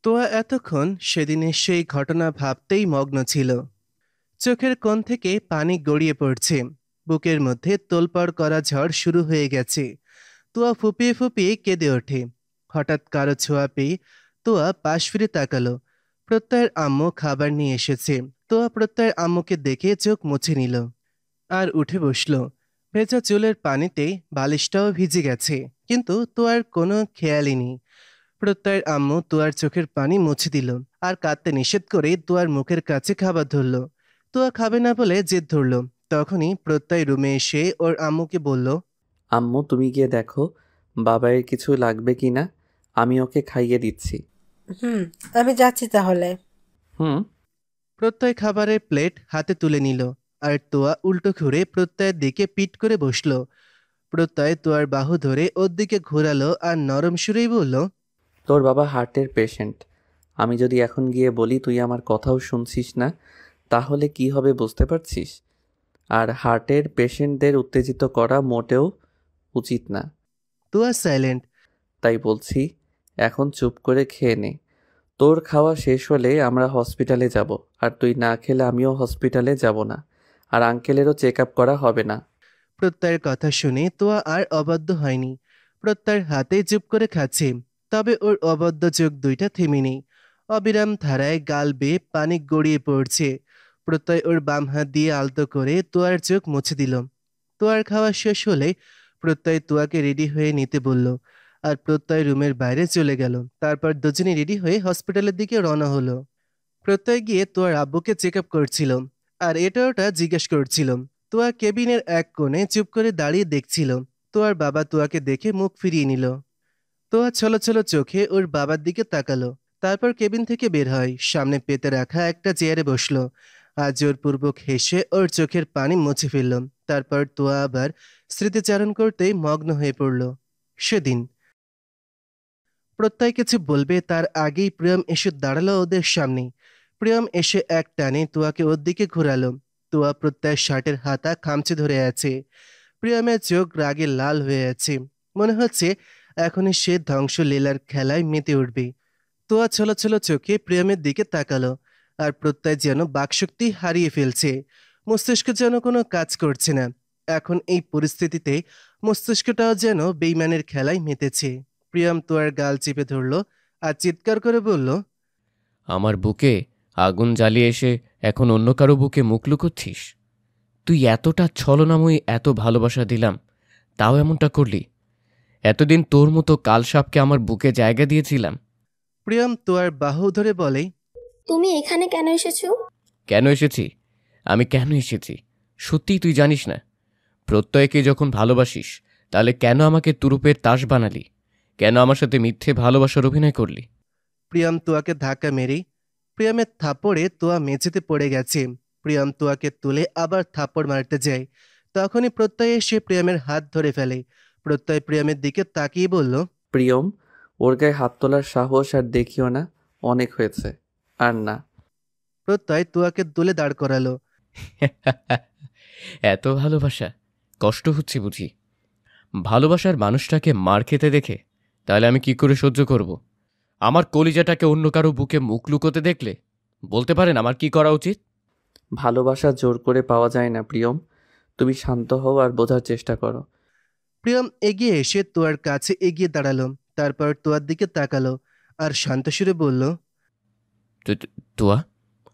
তোয়া এতক্ষণ সেদিনের সেই ঘটনা ভাবতেই মগ্ন ছিল। চোখের কোণ থেকে পানি গড়িয়ে পড়ছে, বুকের মধ্যে তোলপাড় করা ঝড় শুরু হয়ে গেছে। তোয়া ফুপিয়ে ফুপিয়ে কেঁদে ওঠে। হঠাৎ কারো ছোঁয়া পেয়ে তোয়া পাশ ফিরে তাকালো। প্রত্যয়ের আম্মু খাবার নিয়ে এসেছে। তোয়া প্রত্যয়ের আম্মুকে দেখে চোখ মুছে নিল আর উঠে বসল। ভেজা চুলের পানিতে বালিশটাও ভিজে গেছে, কিন্তু তোয়ার কোনো খেয়ালই নেই। প্রত্যয়ের আম্মু তোয়ার চোখের পানি মুছে দিল আর কাঁদতে নিষেধ করে তোয়ার মুখের কাছে খাবার ধরল। তোয়া খাবে না বলে জেদ ধরল। তখনই প্রত্যয় রুমে এসে ওর আম্মুকে বলল, আম্মু তুমি গিয়ে দেখো বাবাইয়ের কিছু লাগবে কি না, আমি ওকে খাইয়ে দিচ্ছি। হুম, আমি যাচ্ছি তাহলে। হুম। প্রত্যয় খাবারের প্লেট হাতে তুলে নিল আর তোয়া উল্টো ঘুরে প্রত্যয়ের দিকে পিট করে বসল। প্রত্যয় তোয়ার বাহু ধরে ওর দিকে ঘোরালো আর নরম সুরেই বলল, তোর বাবা হার্টের পেশেন্ট। আমি যদি এখন গিয়ে বলি তুই আমার কথাও শুনছিস না, তাহলে কি হবে বুঝতে পারছিস? আর হার্টের পেশেন্টদের উত্তেজিত করা মোটেও উচিত না। তোয়া সাইলেন্ট। তাই বলছি এখন চুপ করে খেয়ে নে। তোর খাওয়া শেষ হলে আমরা হসপিটালে যাব, আর তুই না খেলে আমিও হসপিটালে যাব না, আর আঙ্কেলেরও চেক আপ করা হবে না। প্রত্যয়ের কথা শুনে তোয়া আর অবাধ্য হয়নি। প্রত্যয়ের হাতে চুপ করে খাচ্ছে, তবে ওর অবাধ্য চোখ দুইটা থেমে নেই। অবিরাম ধারায় গাল বেয়ে পানি গড়িয়ে পড়ছে। প্রত্যয় ওর বাম হাত দিয়ে আলতো করে তোয়ার চোখ মুছে দিল। তোয়ার খাওয়া শেষ হলে প্রত্যয় তোয়াকে রেডি হয়ে নিতে বলল আর প্রত্যয় রুমের বাইরে চলে গেল। তারপর দুজনে রেডি হয়ে হসপিটালের দিকে রওনা হলো। প্রত্যয় গিয়ে তোয়ার আব্বুকে চেক আপ করছিল আর এটা ওটা জিজ্ঞেস করছিল। তোয়া কেবিনের এক কোণে চুপ করে দাঁড়িয়ে দেখছিল। তোয়ার বাবা তোয়াকে দেখে মুখ ফিরিয়ে নিল। তোয়া ছলো ছলো চোখে ওর বাবার দিকে তাকালো। তারপর কেবিন থেকে বের হয়, সামনে পেতে রাখা একটা চেয়ারে বসলো আর জোরপূর্বক হেসে ওর চোখের পানি মুছে ফেলল। তারপর তোয়া আবার স্মৃতিচারণ করতেই মগ্ন হয়ে পড়ল। সেদিন প্রত্যয় কিছু বলবে তার আগেই প্রিয়ম এসে দাঁড়ালো ওদের সামনে। প্রিয়ম এসে এক টানে তোয়াকে ওর দিকে ঘোরালো। তোয়া প্রত্যয়ের শার্টের হাতা খামচে ধরে আছে। প্রিয়মের চোখ রাগে লাল হয়ে আছে। মনে হচ্ছে এখনই সে ধ্বংসলীলার খেলায় মেতে উঠবে। তোয়া ছলো ছলো চোখে প্রিয়মের দিকে তাকালো আর প্রত্যয় যেন বাকশক্তি হারিয়ে ফেলছে। মস্তিষ্ক যেন কোনো কাজ করছে না। এখন এই পরিস্থিতিতে মস্তিষ্কটাও যেন বেইমানের খেলায় মেতেছে। প্রিয়ম তোয়ার গাল চেপে ধরল আর চিৎকার করে বলল, আমার বুকে আগুন জ্বালিয়ে এসে এখন অন্য কারো বুকে মুখ লুকোচ্ছিস? তুই এতটা ছলনাময়ী, এত ভালোবাসা দিলাম, তাও এমনটা করলি? এতদিন তোর মতো কালসাপকে আমার বুকে জায়গা দিয়েছিলাম। প্রিয়ম তোয়ার বাহু ধরে বলে, তুমি এখানে কেন এসেছো? কেন এসেছি? আমি কেন এসেছি সত্যিই তুই জানিস না? প্রত্যয়কে যখন ভালোবাসিস, তাহলে কেন আমাকে তুরুপের তাস বানালি? কেন আমার সাথে মিথ্যে ভালোবাসার অভিনয় করলি? প্রিয়ম তোয়াকে ধাক্কা মেরে প্রিয়মের থাপড়ে তোয়া মেঝেতে পড়ে গেছে। প্রিয়ম তোয়াকে তুলে আবার থাপড় মারতে যায়। তখনই প্রত্যয় এসে প্রিয়মের হাত ধরে ফেলে। প্রত্যয় প্রিয়মের দিকে তাকিয়ে বলল, প্রিয়ম, ওর গায়ে হাত তোলার সাহস আর দেখিও না, অনেক হয়েছে। আর না। প্রত্যয় তোয়াকে তুলে দাঁড় করালো। এত ভালোবাসা, কষ্ট হচ্ছে বুঝি? ভালোবাসার মানুষটাকে মার খেতে দেখে তাহলে আমি কি করে সহ্য করব? আমার কলিজাটাকে অন্য কারো বুকে মুখ লুকোতে দেখলে বলতে পারেন আমার কি করা উচিত? ভালোবাসা জোর করে পাওয়া যায় না প্রিয়ম। তুমি শান্ত হও আর বোঝার চেষ্টা করো। প্রিয়ম এগিয়ে এসে তোয়ার কাছে এগিয়ে দাঁড়ালো। তারপর তোয়ার দিকে তাকালো আর শান্ত সুরে বলল, তুয়া,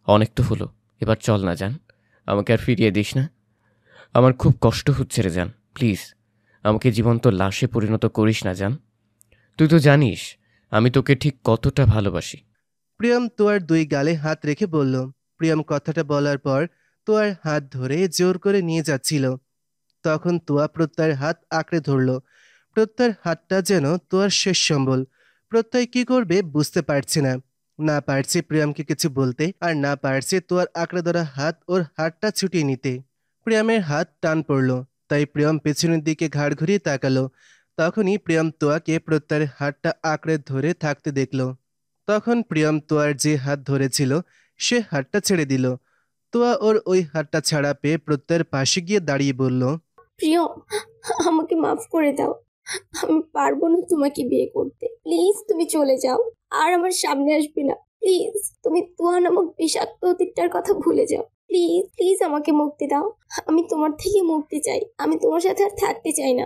অনেক তো হলো, এবার চল না জান, আমাকে আর ফিরিয়ে দিস না। আমার খুব কষ্ট হচ্ছে রে জান, প্লিজ আমাকে জীবন্ত লাশে পরিণত করিস না জান। তুই তো জানিস আমি তোকে ঠিক কতটা ভালোবাসি। প্রিয়ম তোয়ার দুই গালে হাত রেখে বলল। প্রিয়ম কথাটা বলার পর তোয়ার হাত ধরে জোর করে নিয়ে যাচ্ছিল। তখন তোয়া প্রত্যয়ের হাত আঁকড়ে ধরল। প্রত্যয়ের হাতটা যেন তোয়ার শেষ সম্বল। প্রত্যয় কি করবে বুঝতে পারছে না। না পারছে প্রিয়মকে কিছু বলতে, আর না পারছে তোয়ার আঁকড়ে ধরা হাত ওর হাতটা ছুটিয়ে নিতে। প্রিয়মের হাত টান পড়ল, তাই প্রিয়ম পেছনের দিকে ঘাড় ঘুরিয়ে তাকালো। তখনই প্রিয়ম তোয়াকে প্রত্যয়ের হাতটা আঁকড়ে ধরে থাকতে দেখল। তখন প্রিয়ম তোয়ার যে হাত ধরেছিল সে হাতটা ছেড়ে দিল। তোয়া ওর ওই হাতটা ছাড়া পেয়ে প্রত্যয়ের পাশে গিয়ে দাঁড়িয়ে বলল, প্রিয়, আমাকে মাফ করে দাও। আমি পারবো না তোমাকে বিয়ে করতে। প্লিজ তুমি চলে যাও। আর আমার সামনে আসবে না। প্লিজ, তুমি তুয়া নামক বিষাক্ত অতীতটার কথা ভুলে যাও। প্লিজ প্লিজ আমাকে মুক্তি দাও। আমি তোমার থেকে মুক্তি চাই। আমি তোমার সাথে আর থাকতে চাই না।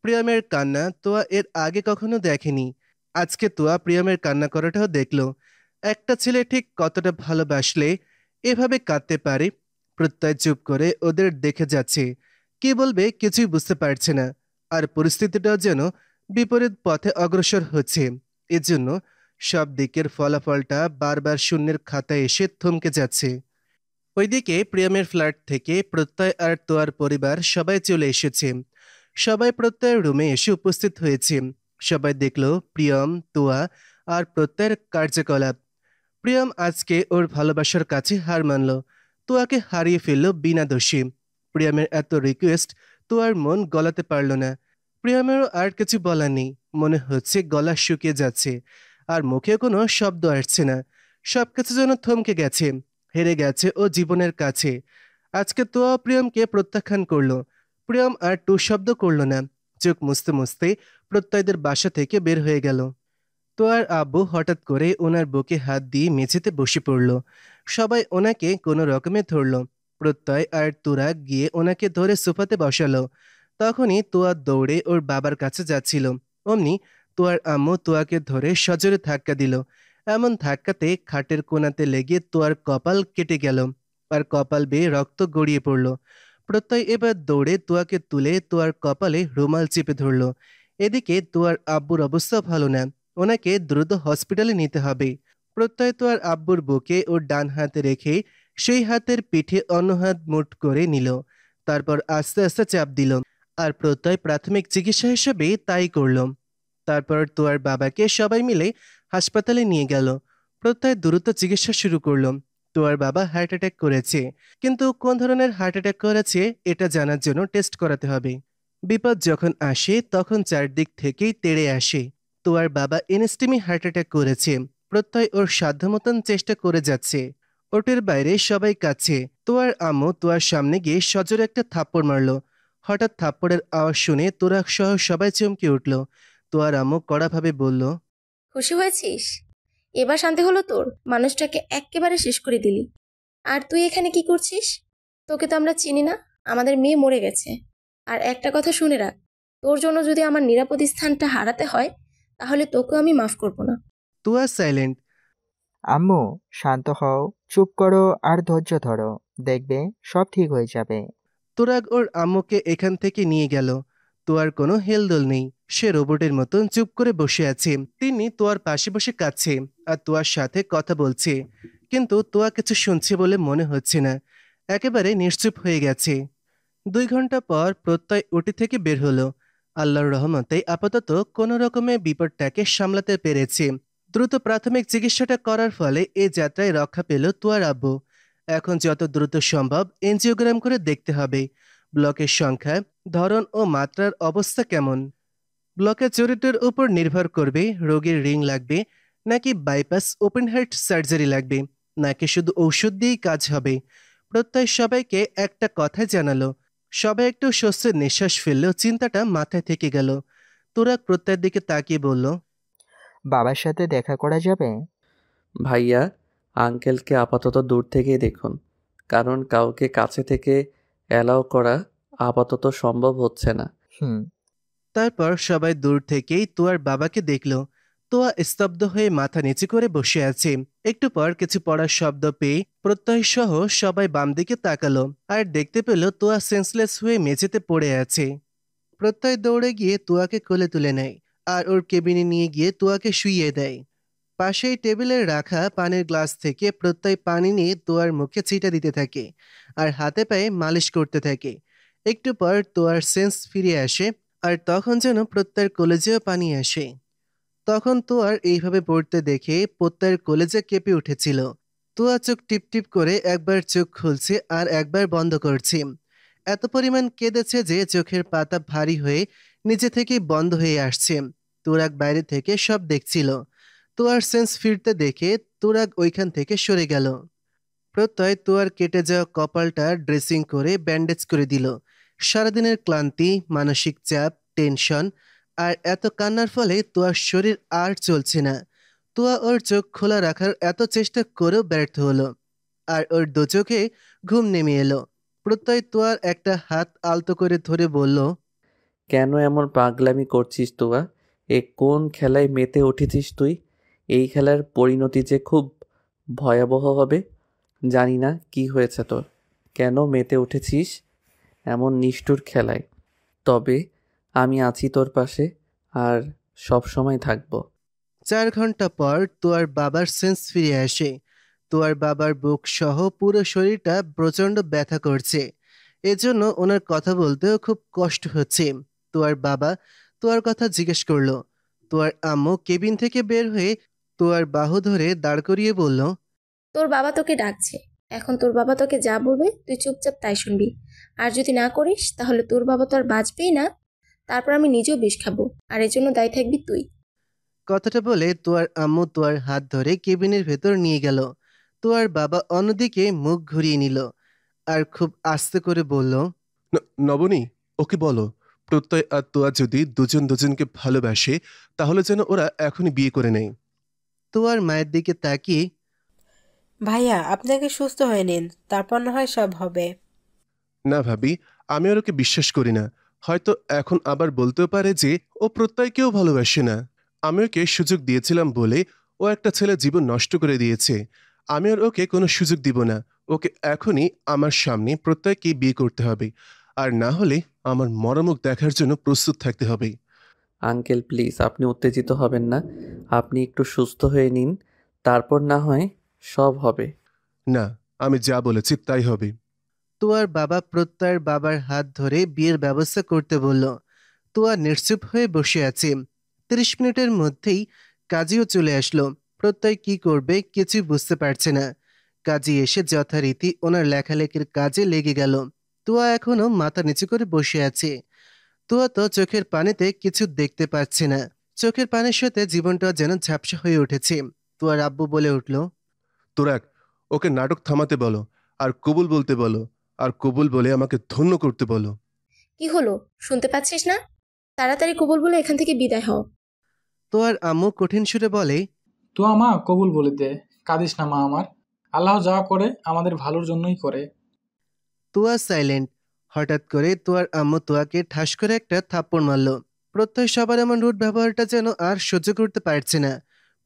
প্রিয়মের কান্না তোয়া এর আগে কখনো দেখেনি। আজকে তোয়া প্রিয়মের কান্না করাটাও দেখলো। একটা ছেলে ঠিক কতটা ভালোবাসলে এভাবে কাঁদতে পারে। প্রত্যয় চুপ করে ওদের দেখে যাচ্ছে। কি বলবে কিছুই বুঝতে পারছে না। আর পরিস্থিতিটাও যেন বিপরীত পথে অগ্রসর হচ্ছে। এজন্য সব দিকের ফলাফলটা বারবার শূন্যের খাতায় এসে থমকে যাচ্ছে। ওইদিকে প্রিয়মের ফ্ল্যাট থেকে প্রত্যয় আর তোয়ার পরিবার সবাই চলে এসেছে। সবাই প্রত্যয়ের রুমে এসে উপস্থিত হয়েছে। সবাই দেখলো প্রিয়ম, তোয়া আর প্রত্যয়ের কার্যকলাপ। প্রিয়ম আজকে ওর ভালোবাসার কাছে হার মানল। তোয়াকে হারিয়ে ফেলল বিনা দোষী। প্রিয়মের এত রিকোয়েস্ট তোয়ার মন গলাতে পারল না। প্রিয়মেরও আর কিছু বলার নেই। মনে হচ্ছে গলা শুকিয়ে যাচ্ছে। আর মুখে কোনো শব্দ আসছে না। সবকিছু যেন থমকে গেছে। হেরে গেছে ও জীবনের কাছে। আজকে তোয়া প্রিয়মকে প্রত্যাখ্যান করলো। প্রিয়ম আর টু শব্দ করল না। চোখ মুছতে মুছতে প্রত্যয়দের বাসা থেকে বের হয়ে গেল। তোয়ার আব্বু হঠাৎ করে ওনার বুকে হাত দিয়ে মেঝেতে বসে পড়ল। সবাই ওনাকে কোনো রকমে ধরল। প্রত্যয় আর তুরাগ গিয়ে ওনাকে ধরে সোফাতে বসালো। তখনই তোয়া দৌড়ে ওর বাবার কাছে যাচ্ছিল। অমনি তোয়ার আম্মু তোয়াকে ধরে সজোরে ধাক্কা দিল। এমন ধাক্কাতে খাটের কোণাতে লেগে তোয়ার কপাল কেটে গেল। আর কপাল বেয়ে রক্ত গড়িয়ে পড়ল। প্রত্যয় এবার দৌড়ে তোয়াকে তুলে তোয়ার কপালে রুমাল চেপে ধরল। এদিকে তোয়ার আব্বুর অবস্থা ভালো না। ওনাকে দ্রুত হসপিটালে নিতে হবে। প্রত্যয় তো আর আব্বুর বুকে ওর ডান হাতে রেখে সেই হাতের পিঠে অন্য হাত মুঠ করে নিল। তারপর আস্তে আস্তে চাপ দিল। আর প্রত্যয় প্রাথমিক চিকিৎসা হিসেবে তাই করল। তারপর তোয়ার বাবাকে সবাই মিলে হাসপাতালে নিয়ে গেল। প্রত্যয় দ্রুত চিকিৎসা শুরু করলো। তোয়ার বাবা হার্ট অ্যাটাক করেছে। কিন্তু কোন ধরনের হার্ট অ্যাটাক করেছে এটা জানার জন্য টেস্ট করাতে হবে। বিপদ যখন আসে তখন চারদিক থেকেই তেড়ে আসে। তোয়ার বাবা ইনস্টিমি হার্ট অ্যাটাক করেছে। প্রত্যয় ওর সাধ্যমতন চেষ্টা করে যাচ্ছে। ওটের বাইরে সবাই কাছে। তোয়ার আম্মু তোয়ার সামনে গিয়ে সজোরে একটা থাপ্পড় মারল। হঠাৎ থাপ্পড়ের আওয়াজ শুনে তোরা সহ সবাই চমকে উঠল। তোয়ার আম্মু কড়াভাবে বলল, খুশি হয়েছিস? এবার শান্তি হলো তোর? মানুষটাকে একেবারে শেষ করে দিলি। আর তুই এখানে কি করছিস? তোকে তো আমরা চিনি না। আমাদের মেয়ে মরে গেছে। আর একটা কথা শুনে রাখ, তোর জন্য যদি আমার নিরাপদ স্থানটা হারাতে হয়, তাহলে তোকে আমি মাফ করব না। তোয়া সাইলেন্ট। আম্মু, শান্ত হও, চুপ করো আর ধৈর্য ধরো। দেখবে সব ঠিক হয়ে যাবে। তোরাগ ওর আম্মুকে এখান থেকে নিয়ে গেল। তোয়ার কোনো হেলদোল নেই। সে রোবটের মতন চুপ করে বসে আছে। তিনি তোয়ার পাশে বসে কাঁদছে আর তোয়ার সাথে কথা বলছে। কিন্তু তোয়া কিছু শুনছে বলে মনে হচ্ছে না। একেবারে নিশ্চুপ হয়ে গেছে। 2 ঘন্টা পর প্রত্যয় ওটি থেকে বের হলো। আল্লাহর রহমতে আপাতত কোনো রকমে বিপদটাকে সামলাতে পেরেছে। দ্রুত প্রাথমিক চিকিৎসাটা করার ফলে এই যাত্রায় রক্ষা পেল তোয়ার আব্বু। এখন যত দ্রুত সম্ভব এনজিওগ্রাম করে দেখতে হবে ব্লকের সংখ্যা, ধরন ও মাত্রার অবস্থা কেমন। ব্লকের চরিত্রের উপর নির্ভর করবে রোগীর রিং লাগবে নাকি বাইপাস ওপেন হার্ট সার্জারি লাগবে, নাকি শুধু ঔষধ দিয়েই কাজ হবে। প্রত্যয় সবাইকে একটা কথাই জানালো। সবাই একটু স্বস্তির নিঃশ্বাস ফেললেও চিন্তাটা মাথায় থেকে গেল। তোরা প্রত্যয়ের দিকে তাকিয়ে বলল, বাবার সাথে দেখা করা যাবে? ভাইয়া, আঙ্কেলকে আপাতত দূর থেকেই দেখুন, কারণ কাউকে কাছে থেকে অ্যালাউ করা আপাতত সম্ভব হচ্ছে না। হুম। তারপর সবাই দূর থেকেই তোয়ার বাবাকে দেখল। তোয়া স্তব্ধ হয়ে মাথা নিচু করে বসে আছে। একটু পর কিছু পড়ার শব্দ পেয়ে প্রত্যয় সহ সবাই বাম দিকে তাকালো আর দেখতে পেল তোয়া সেন্সলেস হয়ে মেঝেতে পড়ে আছে। প্রত্যয় দৌড়ে গিয়ে তোয়াকে কোলে তুলে নেয় আর ওর কেবিনে নিয়ে গিয়ে তোয়াকে শুইয়ে দেয়। পাশেই টেবিলে রাখা পানির গ্লাস থেকে প্রত্যয় পানি নিয়ে তোয়ার মুখে ছিটা দিতে থাকে আর হাতে পায়ে মালিশ করতে থাকে। একটু পর তোয়ার সেন্স ফিরে আসে আর তখন যেন প্রত্যয়ের কলেজেও পানি আসে। তখন তোয়ার এইভাবে পড়তে দেখে প্রত্যয়ের কলেজে কেঁপে উঠেছিল। তোয়া চোখ টিপ টিপ করে একবার চোখ খুলছে আর একবার বন্ধ করছে। এত পরিমাণ কেঁদেছে যে চোখের পাতা ভারী হয়ে নিজে থেকেই বন্ধ হয়ে আসছে। তোরাগ বাইরে থেকে সব দেখছিল। তোয়ার সেন্স ফিরতে দেখে তোরাগ ওইখান থেকে সরে গেল। প্রত্যয় তোয়ার কেটে যাওয়া কপালটা ড্রেসিং করে ব্যান্ডেজ করে দিল। সারাদিনের ক্লান্তি, মানসিক চাপ, টেনশন আর এত কান্নার ফলে তোয়ার শরীর আর চলছে না। তুয়া ওর চোখ খোলা রাখার এত চেষ্টা করেও ব্যর্থ হলো, আর ওর দু চোখে ঘুম নেমে এলো। প্রত্যয় তুয়ার একটা হাত আলতো করে ধরে বলল, কেন এমন পাগলামি করছিস তোয়া? এ কোন খেলায় মেতে উঠেছিস তুই? এই খেলার পরিণতি যে খুব ভয়াবহ হবে। জানি না কি হয়েছে তোর, কেন মেতে উঠেছিস এমন নিষ্ঠুর খেলায়। তবে আমি আছি তোর পাশে, আর সব সময় থাকবো। 4 ঘন্টা পর তুয়ার বাবার সেন্স ফিরে আসে। তুয়ার বাবার বুক সহ পুরো শরীরটা প্রচণ্ড ব্যথা করছে, এজন্য ওনার কথা বলতেও খুব কষ্ট হচ্ছে। তুয়ার বাবা তুয়ার কথা জিজ্ঞেস করলো। তুয়ার আম্মু কেবিন থেকে বের হয়ে তুয়ার বাহু ধরে দাঁড় করিয়ে বলল, তোর বাবা তোকে ডাকছে। এখন তোর বাবা তোকে যা বলবে তুই চুপচাপ তাই শুনবি। আর যদি না করিস তাহলে তোর বাবা তো আর বাঁচবেই না। তারপর আমি নিজেও বিষ খাবো, আর এর জন্য দায়ী থাকবি তুই। কথাটা বলে তুয়ার আম্মু তুয়ার হাত ধরে কেবিনের ভেতর নিয়ে গেল। তুয়ার বাবা অন্যদিকে মুখ ঘুরিয়ে নিল আর খুব আস্তে করে বলল, নবনী, ওকে বলো প্রত্যয় আর তোয়া যদি দুজন দুজনকে ভালোবাসে তাহলে যেন ওরা এখনই বিয়ে করে নেয়। তুয়ার মায়ের দিকে তাকিয়ে, ভাইয়া আপনি আগে সুস্থ হয়ে নিন, তারপর না হয় সব হবে। না ভাবি, আমি আর ওকে বিশ্বাস করি না। হয়তো এখন আবার বলতেও পারে যে ও প্রত্যয়কেও ভালোবাসে না। আমি ওকে সুযোগ দিয়েছিলাম বলে ও একটা ছেলে জীবন নষ্ট করে দিয়েছে। আমি আর ওকে কোনো সুযোগ দিব না। ওকে এখনই আমার সামনে প্রত্যয়কে বিয়ে করতে হবে, আর না হলে আমার মরামুখ দেখার জন্য প্রস্তুত থাকতে হবে। আঙ্কেল প্লিজ, আপনি উত্তেজিত হবেন না। আপনি একটু সুস্থ হয়ে নিন, তারপর না হয় সব হবে। না, আমি যা বলেছি তাই হবে। তুয়ার বাবা প্রত্যয়ের বাবার হাত ধরে বিয়ের ব্যবস্থা করতে বলল। তুয়া নিশ্চুপ হয়ে বসে আছে। 30 মিনিটের মধ্যেই কাজীও চলে আসলো। প্রত্যয় কি করবে কিছুই বুঝতে পারছে না। কাজী এসে যথারীতি ওনার লেখালেখির কাজে লেগে গেল। তুয়া এখনো মাথা নিচু করে বসে আছে। তুয়া তো চোখের পানিতে কিছু দেখতে পাচ্ছে না। চোখের পানির সাথে জীবনটা যেন ঝাপসা হয়ে উঠেছে। তুয়ার আব্বু বলে উঠল, তোরাক, ওকে নাটক থামাতে বলো, আর কবুল বলতে বলো, আর কবুল বলে আমাকে ধন্য করতে বলো। কি হলো, শুনতে পাচ্ছিস না? তাড়াতাড়ি কবুল বলে এখান থেকে বিদায় হও। তুয়ার আম্মু কঠিন সুরে বলে, তো মা কবুল বলে দে, কাঁদিস না মা আমার। আল্লাহ যা করে আমাদের ভালোর জন্যই করে। তুয়া সাইলেন্ট। হঠাৎ করে তুয়ার আম্মু তুয়াকে ঠাস করে একটা থাপ্পড় মারল। প্রত্যয় সবার এমন রুট ব্যবহারটা যেন আর সহ্য করতে পারছে না।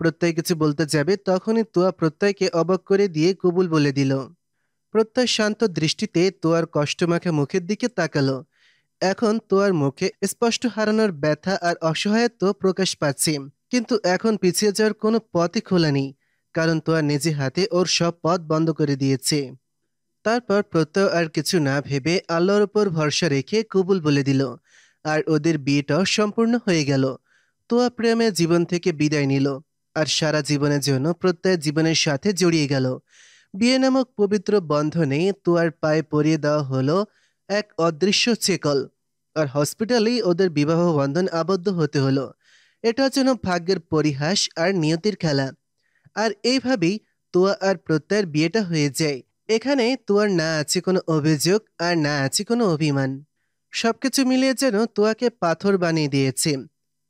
প্রত্যয় কিছু বলতে যাবে তখনই তুয়া প্রত্যয়কে অবাক করে দিয়ে কবুল বলে দিল। প্রত্যয় শান্ত দৃষ্টিতে তুয়ার কষ্টমাখা মুখের দিকে তাকালো। এখন তুয়ার মুখে স্পষ্ট হারানোর ব্যথা আর অসহায়ত্ব প্রকাশ পাচ্ছে। কিন্তু এখন পিছিয়ে যাওয়ার কোনো পথই খোলা নেই, কারণ তুয়া নিজে হাতে ওর সব পথ বন্ধ করে দিয়েছে। তারপর প্রত্যয় আর কিছু না ভেবে আল্লাহর উপর ভরসা রেখে কবুল বলে দিল, আর ওদের বিয়েটাও সম্পূর্ণ হয়ে গেল। তোয়া প্রেমে জীবন থেকে বিদায় নিল, আর সারা জীবনের জন্য প্রত্যয় জীবনের সাথে জড়িয়ে গেল। বিয়ে নামক পবিত্র বন্ধনে তোয়ার পায়ে পরিয়ে দেওয়া হলো এক অদৃশ্য চেকল, আর হসপিটালেই ওদের বিবাহ বন্ধন আবদ্ধ হতে হলো। এটা যেন ভাগ্যের পরিহাস আর নিয়তির খেলা। আর এইভাবেই তোয়া আর প্রত্যয়ের বিয়েটা হয়ে যায়। এখানে তোয়ার না আছে কোনো অভিযোগ আর না আছে কোনো অভিমান। সবকিছু মিলিয়ে যেন তোয়াকে পাথর বানিয়ে দিয়েছে।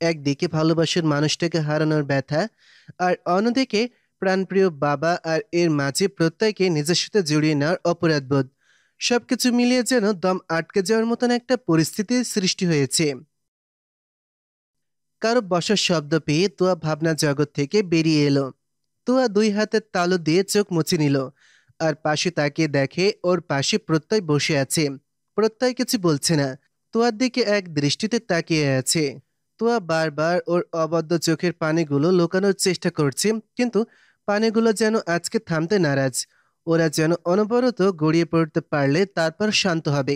একদিকে ভালোবাসার মানুষটাকে হারানোর ব্যথা, আর অন্যদিকে প্রাণপ্রিয় বাবা আর এর মাঝে প্রত্যয়কে নিজের সাথে জড়িয়ে নেওয়ার অপরাধবোধ। সবকিছু মিলিয়ে যেন দম আটকে যাওয়ার মতন একটা পরিস্থিতির সৃষ্টি হয়েছে। কারো বসার শব্দ পেয়ে তোয়া ভাবনা জগৎ থেকে বেরিয়ে এলো। তোয়া 2 হাতের তালু দিয়ে চোখ মুছে নিল, আর পাশে তাকিয়ে দেখে ওর পাশে প্রত্যয় বসে আছে। প্রত্যয় কিছু বলছে না, তোয়ার দিকে এক দৃষ্টিতে তাকিয়ে আছে। তোয়া বারবার ওর অবদ্ধ চোখের পানিগুলো লুকানোর চেষ্টা করছে, কিন্তু পানিগুলো যেন আজকে থামতে নারাজ। ওরা যেন অনবরত গড়িয়ে পড়তে পারলে তারপর শান্ত হবে।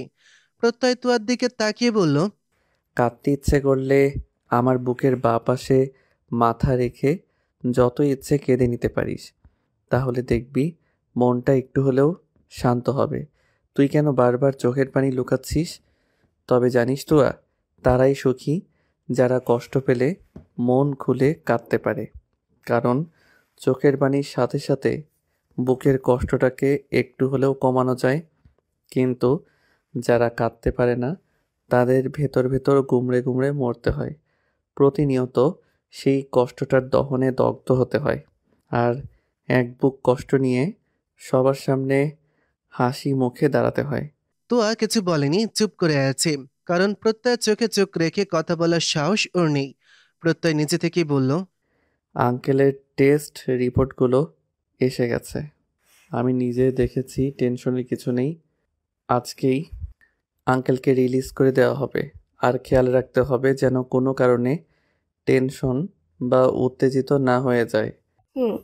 প্রত্যয় তোয়ার দিকে তাকিয়ে বলল, কাঁদতে ইচ্ছে করলে আমার বুকের বাঁ পাশে মাথা রেখে যত ইচ্ছে কেঁদে নিতে পারিস, তাহলে দেখবি মনটা একটু হলেও শান্ত হবে। তুই কেন বারবার চোখের পানি লুকাচ্ছিস? তবে জানিস তো, তারাই সুখী যারা কষ্ট পেলে মন খুলে কাঁদতে পারে। কারণ চোখের পানির সাথে সাথে বুকের কষ্টটাকে একটু হলেও কমানো যায়। কিন্তু যারা কাঁদতে পারে না, তাদের ভেতর ভেতর গুমড়ে গুমড়ে মরতে হয়। প্রতিনিয়ত সেই কষ্টটার দহনে দগ্ধ হতে হয়। আর এক বুক কষ্ট নিয়ে সবার সামনে হাসি মুখে দাঁড়াতে হয়। তোয়া কিছু বলেনি, চুপ করে আছে, কারণ প্রত্যয় চোখে চোখ রেখে কথা বলার সাহস ওর নেই। প্রত্যয় নিজে থেকেই বলল, আঙ্কেলের টেস্ট রিপোর্টগুলো এসে গেছে। আমি নিজে দেখেছি, টেনশনের কিছু নেই। আজকেই আঙ্কেলকে রিলিজ করে দেওয়া হবে। আর খেয়াল রাখতে হবে যেন কোনো কারণে টেনশন বা উত্তেজিত না হয়ে যায়। হুম।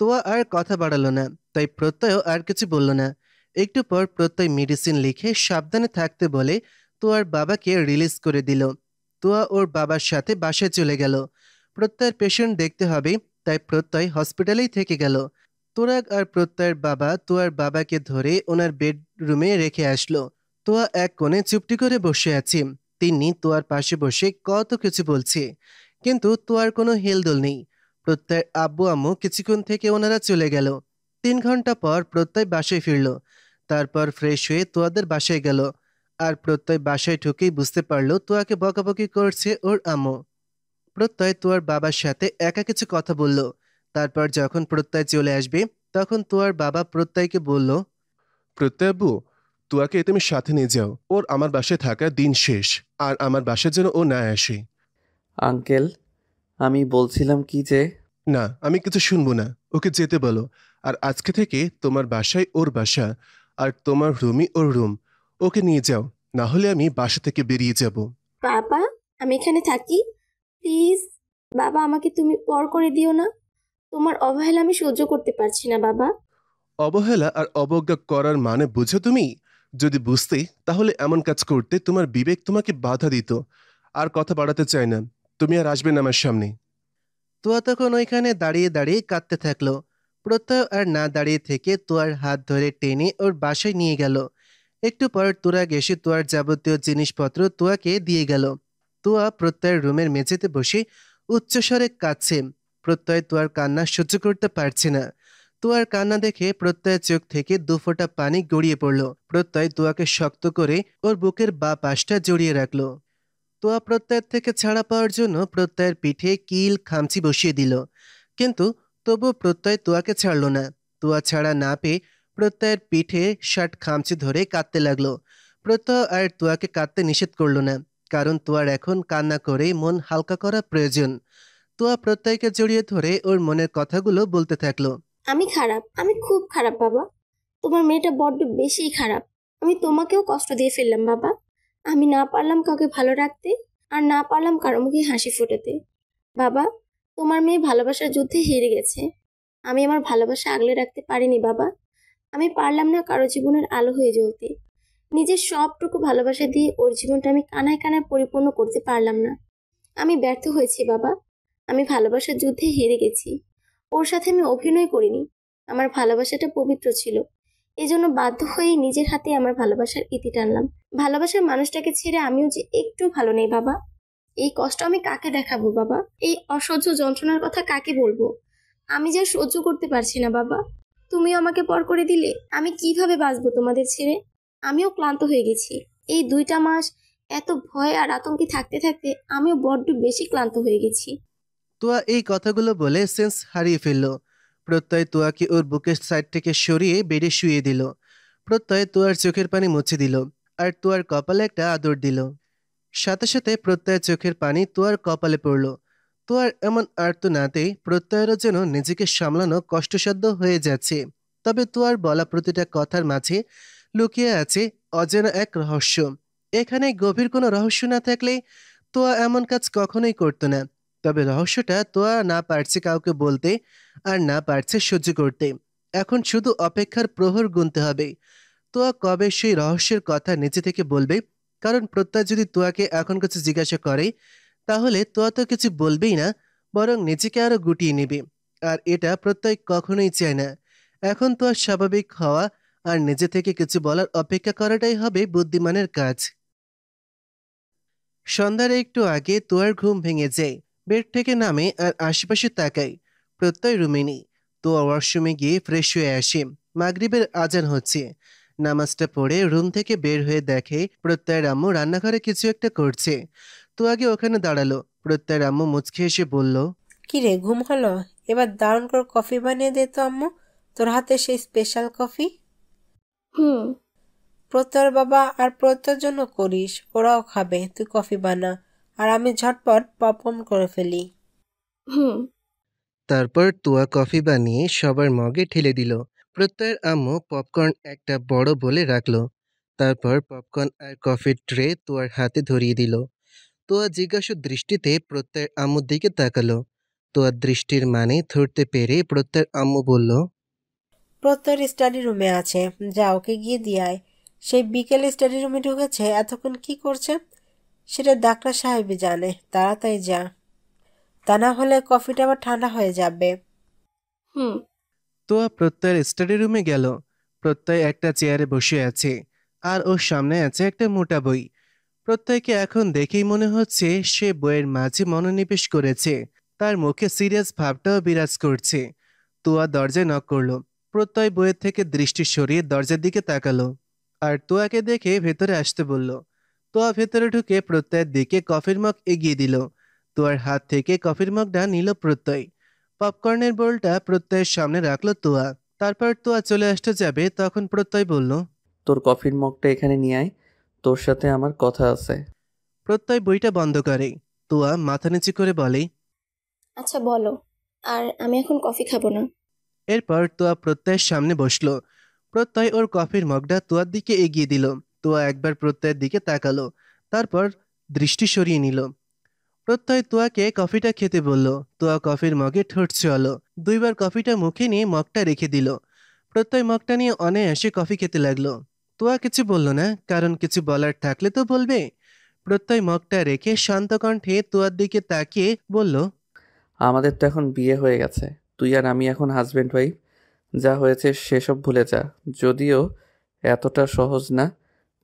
তোয়া আর কথা বাড়ালো না, তাই প্রত্যয়ও আর কিছু বলল না। একটু পর প্রত্যয় মেডিসিন লিখে সাবধানে থাকতে বলে তোয়ার বাবাকে রিলিজ করে দিল। তোয়া ওর বাবার সাথে বাসায় চলে গেল। প্রত্যয়ের পেশেন্ট দেখতে হবে, তাই প্রত্যয় হসপিটালেই থেকে গেল। তোরাগ আর প্রত্যয়ের বাবা তোয়ার বাবাকে ধরে ওনার বেডরুমে রেখে আসলো। তোয়া এক কোণে চুপটি করে বসে আছে। তিন্নি তোয়ার পাশে বসে কত কিছু বলছে, কিন্তু তোয়ার কোনো হেলদোল নেই। প্রত্যয়ের আব্বু আম্মু কিছুক্ষণ থেকে ওনারা চলে গেল। 3 ঘন্টা পর প্রত্যয় বাসায় ফিরল। তারপর ফ্রেশ হয়ে তোয়াদের বাসায় গেল। আর প্রত্যয় বাসায় ঢুকেই বুঝতে পারলো তোয়াকে বকাবকি করছে ওর আম্মু। প্রত্যয় তোয়ার বাবার সাথে একা কিছু কথা বলল। তারপর যখন প্রত্যয় চলে আসবে, তখন তোয়ার বাবা প্রত্যয়কে বলল, প্রত্যয় আব্বু, তুয়াকে তুমি সাথে নিয়ে যাও। ওর আমার বাসায় থাকার দিন শেষ, আর আমার বাসায় যেন ও না আসে। আঙ্কেল, আমি বলছিলাম কি যে না, আমি কিছু শুনবো না, ওকে যেতে বলো। আর আজকে থেকে তোমার বাসায় ওর বাসা, আর তোমার রুমই ওর রুম। ওকে নিয়ে যাও, না হলে আমি বাসা থেকে বেরিয়ে যাব। বাবা, আমি এখানে থাকি, প্লিজ। বাবা, আমাকে তুমি পর করে দিও না। তোমার অবহেলা আমি সহ্য করতে পারছি না বাবা। অবহেলা আর অবজ্ঞা করার মানে বুঝো তুমি? যদি বুঝতে, তাহলে এমন কাজ করতে তোমার বিবেক তোমাকে বাধা দিত। আর কথা বাড়াতে চাই না, তুমি আর আসবে না আমার সামনে। তোয়া তখন ওইখানে দাঁড়িয়ে দাঁড়িয়ে কাঁদতে থাকলো। প্রত্যয় আর না দাঁড়িয়ে থেকে তোয়ার হাত ধরে টেনে ওর বাসায় নিয়ে গেল। একটু পর তুরাগ এসে তোয়ার যাবতীয় জিনিসপত্র তোয়াকে দিয়ে গেল। তোয়া প্রত্যয়ের রুমের মেঝেতে বসে উচ্চস্বরে কাঁদছে। প্রত্যয় তোয়ার কান্না সহ্য করতে পারছে না। তোয়ার কান্না দেখে প্রত্যয়ের চোখ থেকে 2 ফোঁটা পানি গড়িয়ে পড়ল। প্রত্যয় তোয়াকে শক্ত করে ওর বুকের বাঁ পাশটা জড়িয়ে রাখলো। তোয়া প্রত্যয়ের থেকে ছাড়া পাওয়ার জন্য প্রত্যয়ের পিঠে কিল খামচি বসিয়ে দিল, কিন্তু তবুও প্রত্যয় তোয়াকে ছাড়ল না। তোয়া ছাড়া না পেয়ে প্রত্যয়ের পিঠে 60 খামচি ধরে কাঁদতে লাগলো। প্রত্যয় আর তোয়াকে কাঁদতে নিষেধ করলো না, কারণ তোয়ার এখন কান্না করে মন হালকা করা প্রয়োজন। তোয়া প্রত্যয়কে জড়িয়ে ধরে ওর মনের কথাগুলো বলতে থাকলো। আমি খারাপ, আমি খুব খারাপ বাবা। তোমার মেয়েটা বড্ড বেশিই খারাপ। আমি তোমাকেও কষ্ট দিয়ে ফেললাম বাবা। আমি না পারলাম কাউকে ভালো রাখতে, আর না পারলাম কারো মুখে হাসি ফোটাতে। বাবা, তোমার মেয়ে ভালোবাসার যুদ্ধে হেরে গেছে। আমি আমার ভালোবাসা আগলে রাখতে পারিনি বাবা। আমি পারলাম না কারো জীবনের আলো হয়ে জ্বলতে। নিজের সবটুকু ভালোবাসা দিয়ে ওর জীবনটা আমি কানায় কানায় পরিপূর্ণ করতে পারলাম না। আমি ব্যর্থ হয়েছি বাবা। আমি ভালোবাসার যুদ্ধে হেরে গেছি। ওর সাথে আমি অভিনয় করিনি। আমার ভালোবাসাটা পবিত্র ছিল। এজন্য বাধ্য হয়েই নিজের হাতে আমার ভালোবাসার ইতি টানলাম। ভালোবাসার মানুষটাকে ছেড়ে আমিও যে একটু ভালো নেই বাবা। এই কষ্ট আমি কাকে দেখাবো বাবা? এই অসহ্য যন্ত্রণার কথা কাকে বলবো? আমি যা সহ্য করতে পারছি না বাবা। তুমিও আমাকে পর করে দিলে, আমি কিভাবে বাঁচবো তোমাদের ছেড়ে? আমিও ক্লান্ত হয়ে গেছি। এই 2টা মাস এত ভয় আর আতঙ্কে থাকতে থাকতে আমিও বড্ড বেশি ক্লান্ত হয়ে গেছি। তোয়া এই কথাগুলো বলে সেন্স হারিয়ে ফেলল। প্রত্যয় তোয়াকে ওর বুকের সাইড থেকে সরিয়ে বেডে শুয়ে দিল। প্রত্যয় তোয়ার চোখের পানি মুছে দিল, আর তোয়ার কপালে একটা আদর দিল। সাথে সাথে প্রত্যয়ের চোখের পানি তোয়ার কপালে পড়ল। তোয়ার এমন আর্তনাদে প্রত্যয়েরও যেন নিজেকে সামলানো কষ্টসাধ্য হয়ে যাচ্ছে। তবে তোয়ার বলা প্রতিটা কথার মাঝে লুকিয়ে আছে অজানা এক রহস্য। এখানে গভীর কোনো রহস্য না থাকলে তোয়া এমন কাজ কখনোই করতো না। তবে রহস্যটা তোয়া না পারছে কাউকে বলতে, আর না পারছে সহ্য করতে। এখন শুধু অপেক্ষার প্রহর গুনতে হবে। তোয়া কবে সেই রহস্যের কথা নিজে থেকে বলবে, কারণ প্রত্যয় যদি তোয়াকে এখন কিছু জিজ্ঞাসা করে, তাহলে তোয়া তো কিছু বলবেই না, বরং নিজেকে আরো গুটিয়ে নেবে। আর এটা প্রত্যয় কখনোই চায় না। এখন তোয়া স্বাভাবিক হওয়া আর নিজে থেকে কিছু বলার অপেক্ষা করাটাই হবে বুদ্ধিমানের কাজ। সন্ধ্যার একটু আগে তোয়ার ঘুম ভেঙে যায়। বেড থেকে নামে আর আশেপাশে তাকায়। প্রত্যয় রুমে নেই। তোয়া ওয়াশরুমে গিয়ে ফ্রেশ হয়ে আসে। মাগরিবের আজান হচ্ছে। নামাজটা পড়ে রুম থেকে বের হয়ে দেখে প্রত্যয়ের আম্মু রান্নাঘরে কিছু একটা করছে। তো আগে ওখানে দাঁড়ালো। প্রত্যয়ের আম্মু মুচকি এসে বলল, কি রে, ঘুম হলো? এবার দারুণ করে কফি বানিয়ে দে তো আম্মু, তোর হাতে সেই স্পেশাল কফি। হুম। প্রত্যয়ের বাবা আর প্রত্যয়ের জন্য করিস, ওরাও খাবে, তুই কফি বানা আর আমি ঝটপট পপকর্ন করে ফেলি। হুম। তারপর তুয়া কফি বানিয়ে সবার মগে ঢেলে দিল। প্রত্যয়ের আম্মু পপকর্ন একটা বড় বলে রাখলো। তারপর পপকর্ন আর কফির ট্রে তুয়ার হাতে ধরিয়ে দিল। তুয়া জিজ্ঞাসু দৃষ্টিতে প্রত্যয়ের আম্মুর দিকে তাকালো। তুয়ার দৃষ্টির মানে ধরতে পেরে প্রত্যয়ের আম্মু বলল, প্রত্যয়ের স্টাডি রুমে আছে, যা ওকে গিয়ে দিয়ে আয়। সেই বিকেলে স্টাডি রুমে ঢুকেছে, এতক্ষণ কি করছে সেটা ডাক্তার সাহেবই জানে, তাড়াতাড়ি যা, তা না হলে কফিটা আবার ঠান্ডা হয়ে যাবে। হুম। তুয়া প্রত্যয়ের স্টাডি রুমে গেল। প্রত্যয় একটা চেয়ারে বসে আছে আর ওর সামনে আছে একটা মোটা বই। প্রত্যয়কে এখন দেখেই মনে হচ্ছে সে বইয়ের মাঝে মনোনিবেশ করেছে। তার মুখে সিরিয়াস ভাবটাও বিরাজ করছে। তুয়া দরজায় নক করলো। প্রত্যয় বইয়ের থেকে দৃষ্টি সরিয়ে দরজার দিকে তাকালো আর তুয়াকে দেখে ভেতরে আসতে বলল। তুয়া ভেতরে ঢুকে প্রত্যয়ের দিকে কফির মগ এগিয়ে দিল। তুয়ার হাত থেকে কফির মগটা নিল প্রত্যয়। পপকর্নের বোলটা প্রত্যয়ের সামনে রাখলো তুয়া। তারপর তুয়া চলে আসতে যাবে তখন প্রত্যয় বলল, তোর কফির মগটা এখানে নিয়ে আয়, তোর সাথে আমার কথা আছে। প্রত্যয় বইটা বন্ধ করে। তুয়া মাথা নিচু করে বলে, আচ্ছা বলো, আর আমি এখন কফি খাবো না। এরপর তুয়া প্রত্যয়ের সামনে বসলো। প্রত্যয় ওর কফির মগটা তুয়ার দিকে এগিয়ে দিল। তুয়া একবার প্রত্যয়ের দিকে তাকালো, তারপর দৃষ্টি সরিয়ে নিল। প্রত্যয় তুয়াকে কফিটা খেতে বলল। তুয়া কফির মগে ঠোঁট ছোঁয়ালো। দুইবার কফিটা মুখে নিয়ে মগটা রেখে দিল। প্রত্যয় মগটা নিয়ে অনায়াসে কফি খেতে লাগলো। তুয়া কিছু বলল না, কারণ কিছু বলার থাকলে তো বলবে। প্রত্যয় মগটা রেখে শান্ত কণ্ঠে তুয়ার দিকে তাকিয়ে বলল, আমাদের তো এখন বিয়ে হয়ে গেছে, তুই আর আমি এখন হাজব্যান্ড ওয়াইফ। যা হয়েছে সেসব ভুলে যা। যদিও এতটা সহজ না,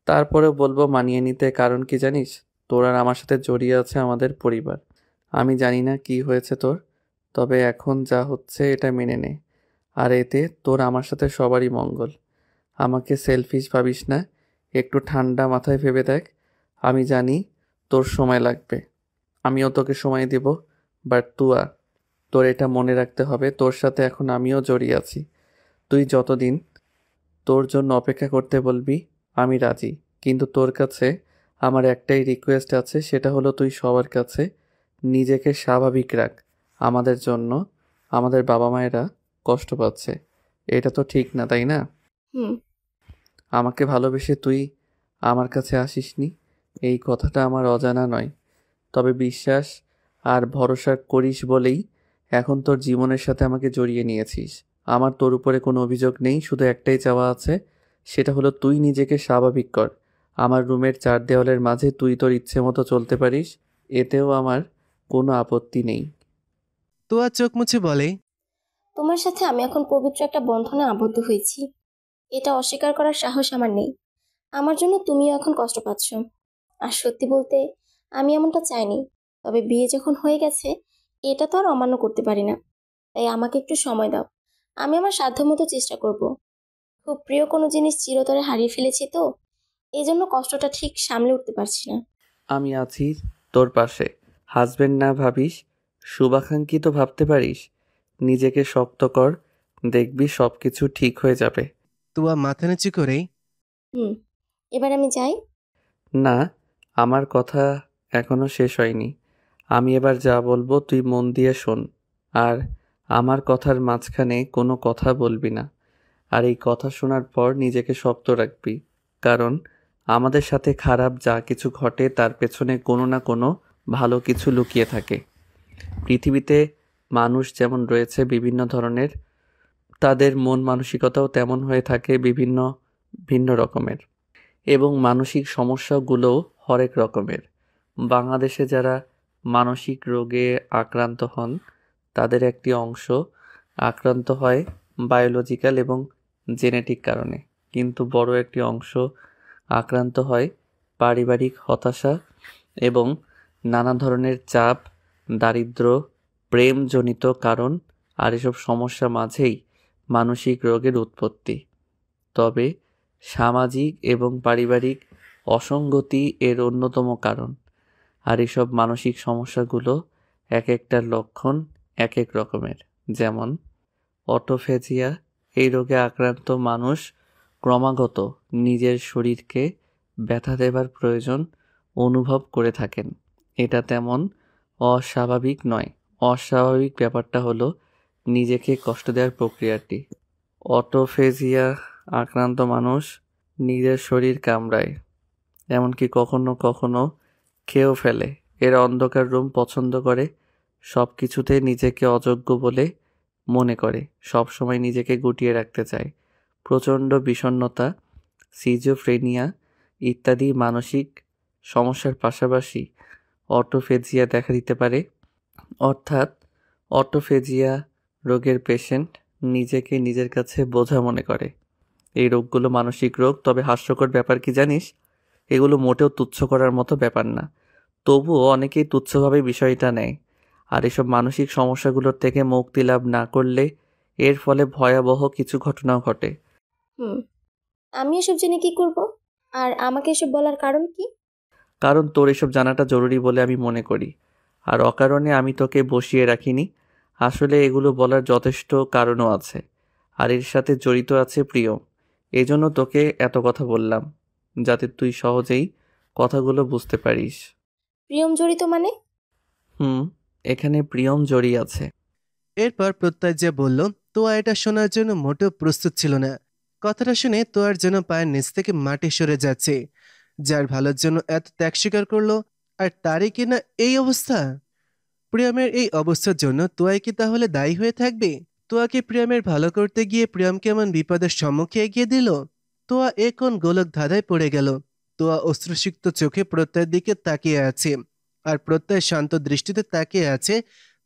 তারপরেও বলবো মানিয়ে নিতে। কারণ কি জানিস, তোর আর আমার সাথে জড়িয়ে আছে আমাদের পরিবার। আমি জানি না কি হয়েছে তোর, তবে এখন যা হচ্ছে এটা মেনে নে। আর এতে তোর আমার সাথে সবারই মঙ্গল। আমাকে সেলফিশ ভাবিস না, একটু ঠান্ডা মাথায় ভেবে দেখ। আমি জানি তোর সময় লাগবে, আমিও তোকে সময় দেব। বাট তুয়া, তোর এটা মনে রাখতে হবে, তোর সাথে এখন আমিও জড়িয়ে আছি। তুই যতদিন তোর জন্য অপেক্ষা করতে বলবি আমি রাজি। কিন্তু তোর কাছে আমার একটাই রিকোয়েস্ট আছে, সেটা হলো তুই সবার কাছে নিজেকে স্বাভাবিক রাখ। আমাদের জন্য আমাদের বাবা মায়েরা কষ্ট পাচ্ছে, এটা তো ঠিক না, তাই না? হুম। আমাকে ভালোবেসে তুই আমার কাছে আসিসনি, এই কথাটা আমার অজানা নয়। তবে বিশ্বাস আর ভরসা করিস বলেই এখন তোর জীবনের সাথে আমাকে জড়িয়ে নিয়েছিস। আমার তোর উপরে কোনো অভিযোগ নেই, শুধু একটাই চাওয়া আছে, সেটা হলো তুই নিজেকে স্বাভাবিক কর। আমার রুমের চার দেওয়ালের মাঝে তুই তোর ইচ্ছে মতো চলতে পারিস, এতেও আমার কোনো আপত্তি নেই। তুয়া চোখ মুছে বলে, তোমার সাথে আমি এখন পবিত্র একটা বন্ধনে আবদ্ধ হয়েছি, এটা অস্বীকার করার সাহস আমার নেই। আমার জন্য তুমিও এখন কষ্ট পাচ্ছ। আর সত্যি বলতে আমি এমনটা চাইনি, তবে বিয়ে যখন হয়ে গেছে এটা তো আর অমান্য করতে পারি না। তাই আমাকে একটু সময় দাও, আমি আমার সাধ্যমতো চেষ্টা করব। খুব প্রিয় কোনো জিনিস চিরতরে হারিয়ে ফেলেছি তো, এই জন্য কষ্টটা ঠিক সামলে উঠতে পারছি না। আমি আছি তোর পাশে। হাজবেন্ড না ভাবিস, শুভাকাঙ্ক্ষী তো ভাবতে পারিস। নিজেকে শক্ত কর, দেখবি সব কিছু ঠিক হয়ে যাবে। তুয়া মাথা নিচু করে, হুম। এবার আমি যাই। না, আমার কথা এখনো শেষ হয়নি। আমি এবার যা বলবো তুই মন দিয়ে শোন। আর আমার কথার মাঝখানে কোনো কথা বলবি না। আর এই কথা শোনার পর নিজেকে শক্ত রাখবি, কারণ আমাদের সাথে খারাপ যা কিছু ঘটে তার পেছনে কোনো না কোনো ভালো কিছু লুকিয়ে থাকে। পৃথিবীতে মানুষ যেমন রয়েছে বিভিন্ন ধরনের, তাদের মন মানসিকতাও তেমন হয়ে থাকে বিভিন্ন ভিন্ন রকমের, এবং মানসিক সমস্যাগুলোও হরেক রকমের। বাংলাদেশে যারা মানসিক রোগে আক্রান্ত হন তাদের একটি অংশ আক্রান্ত হয় বায়োলজিক্যাল এবং জেনেটিক কারণে, কিন্তু বড় একটি অংশ আক্রান্ত হয় পারিবারিক হতাশা এবং নানা ধরনের চাপ, দারিদ্র্য, প্রেমজনিত কারণ। আর এসব সমস্যা মাঝেই মানসিক রোগের উৎপত্তি। তবে সামাজিক এবং পারিবারিক অসঙ্গতি এর অন্যতম কারণ। আর এসব মানসিক সমস্যাগুলো এক একটার লক্ষণ এক এক রকমের। যেমন অটোফেজিয়া, এই রোগে আক্রান্ত মানুষ ক্রমাগত নিজের শরীরকে ব্যথা দেবার প্রয়োজন অনুভব করে থাকেন। এটা তেমন অস্বাভাবিক নয়। অস্বাভাবিক ব্যাপারটা হলো নিজেকে কষ্ট দেওয়ার প্রক্রিয়াটি। অটোফেজিয়া আক্রান্ত মানুষ নিজের শরীর কামড়ায়, এমনকি কখনো কখনো খেয়েও ফেলে। এরা অন্ধকার রুম পছন্দ করে, সব কিছুতে নিজেকে অযোগ্য বলে মনে করে, সবসময় নিজেকে গুটিয়ে রাখতে চায়। প্রচণ্ড বিষণ্ণতা, সিজোফ্রেনিয়া ইত্যাদি মানসিক সমস্যার পাশাপাশি অটোফেজিয়া দেখা দিতে পারে। অর্থাৎ অটোফেজিয়া রোগের পেশেন্ট নিজেকে নিজের কাছে বোঝা মনে করে। এই রোগগুলো মানসিক রোগ, তবে হাস্যকর ব্যাপার কি জানিস, এগুলো মোটেও তুচ্ছ করার মতো ব্যাপার না। তবুও অনেকেই তুচ্ছভাবে বিষয়টা নেয়। আর এসব মানসিক সমস্যাগুলোর থেকে মুক্তি লাভ না করলে এর ফলে ভয়াবহ কিছু ঘটনাও ঘটে। আমি এসব জেনে কি করব? আর আমাকে এসব বলার কারণ কি? কারণ তোর এসব জানাটা জরুরি বলে আমি মনে করি। আর অকারণে আমি তোকে বসিয়ে রাখিনি। আসলে এগুলো বলার যথেষ্ট কারণও আছে, আর এর সাথে জড়িত আছে প্রিয়ম। এজন্য তোকে এত কথা বললাম, যাতে তুই সহজেই কথাগুলো বুঝতে পারিস। প্রিয়ম জড়িত মানে? এখানে প্রিয়ম জড়িয়ে আছে। এরপর প্রত্যয় যে বলল, তোয়া এটা শোনার জন্য মোটেও প্রস্তুত ছিল না। কথাটা শুনে তোয়ার যেন পায়ের নিচ থেকে মাটি সরে যাচ্ছে। যার ভালোর জন্য এত ত্যাগ স্বীকার করলো, আর তারই কিনা এই অবস্থা। প্রিয়মের এই অবস্থার জন্য তোয়াই কি তাহলে দায়ী হয়ে থাকবে? তোয়াকে প্রিয়মের ভালো করতে গিয়ে প্রিয়ম কেমন বিপদের সম্মুখে এগিয়ে দিল? তোয়া এ কোন গোলক ধাঁধায় পড়ে গেল? তোয়া অশ্রুসিক্ত চোখে প্রত্যয়ের দিকে তাকিয়ে আছে, আর প্রত্যয় শান্ত দৃষ্টিতে তাকিয়ে আছে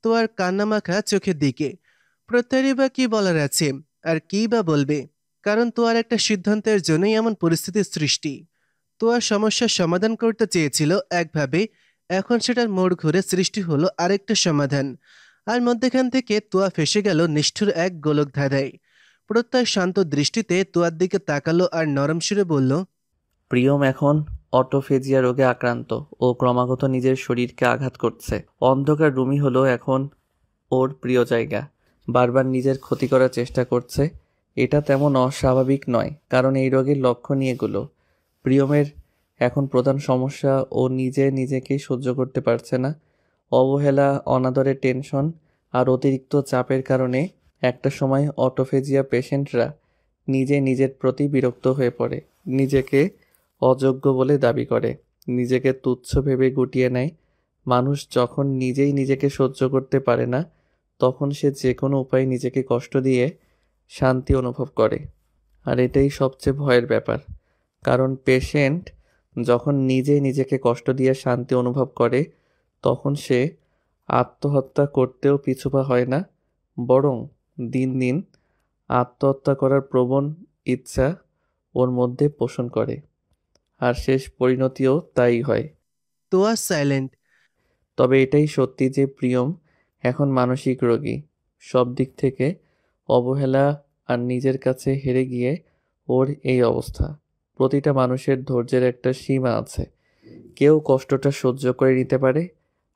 তোয়ার কান্নামাখা চোখের দিকে। প্রত্যয়েরই বা কি বলার আছে, আর কি বা বলবে? কারণ তোয়ার একটা সিদ্ধান্তের জন্যই এমন পরিস্থিতির সৃষ্টি। তোয়ার সমস্যার সমাধান করতে চেয়েছিল একভাবে, এখন সেটার মোড় ঘুরে সৃষ্টি হলো আরেকটা সমাধান। আর মধ্যেখান থেকে তোয়া ফেসে গেল নিষ্ঠুর এক গোলক ধাঁধায়। প্রত্যয় শান্ত দৃষ্টিতে তোয়ার দিকে তাকালো আর নরম সুরে বলল, প্রিয়ম এখন অটোফেজিয়া রোগে আক্রান্ত। ও ক্রমাগত নিজের শরীরকে আঘাত করছে। অন্ধকার রুমই হলো এখন ওর প্রিয় জায়গা। বারবার নিজের ক্ষতি করার চেষ্টা করছে। এটা তেমন অস্বাভাবিক নয়, কারণ এই রোগের লক্ষণই এগুলো। প্রিয়মের এখন প্রধান সমস্যা, ও নিজেকে সহ্য করতে পারছে না। অবহেলা, অনাদরের টেনশন আর অতিরিক্ত চাপের কারণে একটা সময় অটোফেজিয়া পেশেন্টরা নিজের প্রতি বিরক্ত হয়ে পড়ে, নিজেকে অযোগ্য বলে দাবি করে, নিজেকে তুচ্ছ ভেবে গুটিয়ে নেয়। মানুষ যখন নিজেকে সহ্য করতে পারে না, তখন সে যে কোনো উপায়ে নিজেকে কষ্ট দিয়ে শান্তি অনুভব করে। আর এটাই সবচেয়ে ভয়ের ব্যাপার, কারণ পেশেন্ট যখন নিজেকে কষ্ট দিয়ে শান্তি অনুভব করে, তখন সে আত্মহত্যা করতেও পিছুপা হয় না, বরং দিন দিন আত্মহত্যা করার প্রবণ ইচ্ছা ওর মধ্যে পোষণ করে। আর শেষ পরিণতিও তাই হয়। তোয়া সাইলেন্ট। তবে এটাই সত্যি যে প্রিয়ম এখন মানসিক রোগী। সব দিক থেকে অবহেলা আর নিজের কাছে হেরে গিয়ে ওর এই অবস্থা। প্রতিটা মানুষের ধৈর্যের একটা সীমা আছে। কেউ কষ্টটা সহ্য করে নিতে পারে,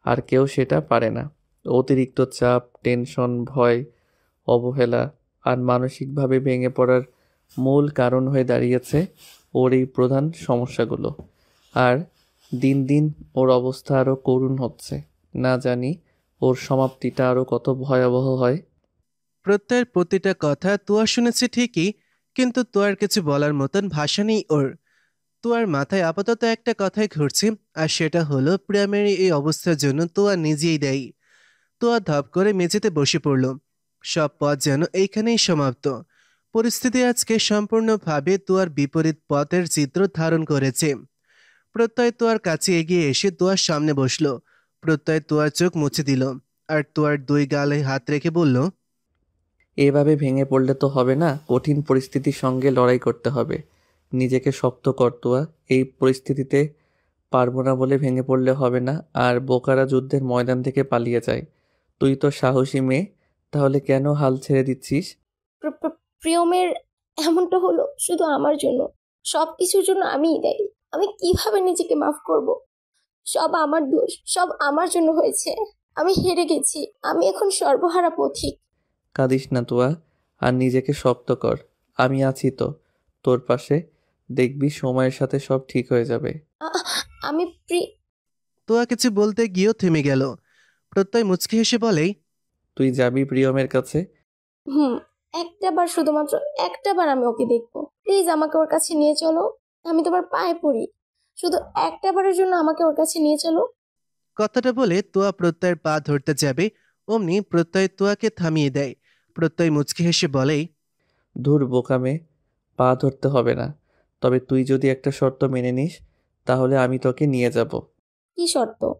আর কেউ সেটা পারে না। অতিরিক্ত চাপ, টেনশন, ভয়, অবহেলা আর মানসিকভাবে ভেঙে পড়ার মূল কারণ হয়ে দাঁড়িয়েছে ওর এই প্রধান সমস্যাগুলো। আর দিন দিন ওর অবস্থা আরও করুণ হচ্ছে। না জানি ওর সমাপ্তিটা আরও কত ভয়াবহ হয়। প্রত্যয়ের প্রতিটা কথা তোয়া শুনেছে ঠিকই, কিন্তু তোয়ার কিছু বলার মতন ভাষা নেই ওর। তোয়ার মাথায় আপাতত একটা কথাই ঘুরছে, আর সেটা হলো প্রিয়মের এই অবস্থার জন্য তোয়া নিজেই দায়ী। তোয়া ধপ করে মেঝেতে বসে পড়ল। সব পথ যেন এইখানেই সমাপ্ত। পরিস্থিতি আজকে সম্পূর্ণভাবে তোয়ার বিপরীত পথের চিত্র ধারণ করেছে। প্রত্যয় তোয়ার কাছে এগিয়ে এসে তোয়ার সামনে বসলো। প্রত্যয় তোয়ার চোখ মুছে দিল, আর তোয়ার দুই গালে হাত রেখে বলল, এভাবে ভেঙে পড়লে তো হবে না, কঠিন পরিস্থিতির সঙ্গে লড়াই করতে হবে। নিজেকে শক্ত কর তোয়া। এই পরিস্থিতিতে পারবো না বলে ভেঙে পড়লে হবে না, আর বোকারা যুদ্ধের ময়দান থেকে পালিয়ে যায়। তুই তো সাহসী মেয়ে, তাহলে কেন হাল ছেড়ে দিচ্ছিস? প্রিয়মের এমনটা হলো শুধু আমার জন্য, সব কিছুর জন্য আমিই দায়ী। আমি কিভাবে নিজেকে মাফ করব? সব আমার দোষ, সব আমার জন্য হয়েছে। আমি হেরে গেছি, আমি এখন সর্বহারা পথিক। কাঁদিস না তুয়া, আর নিজেকে শক্ত কর। আমি আছি তো তোর পাশে। দেখবি সময়ের সাথে সব ঠিক হয়ে যাবে। আ- আমি তোয়া কিছু বলতে গিয়েও থেমে গেল। প্রত্যয় মুচকি হেসে বলে, তুই যাবি প্রিয়মের কাছে? হুম, একটা বার, শুধুমাত্র একটা বার আমি ওকে দেখবো। প্লিজ আমাকে ওর কাছে নিয়ে চলো, আমি তোমার পায়ে পড়ি। শুধু একটা বারের জন্য আমাকে ওর কাছে নিয়ে চলো। কথাটা বলে তোয়া প্রত্যয়ের পা ধরতে যাবে, অমনি প্রত্যয় তোয়াকে থামিয়ে দেয়। প্রত্যয় মুচকি হেসে বলে, ধুর বোকামে, পা ধরতে হবে না। তবে তুই যদি একটা শর্ত মেনে নিস, তাহলে আমি তোকে নিয়ে যাব। কি শর্ত?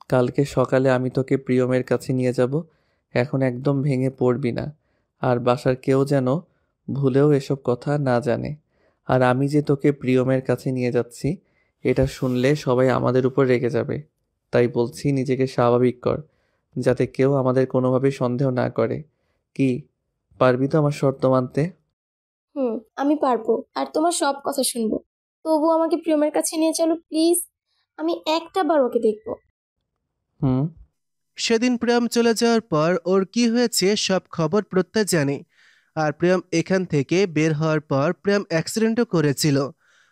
কালকে সকালে আমি তোকে প্রিয়মের কাছে নিয়ে যাব। এখন একদম ভেঙে পড়বি না। আর বাসার কেউ যেন ভুলেও এসব কথা না জানে। আর আমি যে তোকে প্রিয়মের কাছে নিয়ে যাচ্ছি, এটা শুনলে সবাই আমাদের উপর রেগে যাবে। তাই বলছি, নিজেকে স্বাভাবিক কর, যাতে কেউ আমাদের কোনোভাবে সন্দেহ না করে। কি, পারবি তো আমার শর্ত মানতে? হুম, আমি পারবো, আর তোমার সব কথা শুনবো। তবু আমাকে প্রিয়মের কাছে নিয়ে চলো প্লিজ, আমি একটা বার ওকে দেখবো। হুম। সেদিন প্রিয়ম চলে যাওয়ার পর ওর কি হয়েছে সব খবর প্রত্যয় জানে। আর প্রিয়ম এখান থেকে বের হওয়ার পর প্রিয়ম অ্যাক্সিডেন্টও করেছিল।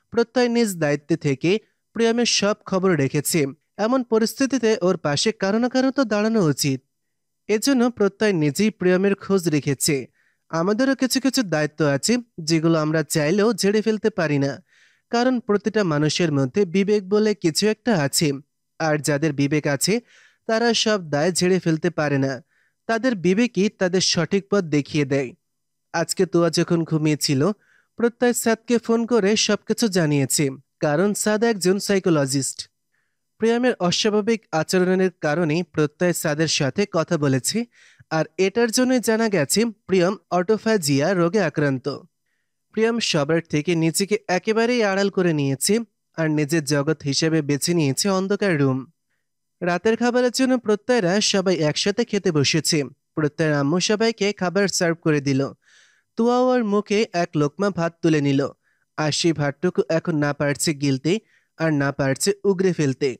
প্রত্যয় নিজ দায়িত্বে থেকে প্রিয়মের সব খবর রেখেছে। এমন পরিস্থিতিতে ওর পাশে কারো না কারো তো দাঁড়ানো উচিত। এজন্য প্রত্যয় নিজেই প্রিয়মের খোঁজ রেখেছে। আমাদেরও কিছু কিছু দায়িত্ব আছে, যেগুলো আমরা চাইলেও ঝেড়ে ফেলতে পারি না। কারণ প্রতিটা মানুষের মধ্যে বিবেক বলে কিছু একটা আছে। আর যাদের বিবেক আছে, তারা সব দায় ঝেড়ে ফেলতে পারে না। তাদের বিবেকই তাদের সঠিক পথ দেখিয়ে দেয়। আজকে তোয়া যখন ঘুমিয়েছিল, প্রত্যয় সাদকে ফোন করে সবকিছু জানিয়েছে। কারণ সাদ একজন সাইকোলজিস্ট। প্রিয়ামের অস্বাভাবিক আচরণের কারণে প্রত্যয় সাদের সাথে কথা বলেছে। আর এটার জন্যই জানা গেছে প্রিয়ম অটোফ্যাজিয়া রোগে আক্রান্ত। প্রিয়ম সবার থেকে নিজেকে একেবারেই আড়াল করে নিয়েছে। আর নিজের জগৎ হিসেবে বেছে নিয়েছে অন্ধকার রুম। রাতের খাবারের জন্য প্রত্যয়রা সবাই একসাথে খেতে বসেছে। প্রত্যয়ের আম্মু সবাইকে খাবার সার্ভ করে দিল। তুয়া ওর মুখে এক লোকমা ভাত তুলে নিল। আর সেই ভাতটুকু এখন না পারছে গিলতে, আর না পারছে উগরে ফেলতে।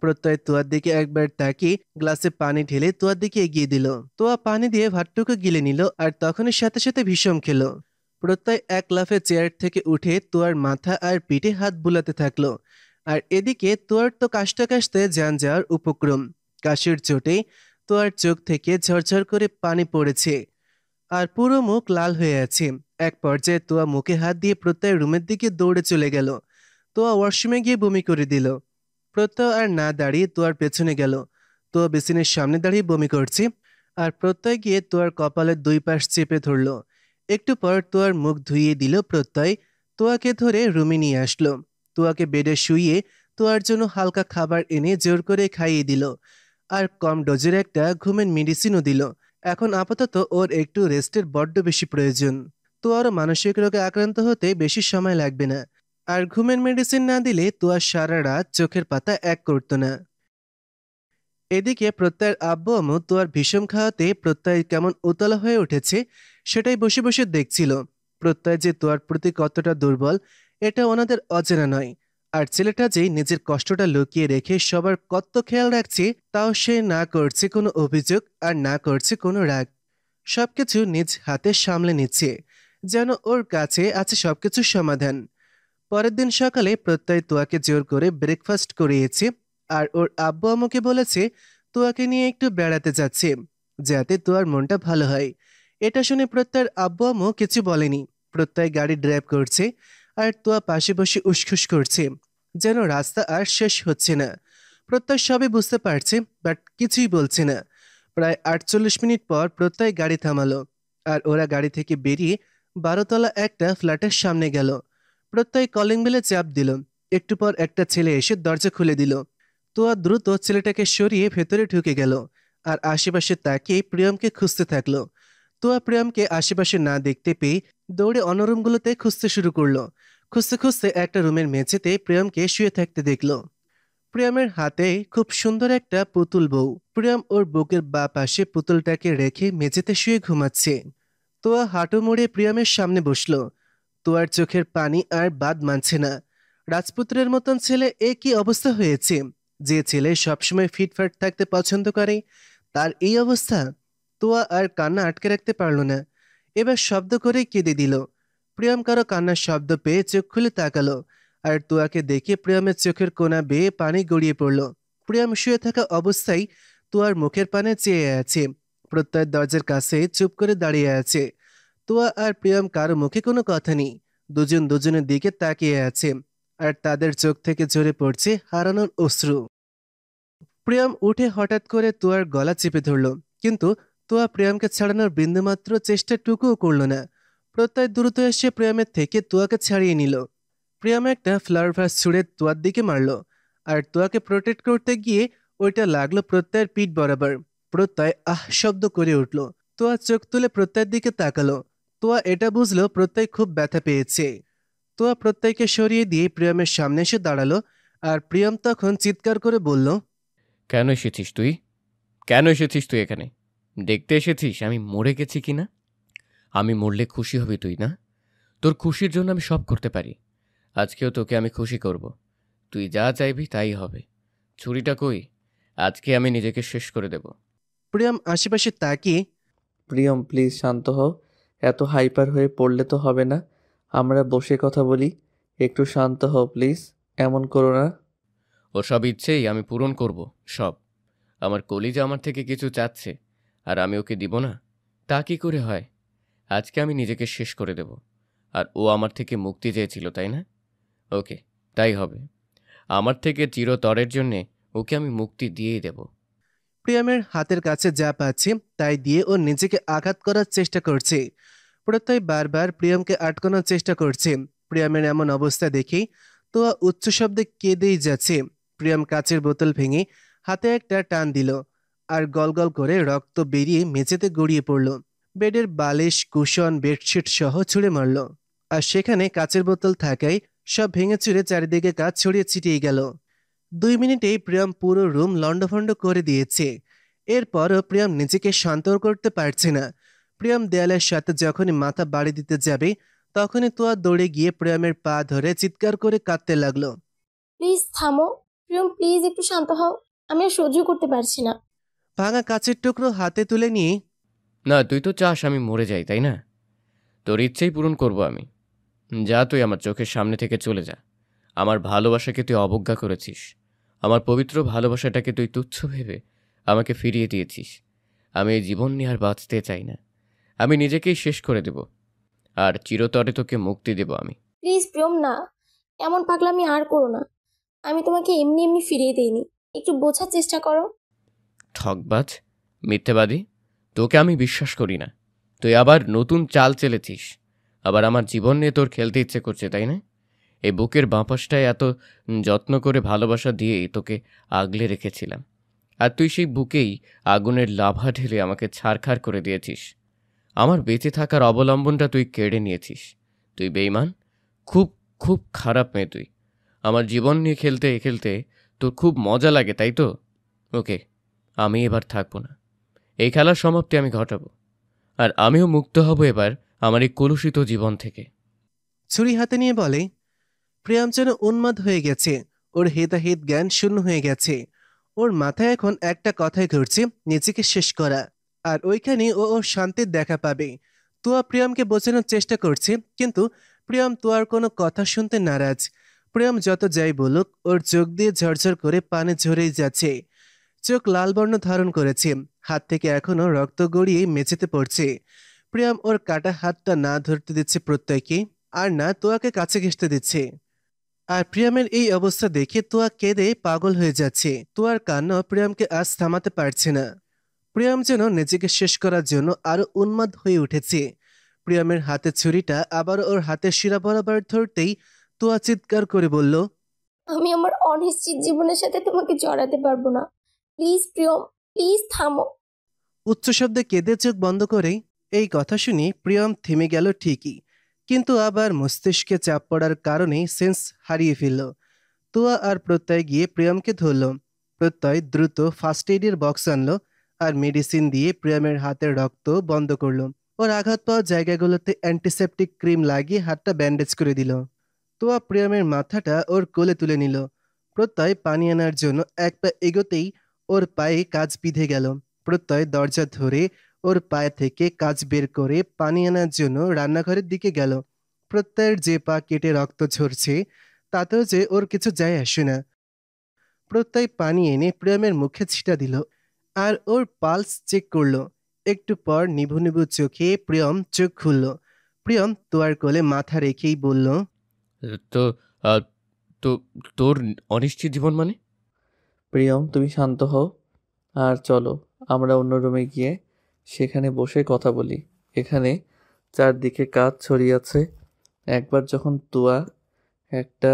প্রত্যয় তুয়ার দিকে একবার তাকিয়ে গ্লাসে পানি ঢেলে তুয়ার দিকে এগিয়ে দিল। তুয়া পানি দিয়ে ভাতটুকু গিলে নিল, আর তখনই সাথে সাথে ভীষণ খেলো। প্রত্যয় এক লাফে চেয়ার থেকে উঠে তুয়ার মাথা আর পিঠে হাত বুলাতে থাকলো। আর এদিকে তুয়ার তো কাশতে কাশতে জান যাওয়ার উপক্রম। কাশির চোটে তুয়ার চোখ থেকে ঝরঝর করে পানি পড়েছে। আর পুরো মুখ লাল হয়ে আছে। এক পর্যায়ে তোয়া মুখে হাত দিয়ে প্রত্যয়ের রুমের দিকে দৌড়ে চলে গেল। তোয়া ওয়াশরুমে গিয়ে বমি করে দিল। প্রত্যয় আর না দাঁড়িয়ে তোয়ার পেছনে গেল। তোয়া বেসিনের সামনে দাঁড়িয়ে বমি করছে। আর প্রত্যয় গিয়ে তোয়ার কপালের দুই পাশ চেপে ধরল। একটু পর তোয়ার মুখ ধুইয়ে দিল প্রত্যয়। তোয়াকে ধরে রুমে নিয়ে আসলো। তোয়াকে বেডে শুইয়ে তোয়ার জন্য হালকা খাবার এনে জোর করে খাইয়ে দিল। আর কম ডোজের একটা ঘুমের মেডিসিনও দিল। এখন আপাতত ওর একটু রেস্টের বড্ড বেশি প্রয়োজন। তো আরও মানসিক রোগে আক্রান্ত হতে বেশি সময় লাগবে না। আর ঘুমের মেডিসিন না দিলে তো আর সারা রাত চোখের পাতা এক করতো না। এদিকে প্রত্যয়ের আব্বু আম্মু তোয়ার ভীষণ খাওয়াতে প্রত্যয় কেমন উতলা হয়ে উঠেছে সেটাই বসে বসে দেখছিল। প্রত্যয় যে তোয়ার প্রতি কতটা দুর্বল, এটা ওনাদের অজানা নয়। আর ছেলেটা যেই নিজের কষ্টটা লুকিয়ে রেখে সবার কত খেয়াল রাখছে, তাও সে না করছে কোনো অভিযোগ আর না করছে কোনো রাগ। সবকিছু নিজ হাতে সামলে নিচ্ছে, যেন ওর কাছে আছে সবকিছুর সমাধান। পরের দিন সকালে প্রত্যয় তোয়াকে জোর করে ব্রেকফাস্ট করিয়েছে। আর ওর আব্বু আম্মুকে বলেছে তোয়াকে নিয়ে একটু বেড়াতে যাচ্ছে, যাতে তোয়ার মনটা ভালো হয়। এটা শুনে প্রত্যয়ের আব্বু আম্মু কিছু বলেনি। প্রত্যয় গাড়ি ড্রাইভ করছে, আর তোয়া পাশে বসে উসখুস করছে, যেন রাস্তা আর শেষ হচ্ছে না। প্রত্যয় সবই বুঝতে পারছে, বাট কিছুই বলছে না। প্রায় 48 মিনিট পর প্রত্যয় গাড়ি থামালো। আর ওরা গাড়ি থেকে বেরিয়ে 12তলা একটা ফ্ল্যাটের সামনে গেল। প্রত্যয় কলিং বেলে চাপ দিল। একটু পর একটা ছেলে এসে দরজা খুলে দিল। তোয়া দ্রুত ছেলেটাকে সরিয়ে ভেতরে ঢুকে গেল। আর আশেপাশে তাকিয়ে প্রিয়মকে খুঁজতে থাকলো। তোয়া প্রিয়মকে আশেপাশে না দেখতে পেয়ে দৌড়ে অন্য রুমগুলোতে খুঁজতে শুরু করলো। খুঁজতে খুঁজতে একটা রুমের মেঝেতে প্রিয়মকে শুয়ে থাকতে দেখলো। প্রিয়মের হাতে খুব সুন্দর একটা পুতুল বউ। প্রিয়ম ওর বুকের বা পাশে পুতুলটাকে রেখে মেঝেতে শুয়ে ঘুমাচ্ছে। তোয়া হাঁটু মুড়ে প্রিয়মের সামনে বসলো। তোয়ার চোখের পানি আর বাদ মানছে না। রাজপুত্রের মতন ছেলে এ কি অবস্থা হয়েছে! যে ছেলে সবসময় ফিটফাট থাকতে পছন্দ করে তার এই অবস্থা। তোয়া আর কান্না আটকে রাখতে পারল না, এবার শব্দ করে কেঁদে দিল। প্রিয়ম কারো কান্নার শব্দ পেয়ে চোখ খুলে তাকালো, আর তোয়াকে দেখে প্রিয়মের চোখের কোণা বেয়ে পানি গড়িয়ে পড়ল। প্রিয়ম শুয়ে থাকা অবস্থায় তোয়ার মুখের পানে চেয়ে আছে। প্রত্যয় দরজার কাছে চুপ করে দাঁড়িয়ে আছে। তোয়া আর প্রিয়ম কারো মুখে কোনো কথা নেই, দুজন দুজনের দিকে তাকিয়ে আছে, আর তাদের চোখ থেকে ঝরে পড়ছে হারানোর অশ্রু। প্রিয়ম উঠে হঠাৎ করে তোয়ার গলা চেপে ধরল, কিন্তু তোয়া প্রিয়মকে ছাড়ানোর বিন্দুমাত্র চেষ্টাটুকুও করল না। প্রত্যয় দ্রুত এসে প্রিয়মের থেকে তোয়াকে ছাড়িয়ে নিল। প্রিয়ম একটা ফ্লাওয়ার ভাস ছুঁড়ে তোয়ার দিকে মারল, আর তোয়াকে প্রোটেক্ট করতে গিয়ে ওইটা লাগলো প্রত্যয়ের পিঠ বরাবর। প্রত্যয় আহ শব্দ করে উঠল। তোয়া চোখ তুলে প্রত্যয়ের দিকে তাকালো। তোয়া এটা বুঝলো প্রত্যয় খুব ব্যথা পেয়েছে। তোয়া প্রত্যয়কে সরিয়ে দিয়ে প্রিয়মের সামনে এসে দাঁড়ালো, আর প্রিয়ম তখন চিৎকার করে বলল, কেন এসেছিস তুই? কেন এসেছিস তুই এখানে? দেখতে এসেছিস আমি মরে গেছি কি না? আমি মরলে খুশি হবি তুই না? তোর খুশির জন্য আমি সব করতে পারি। আজকেও তোকে আমি খুশি করব। তুই যা চাইবি তাই হবে। ছুরিটা কই? আজকে আমি নিজেকে শেষ করে দেব। প্রিয়ম আশেপাশে তাকিয়ে, প্রিয়ম প্লিজ শান্ত হও, এত হাইপার হয়ে পড়লে তো হবে না, আমরা বসে কথা বলি, একটু শান্ত হও প্লিজ, এমন করো না। ওর সব ইচ্ছেই আমি পূরণ করব, সব। আমার কলিজা আমার থেকে কিছু চাচ্ছে, আর আমি ওকে দিব না? তা কি করে হয়? আজকে আমি নিজেকে শেষ করে দেব। আর ও আমার থেকে মুক্তি চেয়েছিল, তাই না? ওকে, তাই হবে। আমার থেকে চিরতরের জন্যে ওকে আমি মুক্তি দিয়েই দেব। প্রিয়মের হাতের কাছে যা পাচ্ছে তাই দিয়ে ও নিজেকে আঘাত করার চেষ্টা করছে। প্রত্যয় বারবার প্রিয়মকে আটকানোর চেষ্টা করছে। প্রিয়মের এমন অবস্থা দেখেই তোয়া উচ্চ শব্দে কেঁদেই যাচ্ছে। প্রিয়ম কাচের বোতল ভেঙে হাতে একটা টান দিল, আর গলগল করে রক্ত বেরিয়ে মেঝেতে গড়িয়ে পড়ল। বেডের বালিশ, কুশন, বেডশিট সহ ছুঁড়ে মারল, আর সেখানে কাচের বোতল থাকায় সব ভেঙে চুরে চারিদিকে কাচ ছড়িয়ে ছিটিয়ে গেল। 2 মিনিটেই প্রিয়ম পুরো রুম লণ্ডভণ্ড করে দিয়েছে। এরপরও প্রিয়ম নিজেকে শান্ত করতে পারছে না। প্রিয়ম দেয়ালের সাথে যখনই মাথা বাড়ি দিতে যাবে তখনই তোয়া দৌড়ে গিয়ে প্রিয়মের পা ধরে চিৎকার করে কাঁদতে লাগলো। প্লিজ থামো। প্রিয়ম প্লিজ একটু শান্ত হও, আমি আর সহ্য করতে পারছি না। ভাঙা কাচের টুকরো হাতে তুলে নিয়ে, না, তুই তো চাস আমি মরে যাই, তাই না? তোর ইচ্ছেই পূরণ করব আমি। যা, তুই আমার চোখের সামনে থেকে চলে যা। আমার ভালোবাসাকে তুই অবজ্ঞা করেছিস। আমার পবিত্র ভালোবাসাটাকে তুই তুচ্ছ ভেবে আমাকে ফিরিয়ে দিয়েছিস। আমি এই জীবন নিয়ে আর বাঁচতে চাই না। আমি নিজেকেই শেষ করে দেব, আর চিরতরে তোকে মুক্তি দেব আমি। প্লিজ প্রিয়ম, না, এমন পাগলামি আর করো না। আমি তোমাকে এমনি এমনি ফিরিয়ে দেইনি, একটু বোঝার চেষ্টা করো। ঠকবাজ, মিথ্যেবাদী, তোকে আমি বিশ্বাস করি না। তুই আবার নতুন চাল চেলেছিস। আবার আমার জীবন নিয়ে তোর খেলতে ইচ্ছে করছে, তাই না? এই বুকের বাঁপাশটায় এত যত্ন করে ভালোবাসা দিয়েই তোকে আগলে রেখেছিলাম, আর তুই সেই বুকেই আগুনের লাভা ঢেলে আমাকে ছারখার করে দিয়েছিস। আমার বেঁচে থাকার অবলম্বনটা তুই কেড়ে নিয়েছিস। তুই বেঈমান, খুব খুব খারাপ মেয়ে তুই। আমার জীবন নিয়ে খেলতে খেলতে তোর খুব মজা লাগে, তাই তো? ওকে, আমি এবার থাকবো না। এই খেলার সমাপ্তি আমি ঘটাবো, আর আমিও মুক্ত হব এবার আমার এই কলুষিত জীবন থেকে। ছুরি হাতে নিয়ে বলে, প্রিয়ম যেন উন্মাদ হয়ে গেছে। ওর হেতাহিত জ্ঞান শূন্য হয়ে গেছে। ওর মাথায় এখন একটা কথাই ঘুরছে, নিজেকে শেষ করা। আর ওইখানে ও ওর শান্তির দেখা পাবে। তুয়া প্রিয়মকে বোঝানোর চেষ্টা করছে, কিন্তু প্রিয়ম তুয়ার কোনো কথা শুনতে নারাজ। প্রিয়ম যত যাই বলুক, ওর চোখ দিয়ে ঝরঝর করে পানি ঝরেই যাচ্ছে। চোখ লাল বর্ণ ধারণ করেছে, হাত থেকে এখনো রক্ত গড়িয়ে মেঝেতে পড়ছে। প্রিয়ম ওর কাটা হাতটা না ধরতে দিচ্ছে প্রত্যয়কে, আর না তোয়াকে কাছে ঘেঁষতে দিচ্ছে। আর প্রিয়মের এই অবস্থা দেখে তোয়া কেঁদে পাগল হয়ে যাচ্ছে। তোয়ার কান্না প্রিয়মকে আজ থামাতে পারছে না। প্রিয়ম যেন নিজেকে শেষ করার জন্য আরো উন্মাদ হয়ে উঠেছে। প্রিয়মের হাতে ছুরিটা আবার ওর হাতের শিরা বরাবর ধরতেই তোয়া চিৎকার করে বলল, আমি আমার অনিশ্চিত জীবনের সাথে তোমাকে জড়াতে পারবো না। প্লিজ প্রিয়ম, প্লিজ থামো। উচ্চ শব্দে কেঁদে চোখ বন্ধ করে। এই কথা শুনে প্রিয়ম থেমে গেল ঠিকই, কিন্তু আবার মস্তিষ্কে চাপ পড়ার কারণে সেন্স হারিয়ে ফেলল। তোয়া আর প্রত্যয় গিয়ে প্রিয়মকে ধরল। প্রত্যয় দ্রুত ফার্স্ট এইডের বক্স আনলো, আর মেডিসিন দিয়ে প্রিয়মের হাতের রক্ত বন্ধ করলো। ওর আঘাত পাওয়া জায়গাগুলোতে অ্যান্টিসেপটিক ক্রিম লাগিয়ে হাতটা ব্যান্ডেজ করে দিল। তোয়া প্রিয়মের মাথাটা ওর কোলে তুলে নিল। প্রত্যয় পানি আনার জন্য এক পা এগোতেই ওর পায়ে কাজ বিঁধে গেল। প্রত্যয় দরজা ধরে ওর পায়ে থেকে কাজ বের করে পানি আনার জন্য রান্নাঘরের দিকে গেল। প্রত্যয়ের যে পা কেটে রক্ত ঝরছে তাতেও যে ওর কিছু যায় আসে না। প্রত্যয় পানি এনে প্রিয়মের মুখে ছিটা দিল আর ওর পালস চেক করলো। একটু পর নিভু নিভু চোখে প্রিয়ম চোখ খুলল। প্রিয়ম তোয়ার কোলে মাথা রেখেই বলল, তো আহ, তো তোর অনিশ্চিত জীবন মানে? প্রিয়ম, তুমি শান্ত হও আর চলো আমরা অন্য রুমে গিয়ে সেখানে বসে কথা বলি। এখানে চারদিকে কাজ ছড়িয়ে আছে। একবার যখন তুয়া একটা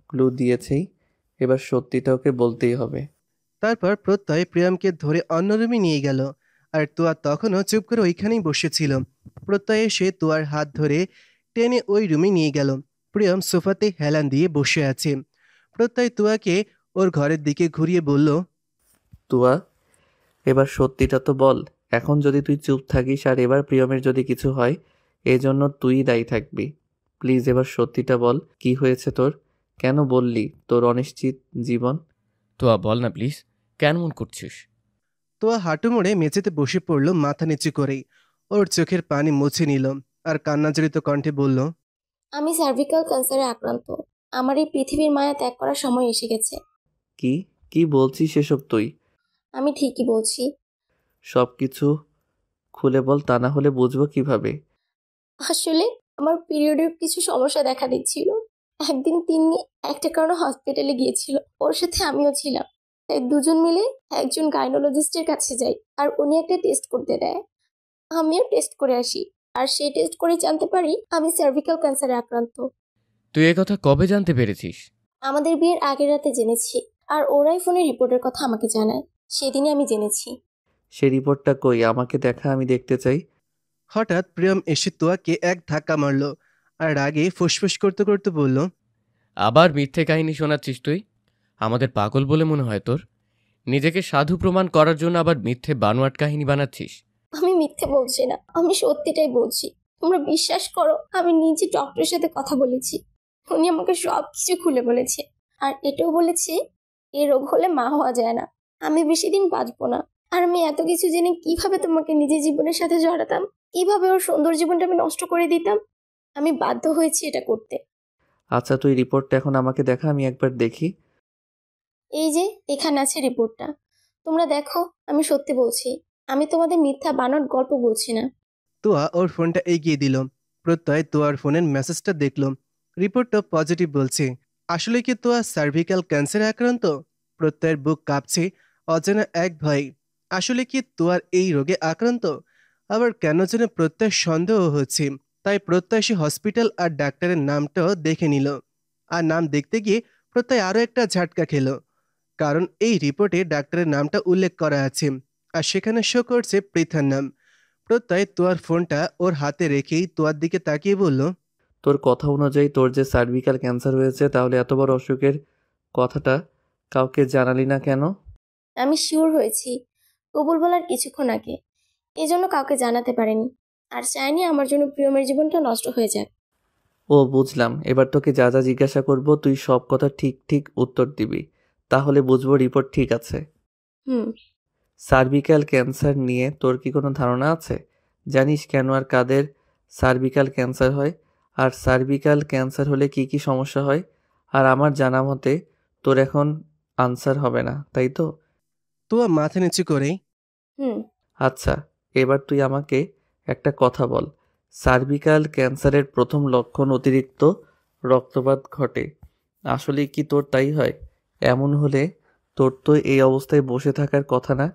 ক্লু দিয়েছেই, এবার সত্যিটা ওকে বলতেই হবে। তারপর প্রত্যয় প্রিয়মকে ধরে অন্য রুমে নিয়ে গেল আর তোয়া তখনও চুপ করে ওইখানেই বসেছিল। প্রত্যয় এসে তোয়ার হাত ধরে টেনে ওই রুমে নিয়ে গেল। প্রিয়ম সোফাতে হেলান দিয়ে বসে আছে। প্রত্যয় তোয়াকে ওর ঘরের দিকে ঘুরিয়ে বলল, তুয়া, এবার সত্যিটা তো বল। এখন যদি তুই চুপ থাকিস আর এবার প্রিয়মের যদি কিছু হয়, এজন্য তুই দায়ী থাকবি। প্লিজ এবার সত্যিটা বল, কি হয়েছে তোর? কেন বললি তোর অনিশ্চিত জীবন? তো বল না প্লিজ, কেন মন করছিস? তোয়া হাঁটু মুড়ে মেঝেতে বসে পড়ল মাথা নিচু করেই। ওর চোখের পানি মুছে নিল আর কান্নাজড়িত কণ্ঠে বলল, আমি সার্ভিক্যাল ক্যান্সারে আক্রান্ত। আমার এই পৃথিবীর মায়া ত্যাগ করার সময় এসে গেছে। কি কি বলছিস এসব তুই? আমি ঠিকই বলছি। সব কিছু খুলে বল, তা না হলে বুঝবো কিভাবে? আসলে আমার পিরিয়ডের কিছু সমস্যা দেখা দিচ্ছিল। একদিন তিনি একটা কারণে হসপিটালে গিয়েছিল, ওর সাথে আমিও ছিলাম। তাই দুজন মিলে একজন গাইনোলজিস্টের কাছে যাই আর উনি একটা টেস্ট করতে দেয়। আমিও টেস্ট করে আসি আর সেই টেস্ট করে জানতে পারি আমি সার্ভিক্যাল ক্যান্সারে আক্রান্ত। তুই এ কথা কবে জানতে পেরেছিস? আমাদের বিয়ের আগের রাতে জেনেছি আর ওরাই ফোনে রিপোর্টের কথা আমাকে জানায়। সেদিনই আমি জেনেছি। সে রিপোর্টটা কই, আমাকে দেখা, আমি দেখতে চাই। হঠাৎ প্রিয়ম এসে তোয়াকে এক ধাক্কা মারল আর রাগে ফুসফুস করতে করতে বলল, আবার মিথ্যে কাহিনী শোনাচ্ছিস তুই? আমাদের পাগল বলে মনে হয় তোর? নিজেকে সাধু প্রমাণ করার জন্য আবার মিথ্যে বানোয়াট কাহিনী বানাচ্ছিস? আমি মিথ্যে বলছি না, আমি সত্যিটাই বলছি। তোমরা বিশ্বাস করো, আমি নিজে ডক্টরের সাথে কথা বলেছি। উনি আমাকে সব কিছু খুলে বলেছে আর এটাও বলেছে এই রোগ হলে মা হওয়া যায় না, আমি বেশি দিন বাঁচবো না। আর আমি এত কিছু জেনে কিভাবে তোমাকে নিজের জীবনের সাথে জড়াতাম, কিভাবে ওর সুন্দর জীবনটা আমি নষ্ট করে দিতাম। আমি বাধ্য হয়েছি এটা করতে। আচ্ছা, তুই রিপোর্টটা এখন আমাকে দেখা, আমি একবার দেখি। এই যে এখানে আছে রিপোর্টটা, তোমরা দেখো। আমি সত্যি বলছি, আমি তোমাদের মিথ্যা বানোয়াট গল্প বলছি না। তোয়া ওর ফোনটা এগিয়ে দিল। প্রত্যয় তোয়ার ফোনের মেসেজটা দেখল। রিপোর্টটা পজিটিভ বলছে। আসলে কি তোয়া সার্ভিক্যাল ক্যান্সারে আক্রান্ত? প্রত্যয়ের বুক কাঁপছে অজানা এক ভয়ে। আসলে কি তোয়ার এই রোগে আক্রান্ত? আবার কেন যেন প্রত্যয় সন্দেহ হচ্ছে। তাই প্রত্যয় সে হসপিটাল আর ডাক্তারের নামটাও দেখে নিল। আর নাম দেখতে গিয়ে প্রত্যয় আরও একটা ঝাটকা খেল, কারণ এই রিপোর্টে ডাক্তারের নামটা উল্লেখ করা আছে আর সেখানে শো করছে পৃথার নাম। প্রত্যয় তোয়ার ফোনটা ওর হাতে রেখেই তোয়ার দিকে তাকিয়ে বলল, তোর কথা অনুযায়ী তোর যে সার্ভিক্যাল ক্যান্সার হয়েছে, তাহলে এত বড় অসুখের কথাটা কাউকে জানালি না কেন? আমি শিওর হয়েছি কবুল বলার কিছুক্ষণ আগে, এজন্য কাউকে জানাতে পারিনি। আর চাইনি আমার জন্য প্রিয়মের জীবনটা নষ্ট হয়ে যাক। ও বুঝলাম। এবার তোকে যা যা জিজ্ঞাসা করব তুই সব কথা ঠিক ঠিক উত্তর দিবি, তাহলে বুঝবো রিপোর্ট ঠিক আছে। হুম। সার্ভিক্যাল ক্যান্সার নিয়ে তোর কি কোনো ধারণা আছে? জানিস কেন আর কাদের সার্ভিক্যাল ক্যান্সার হয়? আর সার্ভিক্যাল ক্যান্সার হলে কি কি সমস্যা হয়? আর আমার জানা মতে তোর এখন আনসার হবে না, তাই তো? তোয়া মাথা নিচু করে, হুম। আচ্ছা, এবার তুই আমাকে একটা কথা বল। সার্ভিক্যাল ক্যান্সারের প্রথম লক্ষণ অতিরিক্ত রক্তপাত ঘটে। আসলে কি তোর তাই হয়? এমন হলে তোর তো এই অবস্থায় বসে থাকার কথা না।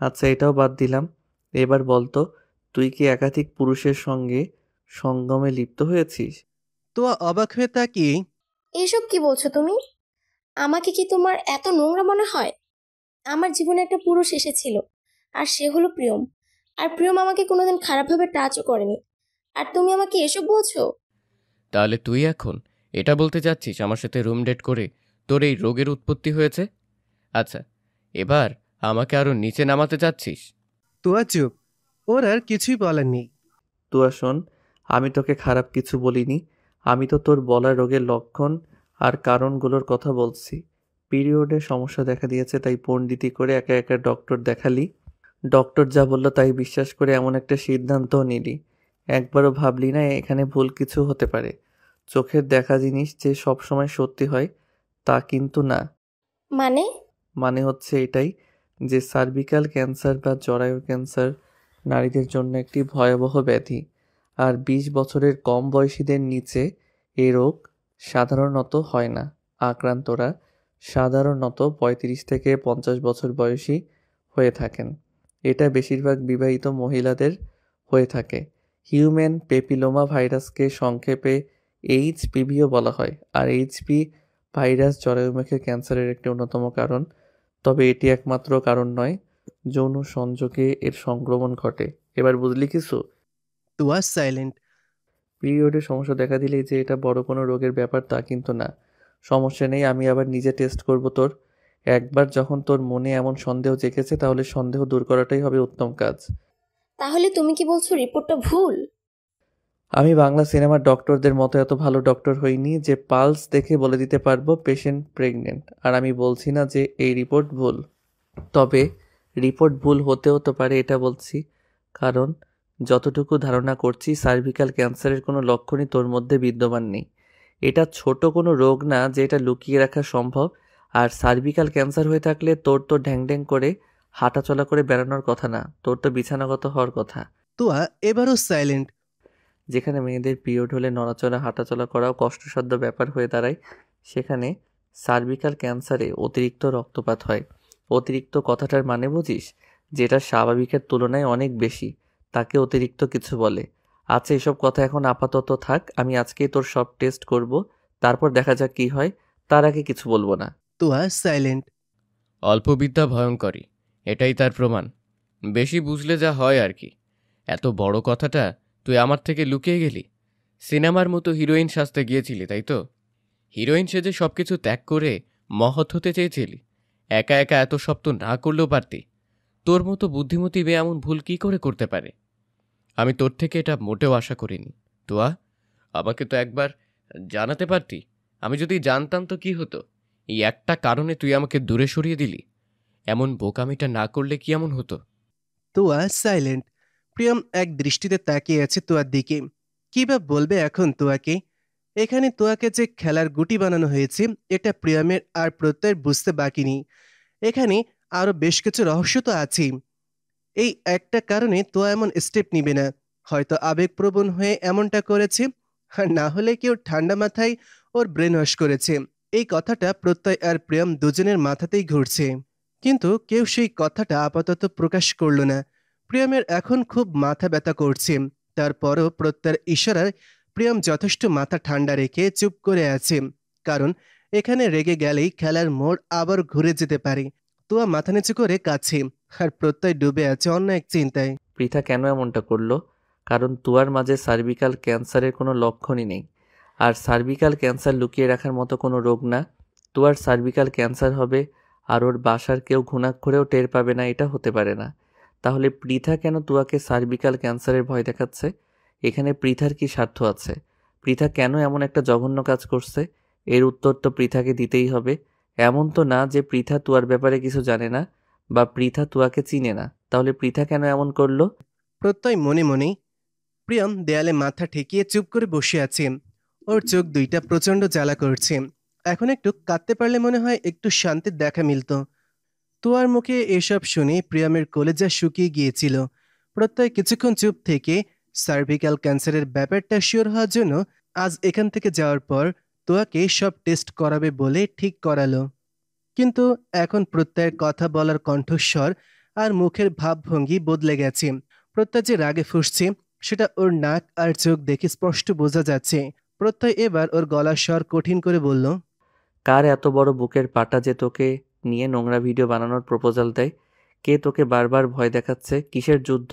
আচ্ছা, এটাও বাদ দিলাম। এবার বলতো, তুই কি একাধিক পুরুষের সঙ্গে সঙ্গমে লিপ্ত হয়েছিস? তোয়া অবাক হয়ে তাকিয়ে, এইসব কি বলছো তুমি? আমাকে কি তোমার এত নোংরা মনে হয়? আমার জীবনে একটা পুরুষ এসেছিল আর সে হলো প্রিয়ম। আর প্রিয়ম আমাকে কোনোদিন খারাপভাবে টাচও করেনি। আর তুমি আমাকে এসব বলছো? তাহলে তুই এখন এটা বলতে চাচ্ছিস আমার সাথে রুম ডেট করে তোর এই রোগের উৎপত্তি হয়েছে? আচ্ছা, এবার আমাকে আরো নিচে নামাতে চাচ্ছিস? তোয়া চুপ, ওর আর কিছুই বলার নেই। তুয়া শোন, আমি তোকে খারাপ কিছু বলিনি। আমি তো তোর বলা রোগের লক্ষণ আর কারণগুলোর কথা বলছি। পিরিয়ডের সমস্যা দেখা দিয়েছে, তাই পণ্ডিতি করে একা একা ডক্টর দেখালি। ডক্টর যা বললো তাই বিশ্বাস করে এমন একটা সিদ্ধান্তও নিলি। একবারও ভাবলি না এখানে ভুল কিছু হতে পারে। চোখের দেখা জিনিস যে সবসময় সত্যি হয় তা কিন্তু না। মানে? মানে হচ্ছে এটাই যে সার্ভিক্যাল ক্যান্সার বা জরায়ুর ক্যান্সার নারীদের জন্য একটি ভয়াবহ ব্যাধি, আর 20 বছরের কম বয়সীদের নিচে এই রোগ সাধারণত হয় না। আক্রান্তরা সাধারণত 35 থেকে 50 বছর বয়সী হয়ে থাকেন। এটা বেশিরভাগ বিবাহিত মহিলাদের হয়ে থাকে। হিউম্যান পেপিলোমা ভাইরাসকে সংক্ষেপে এইচপিভিও বলা হয়, আর এইচপি ভাইরাস জরায়ুমুখী ক্যান্সারের একটি অন্যতম কারণ। তবে এটি একমাত্র কারণ নয়, যৌন সংযোগে এর সংক্রমণ ঘটে। এবার বুঝলি কিছু? তুয়া সাইলেন্ট। পিরিয়ডের সমস্যা দেখা দিলেই যে এটা বড় কোনো রোগের ব্যাপার তা কিন্তু না। সমস্যা নেই, আমি আবার নিজে টেস্ট করব তোর। একবার যখন তোর মনে এমন সন্দেহ জেগেছে তাহলে সন্দেহ দূর করাটাই হবে উত্তম কাজ। তাহলে তুমি কি বলছো রিপোর্টটা ভুল? আমি বাংলা সিনেমার ডক্টরদের মতো এত ভালো ডক্টর হইনি যে পালস দেখে বলে দিতে পারবো পেশেন্ট প্রেগনেন্ট। আর আমি বলছি না যে এই রিপোর্ট ভুল, তবে রিপোর্ট ভুল হতেও তো পারে এটা বলছি। কারণ যতটুকু ধারণা করছি সার্ভিক্যাল ক্যান্সারের কোনো লক্ষণই তোর মধ্যে বিদ্যমান নেই। এটা ছোট কোনো রোগ না যে এটা লুকিয়ে রাখা সম্ভব। আর সার্ভিক্যাল ক্যান্সার হয়ে থাকলে তোর তো ঢ্যাং ঢ্যাং করে হাঁটাচলা করে বেড়ানোর কথা না, তোর তো বিছানাগত হওয়ার কথা। তুয়া এবারও সাইলেন্ট। যেখানে মেয়েদের পিরিয়ড হলে নড়াচড়া হাঁটাচলা করাও কষ্টসাধ্য ব্যাপার হয়ে দাঁড়ায়, সেখানে সার্ভিক্যাল ক্যান্সারে অতিরিক্ত রক্তপাত হয়। অতিরিক্ত কথাটার মানে বুঝিস? যেটা স্বাভাবিকের তুলনায় অনেক বেশি, তাকে অতিরিক্ত কিছু বলে। আচ্ছা, এসব কথা এখন আপাতত থাক। আমি আজকেই তোর সব টেস্ট করব, তারপর দেখা যাক কি হয়। তার আগে কিছু বলবো না। তুয়া সাইলেন্ট। অল্পবিদ্যা ভয়ঙ্করী, এটাই তার প্রমাণ। বেশি বুঝলে যা হয় আর কি। এত বড় কথাটা তুই আমার থেকে লুকিয়ে গেলি। সিনেমার মতো হিরোইন সাজতে গিয়েছিলি, তাই তো? হিরোইন সেজে সব কিছু ত্যাগ করে মহৎ হতে চেয়েছিলি। একা একা এত সব তো না করলেও পারতি। তোর মতো বুদ্ধিমতী মেয়ে এমন ভুল কি করে করতে পারে? আমি তোর থেকে এটা মোটেও আশা করিনি। তোয়া, আমাকে তো একবার জানাতে পারতি। আমি যদি জানতাম তো কি হতো? এই একটা কারণে তুই আমাকে দূরে সরিয়ে দিলি। এমন বোকামিটা না করলে কি এমন হতো? তুয়া সাইলেন্ট। প্রিয়ম এক দৃষ্টিতে তাকিয়ে আছে তুয়ার দিকে। কি বা বলবে এখন তুয়াকে? এখানে তুয়াকে যে খেলার গুটি বানানো হয়েছে এটা প্রিয়মের আর প্রত্যয়ের বুঝতে বাকি নেই। এখানে আরো বেশ কিছু রহস্য তো আছেই। এই একটা কারণে তোয়া এমন স্টেপ নিবে না। হয়তো আবেগপ্রবণ হয়ে এমনটা করেছে, আর না হলে কেউ ঠান্ডা মাথায় ওর ব্রেন ওয়াশ করেছে। এই কথাটা প্রত্যয় আর প্রিয়ম দুজনের মাথাতেই ঘুরছে, কিন্তু কেউ সেই কথাটা আপাতত প্রকাশ করল না। প্রিয়মের এখন খুব মাথা ব্যথা করছে। তারপরও প্রত্যয়ের ইশারায় প্রিয়ম যথেষ্ট মাথা ঠান্ডা রেখে চুপ করে আছে, কারণ এখানে রেগে গেলেই খেলার মোড় আবার ঘুরে যেতে পারে। তোয়া মাথা নিচু করে কাছে, আর প্রত্যয় ডুবে আছে অন্য এক চিন্তায়। পৃথা কেন এমনটা করলো? কারণ তুয়ার মাঝে সার্ভিক্যাল ক্যান্সারের কোনো লক্ষণই নেই। আর সার্ভিক্যাল ক্যান্সার লুকিয়ে রাখার মতো কোনো রোগ না। তুয়ার সার্ভিক্যাল ক্যান্সার হবে আর ওর বাসার কেউ ঘুণাক্ষরেও টের পাবে না, এটা হতে পারে না। তাহলে পৃথা কেন তুয়াকে সার্ভিক্যাল ক্যান্সারের ভয় দেখাচ্ছে? এখানে পৃথার কি স্বার্থ আছে? পৃথা কেন এমন একটা জঘন্য কাজ করছে? এর উত্তর তো পৃথাকে দিতেই হবে। এমন তো না যে পৃথা তুয়ার ব্যাপারে কিছু জানে না বা পৃথা তুয়াকে চিনে না। তাহলে পৃথা কেন এমন করলো? প্রত্যয় মনে মনে। প্রিয়ম দেয়ালে মাথা ঠেকিয়ে চুপ করে বসে আছে। ওর চোখ দুইটা প্রচণ্ড জ্বালা করছে। এখন একটু কাঁদতে পারলে মনে হয় একটু শান্তির দেখা মিলত। তোয়ার মুখে এসব শুনে প্রিয়মের কলেজা শুকিয়ে গিয়েছিল। প্রত্যয় কিছুক্ষণ চুপ থেকে সার্ভিক্যাল ক্যান্সারের ব্যাপারটা শিওর হওয়ার জন্য আজ এখান থেকে যাওয়ার পর তোয়াকে সব টেস্ট করাবে বলে ঠিক করালো। কিন্তু এখন প্রত্যয়ের কথা বলার কণ্ঠস্বর আর মুখের ভাবভঙ্গি বদলে গেছে। প্রত্যয় যে রাগে ফুঁসছে সেটা ওর নাক আর চোখ দেখে স্পষ্ট বোঝা যাচ্ছে। প্রত্যয় এবার ওর গলার স্বর কঠিন করে বলল, কার এত বড় বুকের পাটা যে তোকে নিয়ে নোংরা ভিডিও বানানোর প্রপোজাল দেয়? কে তোকে বারবার ভয় দেখাচ্ছে? কিসের যুদ্ধ?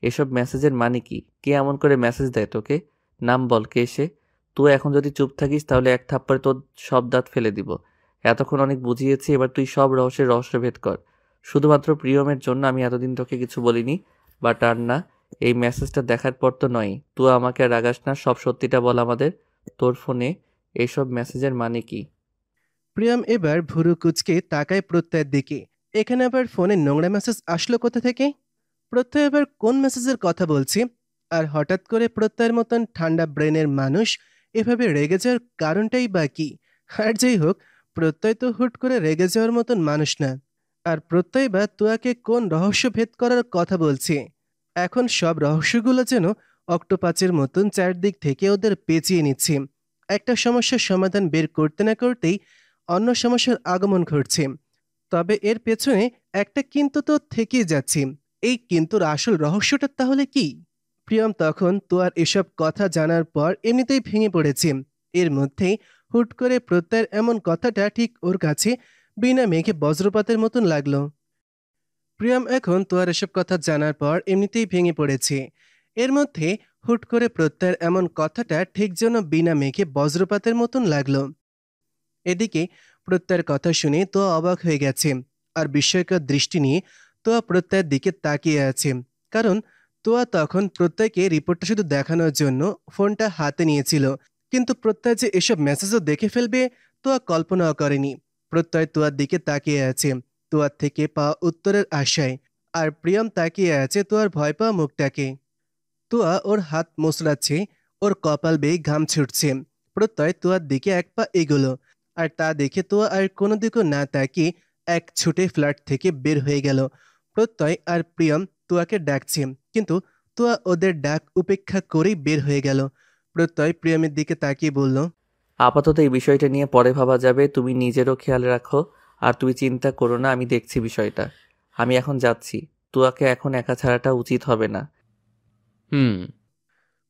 এসব মেসেজের মানে কি? কে এমন করে মেসেজ দেয় তোকে? নাম বল, কে সে? তুই এখন যদি চুপ থাকিস তাহলে এক থাপ্পড়ে তোর সব দাঁত ফেলে দিব। এতক্ষণ অনেক বুঝিয়েছি, এবার তুই সব রহস্যভেদ কর। শুধুমাত্র প্রিয়মের জন্য আমি এতদিন তোকে কিছু বলিনি, বাট আর না, এই মেসেজটা দেখার পর তো নয়। তুই আমাকে আর রাগাস না, সব সত্যিটা বল আমাদের। তোর ফোনে এইসব মেসেজের মানে কি? প্রিয়ম এবার ভুরু কুচকে তাকায় প্রত্যয়ের দিকে। এখানে আবার ফোনে নোংরা মেসেজ আসলো কোথা থেকে? প্রত্যয় এবার কোন মেসেজের কথা বলছি? আর হঠাৎ করে প্রত্যয়ের মতন ঠান্ডা ব্রেনের মানুষ এভাবে রেগে যাওয়ার কারণটাই বা কি? আর যাই হোক, প্রত্যয় তো হুট করে রেগে যাওয়ার মতন মানুষ না। আর প্রত্যয় বা তুয়াকে কোন রহস্য ভেদ করার কথা বলছে? এখন সব রহস্যগুলো যেন অক্টোপাসের মতন চারদিক থেকে ওদের পেঁচিয়ে নিচ্ছে। একটা সমস্যার সমাধান বের করতে না করতেই অন্য সমস্যার আগমন ঘটছে। তবে এর পেছনে একটা কিন্তু তো থেকেই যাচ্ছে। এই কিন্তুর আসল রহস্যটা তাহলে কি? প্রিয়ম তখন তোয়ার এসব কথা জানার পর এমনিতেই ভেঙে পড়েছে। এর মধ্যেই হুট করে প্রত্যয়ের এমন কথাটা ঠিক ওর কাছে বিনা মেঘে বজ্রপাতের মতন লাগলো। প্রিয়ম এখন তোয়ার এসব কথা জানার পর এমনিতেই ভেঙে পড়েছে। এর মধ্যে হুট করে প্রত্যয়ের এমন কথাটা ঠিক যেন বিনা মেঘে বজ্রপাতের মতন লাগলো। এদিকে প্রত্যয়ের কথা শুনে তোয়া অবাক হয়ে গেছে। আর বিস্ময়কর দৃষ্টি নিয়ে তোয়া প্রত্যয়ের দিকে তাকিয়ে আছে। কারণ তোয়া তখন প্রত্যয়কে রিপোর্টটা শুধু দেখানোর জন্য ফোনটা হাতে নিয়েছিল। কিন্তু প্রত্যয় যে এসব মেসেজও দেখে ফেলবে তোয়া কল্পনাও করেনি। প্রত্যয় তোয়ার দিকে তাকিয়ে আছে, তোয়ার থেকে পাওয়া উত্তরের আশায়। আর প্রিয়ম তাকিয়ে আছে তোয়ার ভয় পাওয়া মুখটাকে। তোয়া ওর হাত মোচড়াচ্ছে, ওর কপাল বেয়ে ঘাম ছুটছে। প্রত্যয় তোয়ার দিকে এক পা এগোলো। আর তা দেখে তোয়া আর কোনো দিকে না তাকিয়ে এক ছুটে ফ্ল্যাট থেকে বের হয়ে গেল। প্রত্যয় আর প্রিয়ম তোয়াকে ডাকছে, কিন্তু তোয়া ওদের ডাক উপেক্ষা করেই বের হয়ে গেল। প্রত্যয় প্রিয়মের দিকে তাকিয়ে বলল, আপাতত এই বিষয়টা নিয়ে পরে ভাবা যাবে, তুমি নিজেরও খেয়াল রাখো। আর তুমি চিন্তা করো না, আমি দেখছি বিষয়টা। আমি এখন যাচ্ছি, তুয়াকে এখন একা ছাড়াটা উচিত হবে না। হুম।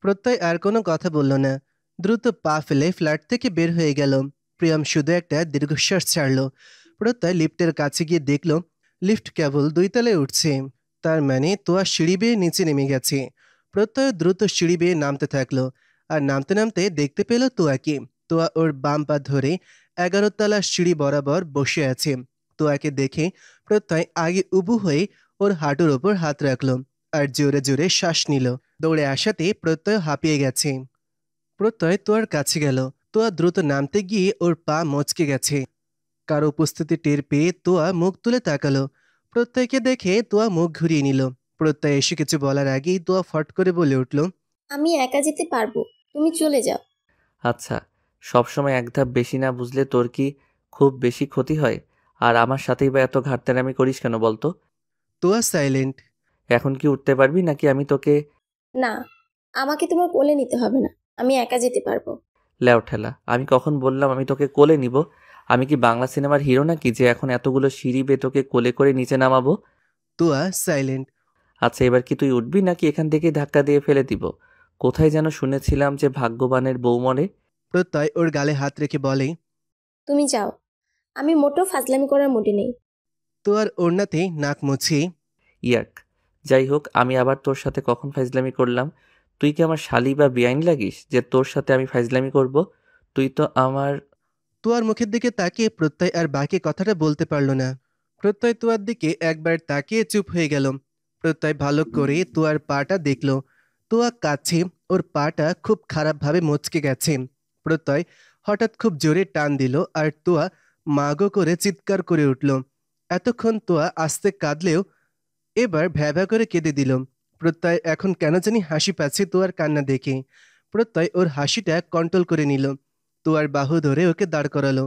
প্রত্যয় আর কোনো কথা বলল না। দ্রুত পা ফেলে ফ্ল্যাট থেকে বের হয়ে গেল। প্রিয়ম শুধু একটা দীর্ঘশ্বাস ছাড়ল। প্রত্যয় লিফটের কাছে গিয়ে দেখল লিফট কেবল 2 তলায় উঠছে। তার মানে তোয়া সিঁড়ি বেয়ে নিচে নেমে গেছে। প্রত্যয় দ্রুত সিঁড়ি বেয়ে নামতে থাকলো। আর নামতে নামতে দেখতে পেল তোয়াকে। তোয়া ওর বাম পা ধরে 11 তলা সিঁড়ি বরাবর বসে আছে। তোয়াকে দেখে প্রত্যয় আগে উবু হয়ে ওর হাঁটুর ওপর হাত রাখলো আর জোরে জোরে শ্বাস নিল। দৌড়ে আসাতে প্রত্যয় হাঁপিয়ে গেছে। প্রত্যয় তোয়ার কাছে গেল। তোয়া দ্রুত নামতে গিয়ে ওর পা মচকে গেছে। কারো উপস্থিতি টের পেয়ে তোয়া মুখ তুলে তাকালো। প্রত্যয়কে দেখে তোয়া মুখ ঘুরিয়ে নিল। প্রত্যয় এসে কিছু বলার আগেই তোয়া ফট করে বলে উঠল, আমি একা যেতে পারবো, তুমি চলে যাও। আচ্ছা, সবসময় এক ধাপ বেশি না বুঝলে তোর কি খুব বেশি ক্ষতি হয়? আর আমার সাথেই বা এত ঘাটতারামি করিস কেন বলতো? তোয়া সাইলেন্ট। এখন কি উঠতে পারবি নাকি আমি তোকে? না, আমাকে তোমার কোলে নিতে হবে না, আমি একা যেতে পারবো। লেও ঠেলা, আমি কখন বললাম আমি তোকে কোলে নিব? আমি কি বাংলা সিনেমার হিরো নাকি যে এখন এতগুলো সিঁড়ি বেয়ে তোকে কোলে করে নিচে নামাবো? তোয়া সাইলেন্ট। আচ্ছা, এবার কি তুই উঠবি নাকি এখান থেকে ধাক্কা দিয়ে ফেলে দিব? কোথায় যেন শুনেছিলাম যে ভাগ্যবানের বউ মরে। প্রত্যয় ওর গালে হাত রেখে বলে, তুমি যাও, আমি মোটেও ফাজলামি করার মুডে নেই। তোয়ার ওড়নাতে নাক মুছিয়ে, ইয়াক, যাই হোক, আমি আবার তোর সাথে কখন ফাইজলামি করলাম? তুই কি আমার শালি বা বেআইন লাগিস যে তোর সাথে আমি ফাইজলামি করব? তুই তো আমার... তোয়ার মুখের দিকে তাকিয়ে প্রত্যয় আর বাকি কথাটা বলতে পারল না। প্রত্যয় তোয়ার দিকে একবার তাকিয়ে চুপ হয়ে গেল। প্রত্যয় ভালো করে তোয়ার পাটা দেখল। তোয়া কাছে, ওর পাটা খুব খারাপভাবে মচকে গেছে। প্রত্যয় হঠাৎ খুব জোরে টান দিল আর তোয়া মাগো করে চিৎকার করে উঠল। এতক্ষণ তোয়া আস্তে কাঁদলেও এবার ভ্যাভা করে কেঁদে দিল। প্রত্যয় এখন কেন জানি হাসি পাচ্ছে তোয়ার কান্না দেখে। প্রত্যয় ওর হাসিটা কন্ট্রোল করে নিল। তোয়ার বাহু ধরে ওকে দাঁড় করালো।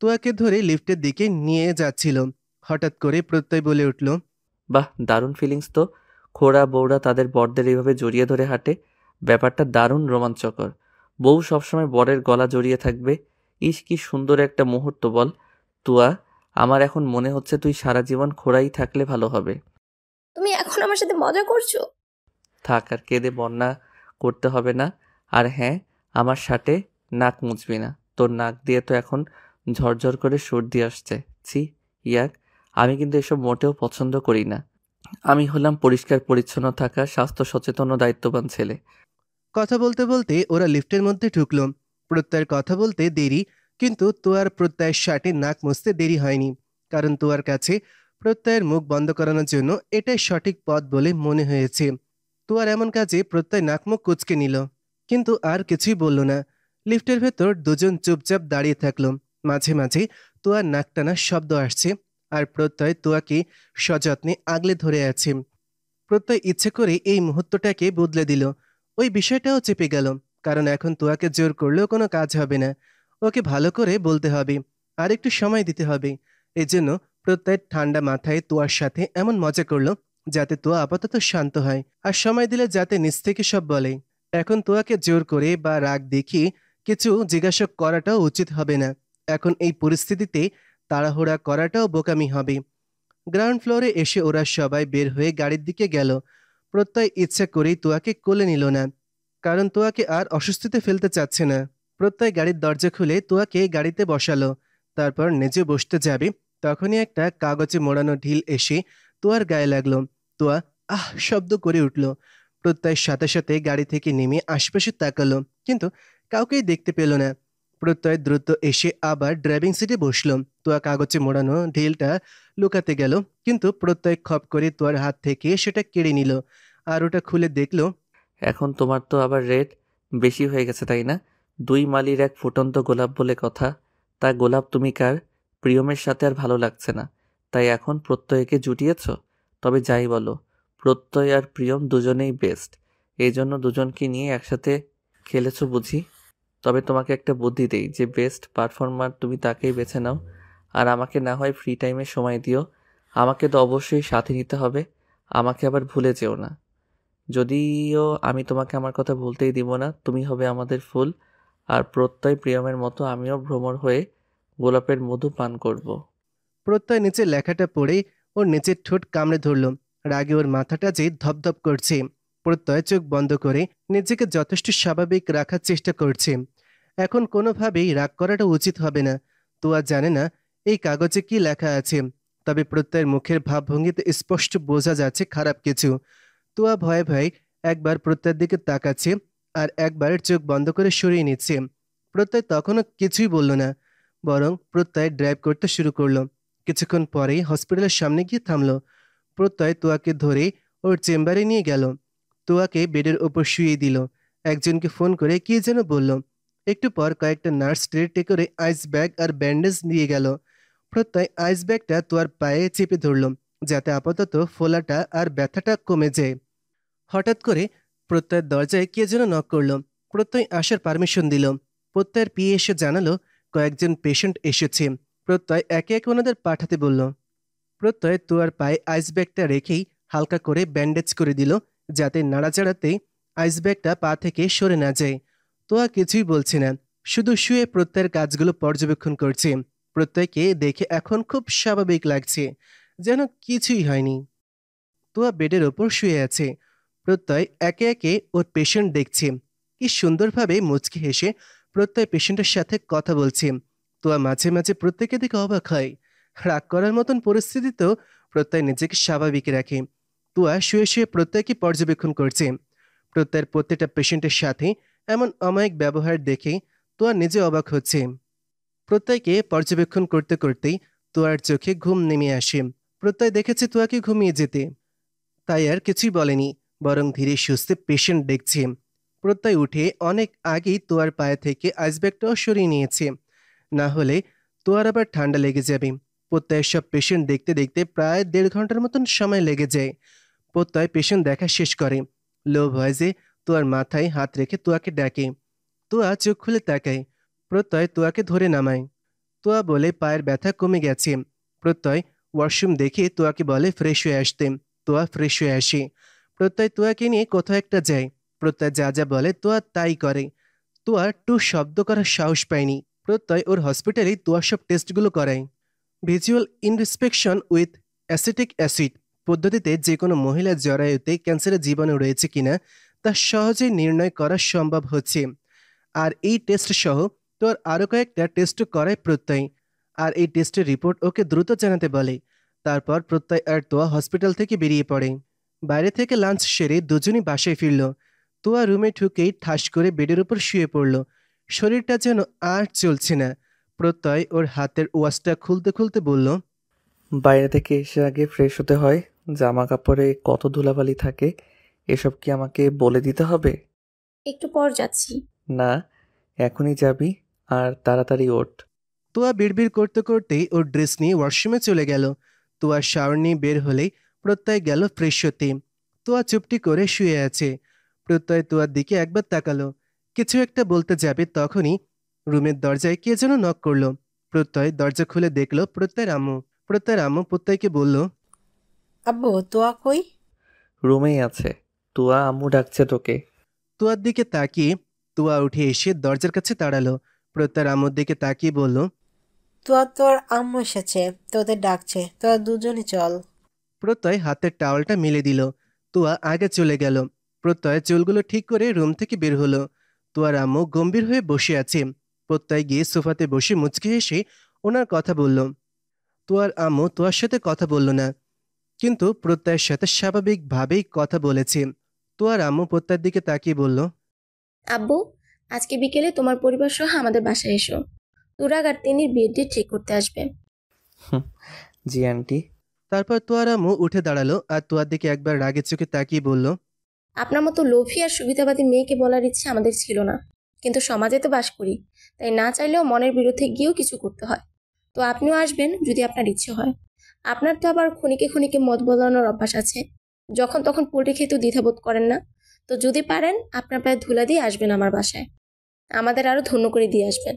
তোয়াকে ধরে লিফটের দিকে নিয়ে যাচ্ছিল। হঠাৎ করে প্রত্যয় বলে উঠল, বাহ, দারুণ ফিলিংস তো। খোড়া বউরা তাদের বরদের এইভাবে জড়িয়ে ধরে হাঁটে, ব্যাপারটা দারুণ রোমাঞ্চকর। বউ সবসময় বরের গলা জড়িয়ে থাকবে, ইস কি সুন্দর একটা মুহূর্ত বল। তুয়া, আমার এখন মনে হচ্ছে তুই সারা জীবন খোড়াই থাকলে ভালো হবে। তুমি এখন আমার সাথে মজা করছো? থাক, আর কেঁদে বন্যা করতে হবে না। আর হ্যাঁ, আমার সাথে নাক মুছবি না, তোর নাক দিয়ে তো এখন ঝরঝর করে সর্দি আসছে। ছি, ইয়াক, আমি কিন্তু এসব মোটেও পছন্দ করি না। আমি হলাম পরিষ্কার পরিচ্ছন্ন থাকা, স্বাস্থ্য সচেতন ও দায়িত্ববান ছেলে। কথা বলতে বলতে ওরা লিফটের মধ্যে ঢুকল। প্রত্যয়ের কথা বলতে দেরি, কিন্তু তোয়ার প্রত্যয়ের শার্টে নাক মুছতে দেরি হয়নি। কারণ তোয়ার কাছে প্রত্যয়ের মুখ বন্ধ করানোর জন্য এটাই সঠিক পথ বলে মনে হয়েছে। তোয়ার এমন কাজে প্রত্যয় নাক মুখ কুঁচকে নিল, কিন্তু আর কিছুই বলল না। লিফটের ভেতর দুজন চুপচাপ দাঁড়িয়ে থাকলো। মাঝে মাঝে তোয়ার নাক টানার শব্দ আসছে, আর প্রত্যয় তোয়াকে সযত্নে আগলে ধরে আছে। প্রত্যয় ইচ্ছে করে এই মুহূর্তটাকে বদলে দিল। ওই বিষয়টাও চেপে গেল, কারণ এখন তোয়াকে জোর করলেও কোনো কাজ হবে না। ওকে ভালো করে বলতে হবে, আর একটু সময় দিতে হবে। এজন্য প্রত্যয় ঠান্ডা মাথায় তোয়ার সাথে এমন মজা করলো যাতে তোয়া আপাতত শান্ত হয়, আর সময় দিলে যাতে নিজ থেকে সব বলে। এখন তোয়াকে জোর করে বা রাগ দেখিয়ে কিছু জিজ্ঞাসা করাটাও উচিত হবে না। এখন এই পরিস্থিতিতে তাড়াহুড়া করাটাও বোকামি হবে। গ্রাউন্ড ফ্লোরে এসে ওরা সবাই বের হয়ে গাড়ির দিকে গেল। প্রত্যয় ইচ্ছা করেই তোয়াকে কোলে নিল না, কারণ তোয়াকে আর অস্বস্তিতে ফেলতে চাচ্ছে না। প্রত্যয় গাড়ির দরজা খুলে তোয়াকে গাড়িতে বসালো। তারপর নিজে বসতে যাবে, তখনই একটা কাগজে মোড়ানো ঢিল এসে তোয়ার গায়ে লাগলো। তোয়া আহ শব্দ করে উঠল। প্রত্যয়ের সাথে সাথে গাড়ি থেকে নেমে আশপাশে তাকালো, কিন্তু কাউকেই দেখতে পেল না। প্রত্যয় দ্রুত এসে আবার ড্রাইভিং সিটে বসলো। তোয়া কাগজে মোড়ানো ঢিলটা লুকাতে গেল, কিন্তু প্রত্যয় খপ করে তোয়ার হাত থেকে সেটা কেড়ে নিল, আর ওটা খুলে দেখলো। এখন তোমার তো আবার রেট বেশি হয়ে গেছে, তাই না? 2 মালির এক ফুটন্ত গোলাপ বলে কথা। তা গোলাপ তুমি কার? প্রিয়মের সাথে আর ভালো লাগছে না, তাই এখন প্রত্যয়কে জুটিয়েছ? তবে যাই বলো, প্রত্যয় আর প্রিয়ম দুজনেই বেস্ট, এই জন্য দুজনকে নিয়ে একসাথে খেলেছো বুঝি? তবে তোমাকে একটা বুদ্ধি দেই, যে বেস্ট পারফর্মার তুমি তাকেই বেছে নাও, আর আমাকে না হয় ফ্রি টাইমে সময় দিও। আমাকে তো অবশ্যই সাথে নিতে হবে, আমাকে আবার ভুলে যেও না। যদিও আমি তোমাকে আমার কথা ভুলতেই দিব না, তুমি হবে আমাদের ফুল, আর প্রত্যয় প্রিয়মের মতো আমিও ভ্রমর হয়ে গোলাপের মধু পান করব। প্রত্যয় নিচে লেখাটা পড়ে ওর নিচের ঠোঁট কামড়ে ধরল। রাগে ওর মাথাটা যে ধপধপ করছে। প্রত্যয় চোখ বন্ধ করে নিজেকে যথেষ্ট স্বাভাবিক রাখার চেষ্টা করছে। এখন কোনোভাবেই রাগ করাটা উচিত হবে না। তোয়া জানে না এই কাগজে কি লেখা আছে, তবে প্রত্যয়ের মুখের ভাবভঙ্গিতে স্পষ্ট বোঝা যাচ্ছে খারাপ কিছু। তোয়া ভয়ে ভয়ে একবার প্রত্যয়ের দিকে তাকাচ্ছে, আর একবার চোখ বন্ধ করে সরিয়ে নিচ্ছে। প্রত্যয় তখনও কিছুই বলল না, বরং প্রত্যয় ড্রাইভ করতে শুরু করলো। কিছুক্ষণ পরেই হসপিটালের সামনে গিয়ে থামলো। প্রত্যয় তোয়াকে ধরে ওর চেম্বারে নিয়ে গেল। তোয়াকে বেডের ওপর শুইয়ে দিল। একজনকে ফোন করে কি যেন বলল। একটু পর কয়েকটা নার্স ট্রেটে করে আইস ব্যাগ আর ব্যান্ডেজ নিয়ে গেল। প্রত্যয় আইস ব্যাগটা তোয়ার পায়ে চেপে ধরল, যাতে আপাতত ফোলাটা আর ব্যথাটা কমে যায়। হঠাৎ করে প্রত্যয়ের দরজায় কে যেন নক করলো। প্রত্যয় আসার পারমিশন দিল। প্রত্যয়ের পিএ এসে জানালো কয়েকজন পেশেন্ট এসেছে। প্রত্যয় একে একে ওনাদের পাঠাতে বলল। প্রত্যয় তোয়ার পায়ে আইস ব্যাগটা রেখেই হালকা করে ব্যান্ডেজ করে দিল, যাতে নাড়াচাড়াতেই আইস ব্যাগটা পা থেকে সরে না যায়। তোয়া কিছুই বলছে না, শুধু শুয়ে প্রত্যয়ের কাজগুলো পর্যবেক্ষণ করছে। প্রত্যয়কে দেখে এখন খুব স্বাভাবিক লাগছে, যেন কিছুই হয়নি। তোয়া বেডের ওপর শুয়ে আছে। প্রত্যয় একে একে ওর পেশেন্ট দেখছে। কি সুন্দরভাবে মুচকি হেসে প্রত্যয় পেশেন্টের সাথে কথা বলছে। তোয়া মাঝে মাঝে প্রত্যেকের দিকে অবাক হয়। রাগ করার মতন পরিস্থিতিতেও প্রত্যয় নিজেকে স্বাভাবিক রাখে। তোয়া শুয়ে শুয়ে প্রত্যয়কে পর্যবেক্ষণ করছে। প্রত্যয়ের প্রত্যেকটা পেশেন্টের সাথে এমন অমায়িক ব্যবহার দেখে তোয়া নিজে অবাক হচ্ছে। প্রত্যয়কে পর্যবেক্ষণ করতে করতেই তোয়ার চোখে ঘুম নেমে আসে। প্রত্যয় দেখেছে তোয়াকে ঘুমিয়ে যেতে, তাই আর কিছুই বলেনি, বরং ধীরে সুস্থে পেশেন্ট দেখছে। প্রত্যয় উঠে অনেক আগেই তোয়ার পায়ে থেকে আইসব্যাগটাও সরিয়ে নিয়েছে, না হলে তোয়ার আবার ঠান্ডা লেগে যাবে। প্রত্যয়ের সব পেশেন্ট দেখতে দেখতে প্রায় 1.5 ঘন্টার মতন সময় লেগে যায়। প্রত্যয় পেশেন্ট দেখা শেষ করে। লো ভয়েসে তোয়ার মাথায় হাত রেখে তোয়াকে ডাকে। তোয়া চোখ খুলে তাকায়। প্রত্যয় তোয়াকে ধরে নামায়। তোয়া বলে পায়ের ব্যথা কমে গেছে। প্রত্যয় ওয়াশরুম দেখে তোয়াকে বলে ফ্রেশ হয়ে আসতে। তোয়া ফ্রেশ হয়ে আসে। প্রত্যয় তোয়াকে নিয়ে কোথাও একটা যায়। প্রত্যয় যা যা বলে তোয়া তাই করে। তোয়া টু শব্দ করার সাহস পায়নি। প্রত্যয় ওর হসপিটালেই তোয়া সব টেস্টগুলো করায়। Visual inspection with acetic acid পদ্ধতিতে যে কোনো মহিলার জরায়ুতে ক্যান্সারের জীবাণু রয়েছে কিনা তা সহজেই নির্ণয় করা সম্ভব হচ্ছে। আর এই টেস্ট সহ তোর আরও কয়েকটা টেস্ট করায় প্রত্যয়। আর এই টেস্টের রিপোর্ট ওকে দ্রুত জানাতে বলে। তারপর প্রত্যয় আর তোয়া হসপিটাল থেকে বেরিয়ে পড়ে। বাইরে থেকে লাঞ্চ সেরে দুজনই বাসায় ফিরল। তোয়া রুমে ঢুকেই ঠাস করে বেডের উপর শুয়ে পড়ল। শরীরটা যেন আর চলছে না। প্রত্যয় ওর হাতের ওয়াচটা খুলতে খুলতে বলল, বাইরে থেকে এসে আগে ফ্রেশ হতে হয়, জামা কাপড়ে কত ধুলাবালি থাকে, এসব কি আমাকে বলে দিতে হবে? একটু পর যাচ্ছি। না, এখনই যাবি, আর তাড়াতাড়ি ওঠ। তুয়া বিড়বিড় করতে করতেই ওর ড্রেস নিয়ে ওয়াশরুমে চলে গেল। তুয়া শাওয়ার নিয়ে বের হলেই প্রত্যয় গেল ফ্রেশ হতে। তুয়া চুপটি করে শুয়ে আছে। প্রত্যয় তুয়ার দিকে একবার তাকালো, কিছু একটা বলতে যাবে তখনই রুমের দরজায় কে যেন নক করলো। প্রত্যয় দরজা খুলে দেখলো প্রত্যয়ের আম্মু। প্রত্যয়ের আম্মু প্রত্যয়কে বলল, আব্বু তোয়া কই? রুমেই আছে। তুয়া আম্মু ডাকছে তোকে। তুয়ার দিকে তাকিয়ে তুয়া উঠে এসে দরজার কাছে দাঁড়ালো। প্রত্যয়ের আম্মুর দিকে তাকিয়ে বলল, তোয়া তোর আম্মু এসেছে, তোদের ডাকছে, তোরা দুজনই চল। প্রত্যয় হাতের টাওয়ালটা মেলে দিল। তুয়া আগে চলে গেল। প্রত্যয় চুলগুলো ঠিক করে রুম থেকে বের হলো। তুয়ার আম্মু গম্ভীর হয়ে বসে আছে। প্রত্যয় গিয়ে সোফাতে বসে মুচকি হেসে ওনার কথা বলল। তুয়ার আম্মু তুয়ার সাথে কথা বলল না, কিন্তু প্রত্যয়ের সাথে স্বাভাবিকভাবেই কথা বলেছে। তুয়ার আম্মু প্রত্যয়ের দিকে তাকিয়ে বলল, আব্বু, আজকে বিকেলে তোমার পরিবার সহ আমাদের বাসায় এসো। তুরাগ আর তিনির বিয়ের ডেট ঠিক করতে আসবে। জি আন্টি। তারপর তুয়ার আম্মু উঠে দাঁড়ালো আর তুয়ার দিকে একবার রাগের চোখে তাকিয়ে বলল, আপনার মতো লোভী আর সুবিধাবাদী মেয়েকে বলার ইচ্ছে আমাদের ছিল না, কিন্তু সমাজে তো বাস করি, তাই না চাইলেও মনের বিরুদ্ধে গিয়েও কিছু করতে হয়। তো আপনিও আসবেন যদি আপনার ইচ্ছে হয়। আপনার তো আবার ক্ষণিকে ক্ষণিকে মত বদলানোর অভ্যাস আছে, যখন তখন পোল্ট্রি খেতেও দ্বিধাবোধ করেন না। তো যদি পারেন আপনার পায়ে ধুলা দিয়ে আসবেন আমার বাসায়, আমাদের আরো ধন্য করে দিয়ে আসবেন।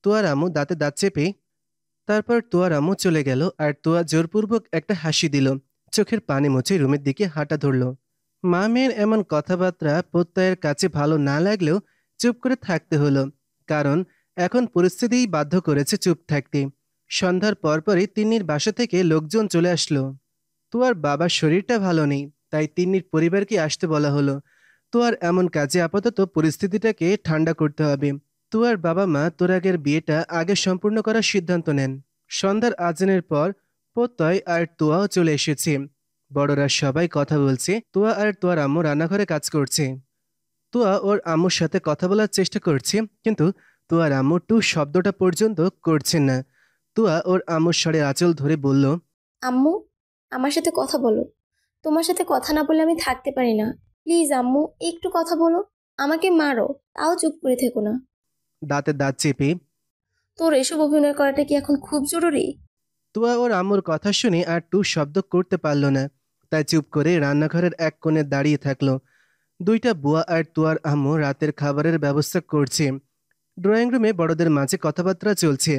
তুয়ার আম্মু দাঁতে দাঁত চেপে তারপর তুয়ার আম্মু চলে গেল আর তুয়া জোরপূর্বক একটা হাসি দিল। চোখের পানি মুছে রুমের দিকে হাঁটা ধরল। মা মেয়ের এমন কথাবার্তা প্রত্যয়ের কাছে ভালো না লাগলেও চুপ করে থাকতে হলো, কারণ এখন পরিস্থিতিই বাধ্য করেছে চুপ থাকতে। সন্ধ্যার পরপরই তিন্নির বাসা থেকে লোকজন চলে আসলো। তুয়ার বাবার শরীরটা ভালো নেই, তাই তিন্নির পরিবারকে আসতে বলা হলো। তুয়ার এমন কাজে আপাতত পরিস্থিতিটাকে ঠান্ডা করতে হবে। তুয়ার বাবা মা তুরাগের বিয়েটা আগে সম্পূর্ণ করার সিদ্ধান্ত নেন। সন্ধ্যার আজানের পর প্রত্যয় আর তুয়াও চলে এসেছে। বড়রা সবাই কথা বলছে। তুয়া আর তুয়ার আম্মু রান্নাঘরে কাজ করছে। তুয়া ওর আম্মুর সাথে কথা বলার চেষ্টা করছে, কিন্তু তুয়ার আম্মু টু শব্দটা পর্যন্ত করছে না। তুয়া ওর আম্মুর স্বরে আঁচল ধরে বলল, আম্মু, আমার সাথে কথা বলো। তোমার সাথে কথা না বলে আমি থাকতে পারি না। প্লিজ আম্মু, একটু কথা বলো। আমাকে মারো, তাও চুপ করে থেকো না। দাঁতে দাঁত চেপে। তোর এসব অভিনয় করাটা কি এখন খুব জরুরি? তুয়া ওর আম্মুর কথা শুনে আর টু শব্দ করতে পারল না, তাই চুপ করে রান্নাঘরের এক কোণে দাঁড়িয়ে থাকলো। দুইটা বুয়া আর তুয়ার আম্মু রাতের খাবারের ব্যবস্থা করছে। ড্রয়িং রুমে বড়দের মাঝে কথাবার্তা চলছে।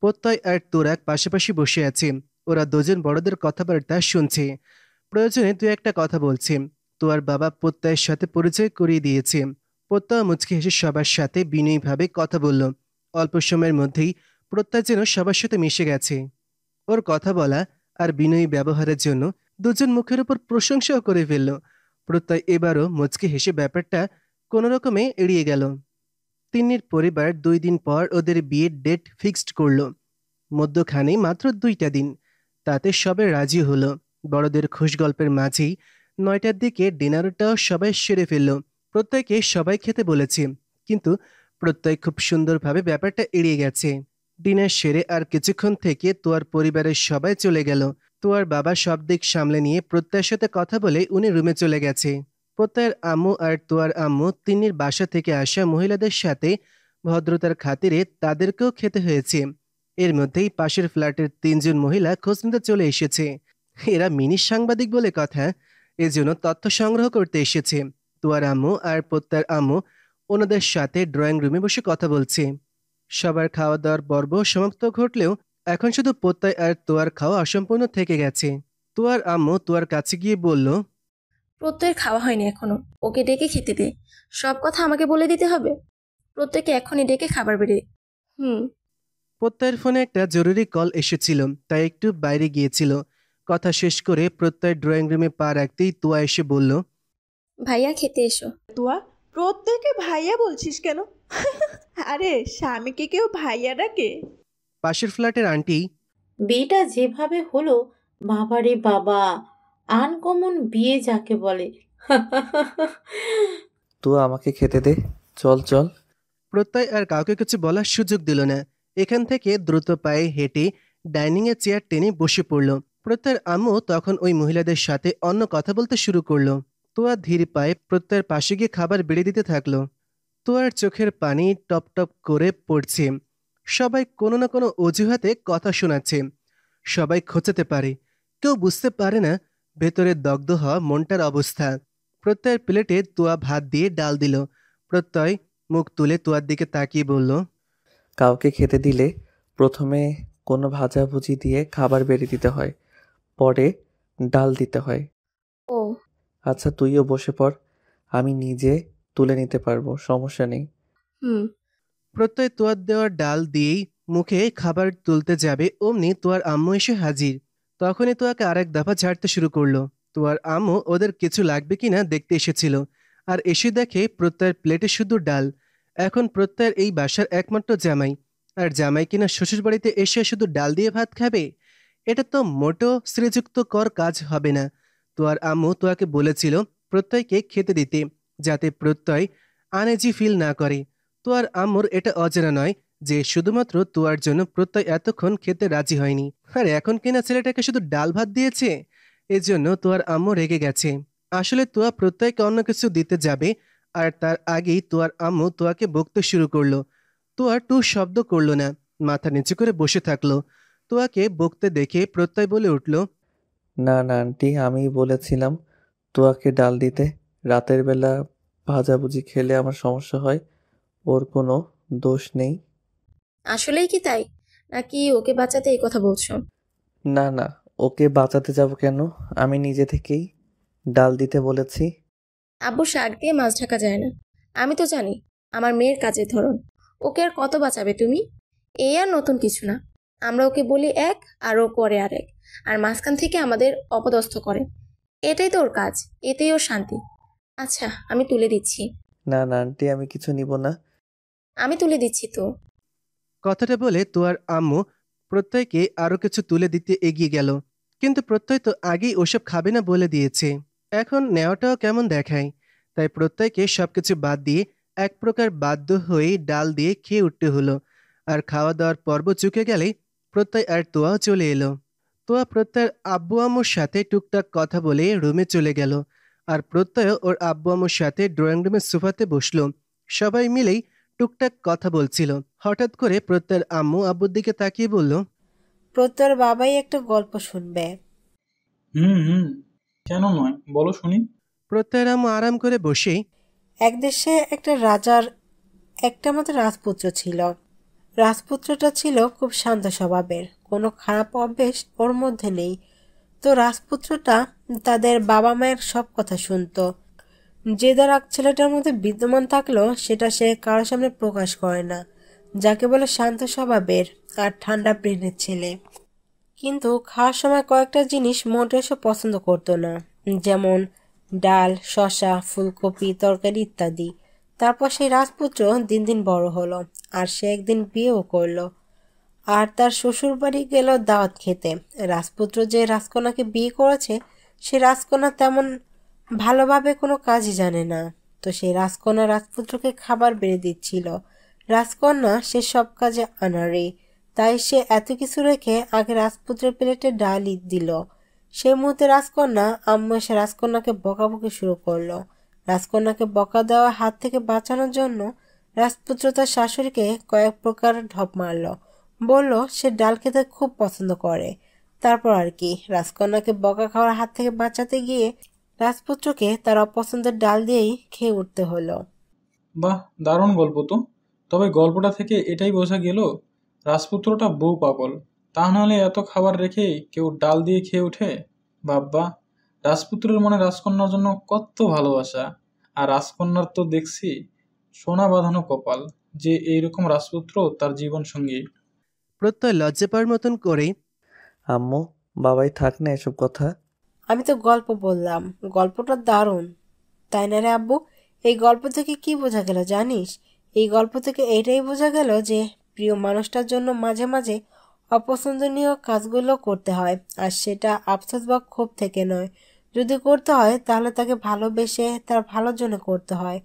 প্রত্যয় আর তুরাগ পাশাপাশি বসে আছে। ওরা দুজন বড়দের কথাবার্তা শুনছে। প্রয়োজনে তুই একটা কথা বলছে। তুয়ার বাবা প্রত্যয়ের সাথে পরিচয় করিয়ে দিয়েছে। প্রত্যয় মুচকি হেসে সবার সাথে বিনয়ীভাবে কথা বলল। অল্প সময়ের মধ্যেই প্রত্যয় যেন সবার সাথে মিশে গেছে। ওর কথা বলা আর বিনয়ী ব্যবহারের জন্য দুজন মুখের উপর প্রশংসাও করে ফেলল। প্রত্যয় এবারও মুচকি হেসে ব্যাপারটা কোনো রকমে এড়িয়ে গেল। তিন্নির পরিবার 2 দিন পর ওদের বিয়ের ডেট ফিক্সড করলো। মধ্যখানে মাত্র 2টা দিন, তাতে সবে রাজি হলো। বড়দের খুশ গল্পের মাঝেই 9টার দিকে ডিনারটাও সবাই সেরে ফেলল। প্রত্যয়কে সবাই খেতে বলেছে, কিন্তু প্রত্যয় খুব সুন্দরভাবে ব্যাপারটা এড়িয়ে গেছে। ডিনার সেরে আর কিছুক্ষণ থেকে তোয়ার পরিবারের সবাই চলে গেল। তোয়ার বাবা সব দিক সামলে নিয়ে প্রত্যয়ের সাথে কথা বলে উনি রুমে চলে গেছে। প্রত্যয়ের আম্মু আর তোয়ার আম্মু তিন্নির বাসা থেকে আসা মহিলাদের সাথে ভদ্রতার খাতিরে তাদেরকেও খেতে হয়েছে। এর মধ্যেই পাশের ফ্ল্যাটের 3জন মহিলা খোঁজ নিতে চলে এসেছে। এরা মিনি সাংবাদিক বলে কথা, এজন্য তথ্য সংগ্রহ করতে এসেছে। তোয়ার আম্মু আর প্রত্যয়ের আম্মু ওনাদের সাথে ড্রয়িং রুমে বসে কথা বলছে। সবার খাওয়া দাওয়ার পর্ব সমাপ্ত ঘটলেও এখন শুধু প্রত্যয় আর তোয়ার খাওয়া অসম্পূর্ণ থেকে গেছে। তোয়ার আম্মু তোয়ার কাছে গিয়ে বলল, প্রত্যয়ের খাওয়া হয়নি এখনো, ওকে ডেকে খেতে দে। সব কথা আমাকে বলে দিতে হবে? প্রত্যেককে এখনই ডেকে খাবার বেড়ে। প্রত্যয়ের ফোনে একটা জরুরি কল এসেছিল, তাই একটু বাইরে গিয়েছিল। কথা শেষ করে প্রত্যয় ড্রয়িং রুমে পা রাখতেই তোয়া এসে বলল, ভাইয়া খেতে এসো। তোয়া, প্রত্যেকে ভাইয়া বলছিস কেন? আরে স্বামীকে কেউ ভাইয়া ডাকে? পাশের ফ্ল্যাটের আন্টি, বিয়েটা যেভাবে হলো, বাবারে বাবা, আনকমন বিয়ে যাকে বলে। তুই আমাকে খেতে দে, চল চল। প্রত্যয় আর কাউকে কিছু বলার সুযোগ দিল না। এখান থেকে দ্রুত পায়ে হেঁটে ডাইনিংয়ে চেয়ার টেনে বসে পড়ল। প্রত্যয়ের আম্মু তখন ওই মহিলাদের সাথে অন্য কথা বলতে শুরু করলো। তোয়া ধীর পায়ে প্রত্যয়ের পাশে গিয়ে খাবার বেড়ে দিতে থাকলো। তোয়ার চোখের পানি টপ টপ করে পড়ছে। সবাই কোনো না কোনো অজুহাতে কথা শোনাচ্ছে। সবাই খোঁচাতে পারে, কেউ বুঝতে পারে না ভেতরে দগ্ধ হওয়া মনটার অবস্থা। প্রত্যয়ের প্লেটে তুয়া ভাত দিয়ে ডাল দিল। প্রত্যয় মুখ তুলে তুয়ার দিকে তাকিয়ে বলল, কাউকে খেতে দিলে প্রথমে কোনো ভাজাভুজি দিয়ে খাবার বেড়ে দিতে হয়, পরে ডাল দিতে হয়। ও আচ্ছা তুইও বসে পড়, আমি নিজে তুলে নিতে পারবো, সমস্যা নেই। হুম। প্রত্যয় তোয়ার দেওয়া ডাল দিয়েই মুখে খাবার তুলতে যাবে, অমনি তোয়ার আম্মু এসে হাজির। তখনই তোয়াকে আরেক দফা ঝাড়তে শুরু করলো। তোয়ার আম্মু ওদের কিছু লাগবে কিনা দেখতে এসেছিল, আর এসে দেখে প্রত্যয়ের প্লেটে শুধু ডাল। এখন প্রত্যয়ের এই বাসার একমাত্র জামাই, আর জামাই কিনা শ্বশুর বাড়িতে এসে শুধু ডাল দিয়ে ভাত খাবে? এটা তো মোটেও শ্রীযুক্তকর কাজ হবে না। তোয়ার আম্মু তোয়াকে বলেছিল প্রত্যয়কে খেতে দিতে, যাতে প্রত্যয় আনএজি ফিল না করে। তোয়ার আম্মুর এটা অজানা নয় যে শুধুমাত্র তোয়ার জন্য প্রত্যয় এতক্ষণ খেতে রাজি হয়নি, আর এখন কিনা ছেলেটাকে শুধু ডাল ভাত দিয়েছে। এজন্য তোয়ার আম্মু রেগে গেছে। আসলে তোয়া প্রত্যয়কে অন্য কিছু দিতে যাবে, আর তার আগেই তোয়ার আম্মু তোয়াকে বকতে শুরু করলো। তোয়া টু শব্দ করলো না, মাথা নিচু করে বসে থাকলো। তোয়াকে বকতে দেখে প্রত্যয় বলে উঠল, না না আন্টি, আমি বলেছিলাম তোয়াকে ডাল দিতে। রাতের বেলা ভাজাভুজি খেলে আমার সমস্যা হয়, ওর কোনো দোষ নেই। আসলেই কি তাই, নাকি ওকে বাঁচাতে এই কথা বলছো? না না, ওকে বাঁচাতে যাব কেন, আমি নিজে থেকেই ডাল দিতে বলেছি। আব্বু, শাক দিয়ে মাছ ঢাকা যায় না। আমি তো জানি আমার মেয়ের কাজের ধরন। ওকে আর কত বাঁচাবে তুমি? এই আর নতুন কিছু না। আমরা ওকে বলি এক, আর ও করে আরেক, আর মাঝখান থেকে আমাদের অপদস্থ করে। এটাই তো ওর কাজ, এতেই ওর শান্তি। আচ্ছা, আমি তুলে দিচ্ছি। না না আন্টি, আমি কিছু নিব না। আমি তুলে দিচ্ছি তো। কথাটা বলে তোয়ার আম্মু প্রত্যয়কে আরো কিছু তুলে দিতে এগিয়ে গেল, কিন্তু প্রত্যয় তো আগেই ওসব খাবে না বলে দিয়েছে। এখন নেওয়াটাও কেমন দেখায়, তাই প্রত্যয়কে সবকিছু বাদ দিয়ে এক প্রকার বাধ্য হয়ে ডাল দিয়ে খেয়ে উঠতে হলো। আর খাওয়া দাওয়ার পর্ব চুকে গেলেই প্রত্যয় আর তোয়াও চলে এলো। তোয়া প্রত্যয়ের আব্বু আম্মুর সাথে টুকটাক কথা বলে রুমে চলে গেল, আর প্রত্যয়ও ওর আব্বু আম্মুর সাথে ড্রয়িং রুমের সোফাতে বসলো। সবাই মিলেই টুকটাক কথা বলছিল। হঠাৎ করে প্রত্যয়ের আম্মু আব্বুর দিকে তাকিয়ে বলল, প্রত্যয়ের বাবাই একটা গল্প শুনবে। হুম হুম, কেন নয়, বলো শুনি। প্রত্যয়ের আম্মু আরাম করে বসেই, এক দেশে একটা রাজার একটা মাত্র রাজপুত্র ছিল। রাজপুত্রটা ছিল খুব শান্ত স্বভাবের, কোনো খারাপ অভ্যেস ওর মধ্যে নেই। তো রাজপুত্রটা তাদের বাবা মায়ের সব কথা শুনতো। যে রাগ ছেলেটার মধ্যে বিদ্যমান থাকলেও সেটা সে কারোর সামনে প্রকাশ করে না, যাকে বলে শান্ত স্বভাবের আর ঠান্ডা ব্রেনের ছেলে। কিন্তু খাওয়ার সময় কয়েকটা জিনিস মোটেও সে পছন্দ করতো না, যেমন ডাল, শসা, ফুলকপি, তরকারি ইত্যাদি। তারপর সেই রাজপুত্র দিন দিন বড় হলো, আর সে একদিন বিয়েও করলো, আর তার শ্বশুর বাড়ি গেল দাওয়াত খেতে। রাজপুত্র যে রাজকন্যাকে বিয়ে করেছে, সে রাজকন্যা তেমন ভালোভাবে কোনো কাজই জানে না। তো সেই রাজকন্যা রাজপুত্রকে খাবার বেড়ে দিচ্ছিল। রাজকন্যা সে সব কাজে আনাড়ি, তাই সে এত কিছু রেখে আগে রাজপুত্রের প্লেটে ডালই দিল। সেই মুহূর্তে রাজকন্যা আম্মু এসে রাজকন্যাকে বকাবকি শুরু করলো। রাজকন্যাকে বকা দেওয়ার হাত থেকে বাঁচানোর জন্য রাজপুত্র তার শাশুড়িকে কয়েক প্রকার ঢপ মারল, বলল সে ডাল খেতে খুব পছন্দ করে। তারপর আর কি, রাজকন্যাকে বকা খাওয়ার হাত থেকে বাঁচাতে গিয়ে রাজপুত্রকে তার অপছন্দের ডাল দিয়েই খেয়ে উঠতে হলো। বাহ, দারুণ গল্প তো। তবে গল্পটা থেকে এটাই বোঝা গেল রাজপুত্রটা বউ পাগল। তা নাহলে এত খাবার রেখে কেউ ডাল দিয়ে খেয়ে ওঠে? বাব্বা, রাজপুত্রের মনে রাজকন্যার জন্য কত ভালোবাসা। আর রাজকন্যার তো দেখছি সোনা বাঁধানো কপাল যে এইরকম রাজপুত্র তার জীবন সঙ্গী। প্রত্যয় লজ্জা পাওয়ার মতন করেই, আম্মু, বাবাই থাক না এসব কথা। আমি তো গল্প বললাম, গল্পটা দারুণ, তাই না রে আব্বু? এই গল্প থেকে কি বোঝা গেল জানিস? এই গল্প থেকে এইটাই বোঝা গেল যে প্রিয় মানুষটার জন্য মাঝে মাঝে অপছন্দনীয় কাজগুলো করতে হয়, আর সেটা আফসোস বা ক্ষোভ থেকে নয়। যদি করতে হয় তাহলে তাকে ভালোবেসে তার ভালোর জন্য করতে হয়।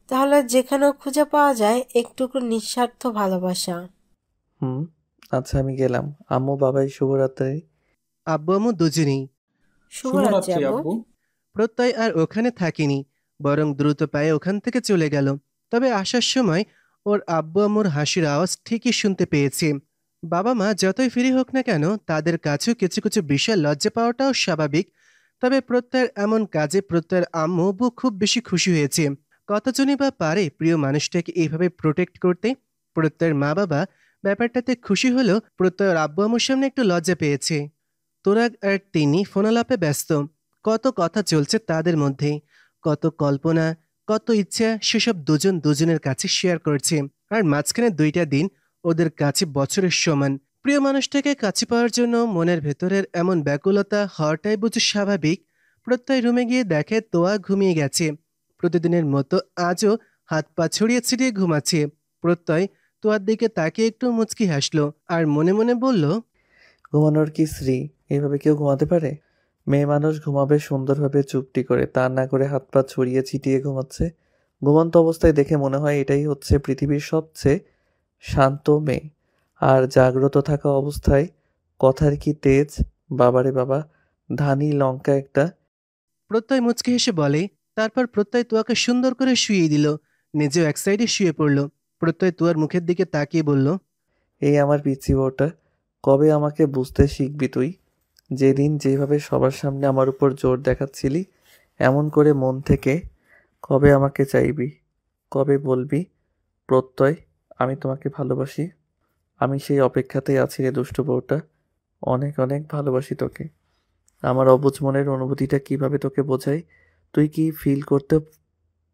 তাহলে যেখানেও খুঁজে পাওয়া যায় একটুকু নিঃস্বার্থ ভালোবাসা। হুম, আচ্ছা আমি গেলাম। আম্মু, বাবাই শুভরাত্রি। আব্বু আম্মু দুজনেই। শুভরাত্রি শুভরাত্রি আব্বু। আব্বু। প্রত্যয় আর ওখানে থাকেনি, বরং দ্রুত পায়ে ওখান থেকে চলে গেল। তবে আসার সময় ওর আব্বু আম্মুর হাসির আওয়াজ ঠিকই শুনতে পেয়েছে। বাবা মা যতই ফ্রি হোক না কেন, তাদের কাছেও কিছু কিছু বিষয় লজ্জা পাওয়াটাও স্বাভাবিক। তবে প্রত্যয়ের এমন কাজে প্রত্যয়ের আম্মু বউ খুব বেশি খুশি হয়েছে। কতজনই বা পারে প্রিয় মানুষটাকে এইভাবে প্রোটেক্ট করতে। প্রত্যয়ের মা বাবা ব্যাপারটাতে খুশি হলেও প্রত্যয়ের আব্বু আম্মুর সামনে একটু লজ্জা পেয়েছে। তোরাগ আর তিনি ফোনালাপে ব্যস্ত। কত কথা চলছে তাদের মধ্যে, কত কল্পনা, কত ইচ্ছা, সেসব দুজন দুজনের কাছে শেয়ার করছে। আর মাঝখানে 2টা দিন ওদের কাছে বছরের সমান। প্রিয় মানুষটাকে কাছে পাওয়ার জন্য মনের ভেতরের এমন ব্যাকুলতা হওয়াটাই বুঝি স্বাভাবিক। প্রত্যয় রুমে গিয়ে দেখে তোয়া ঘুমিয়ে গেছে। প্রতিদিনের মতো আজও হাত পা ছড়িয়ে ছিটিয়ে ঘুমাচ্ছে। প্রত্যয় তোয়ার দিকে তাকিয়ে একটু মুচকি হাসলো আর মনে মনে বলল, ঘুমানোর কি শ্রী? এইভাবে কেউ ঘুমাতে পারে? মেয়ে মানুষ ঘুমাবে সুন্দরভাবে চুপটি করে, তা না করে হাত পা ছড়িয়ে ছিটিয়ে ঘুমাচ্ছে। ঘুমন্ত অবস্থায় দেখে মনে হয় এটাই হচ্ছে পৃথিবীর সবচেয়ে শান্ত মেয়ে। আর জাগ্রত থাকা অবস্থায় কথার কি তেজ! বাবারে বাবা, ধানি লঙ্কা একটা। প্রত্যয় মুচকি হেসে বলে। তারপর প্রত্যয় তোয়াকে সুন্দর করে শুইয়ে দিল। নিজেও এক সাইডে শুয়ে পড়ল। প্রত্যয় তোয়ার মুখের দিকে তাকিয়ে বলল, এই আমার পিচ্ছি বউটা, কবে আমাকে বুঝতে শিখবি তুই? যেদিন যেভাবে সবার সামনে আমার উপর জোর দেখাচ্ছিলি, এমন করে মন থেকে কবে আমাকে চাইবি? কবে বলবি, প্রত্যয় আমি তোমাকে ভালোবাসি? আমি সেই অপেক্ষাতেই আছি রে দুষ্টু বউটা। অনেক অনেক ভালোবাসি তোকে। আমার অবুঝ মনের অনুভূতিটা কিভাবে তোকে বোঝাই? তুই কি ফিল করতে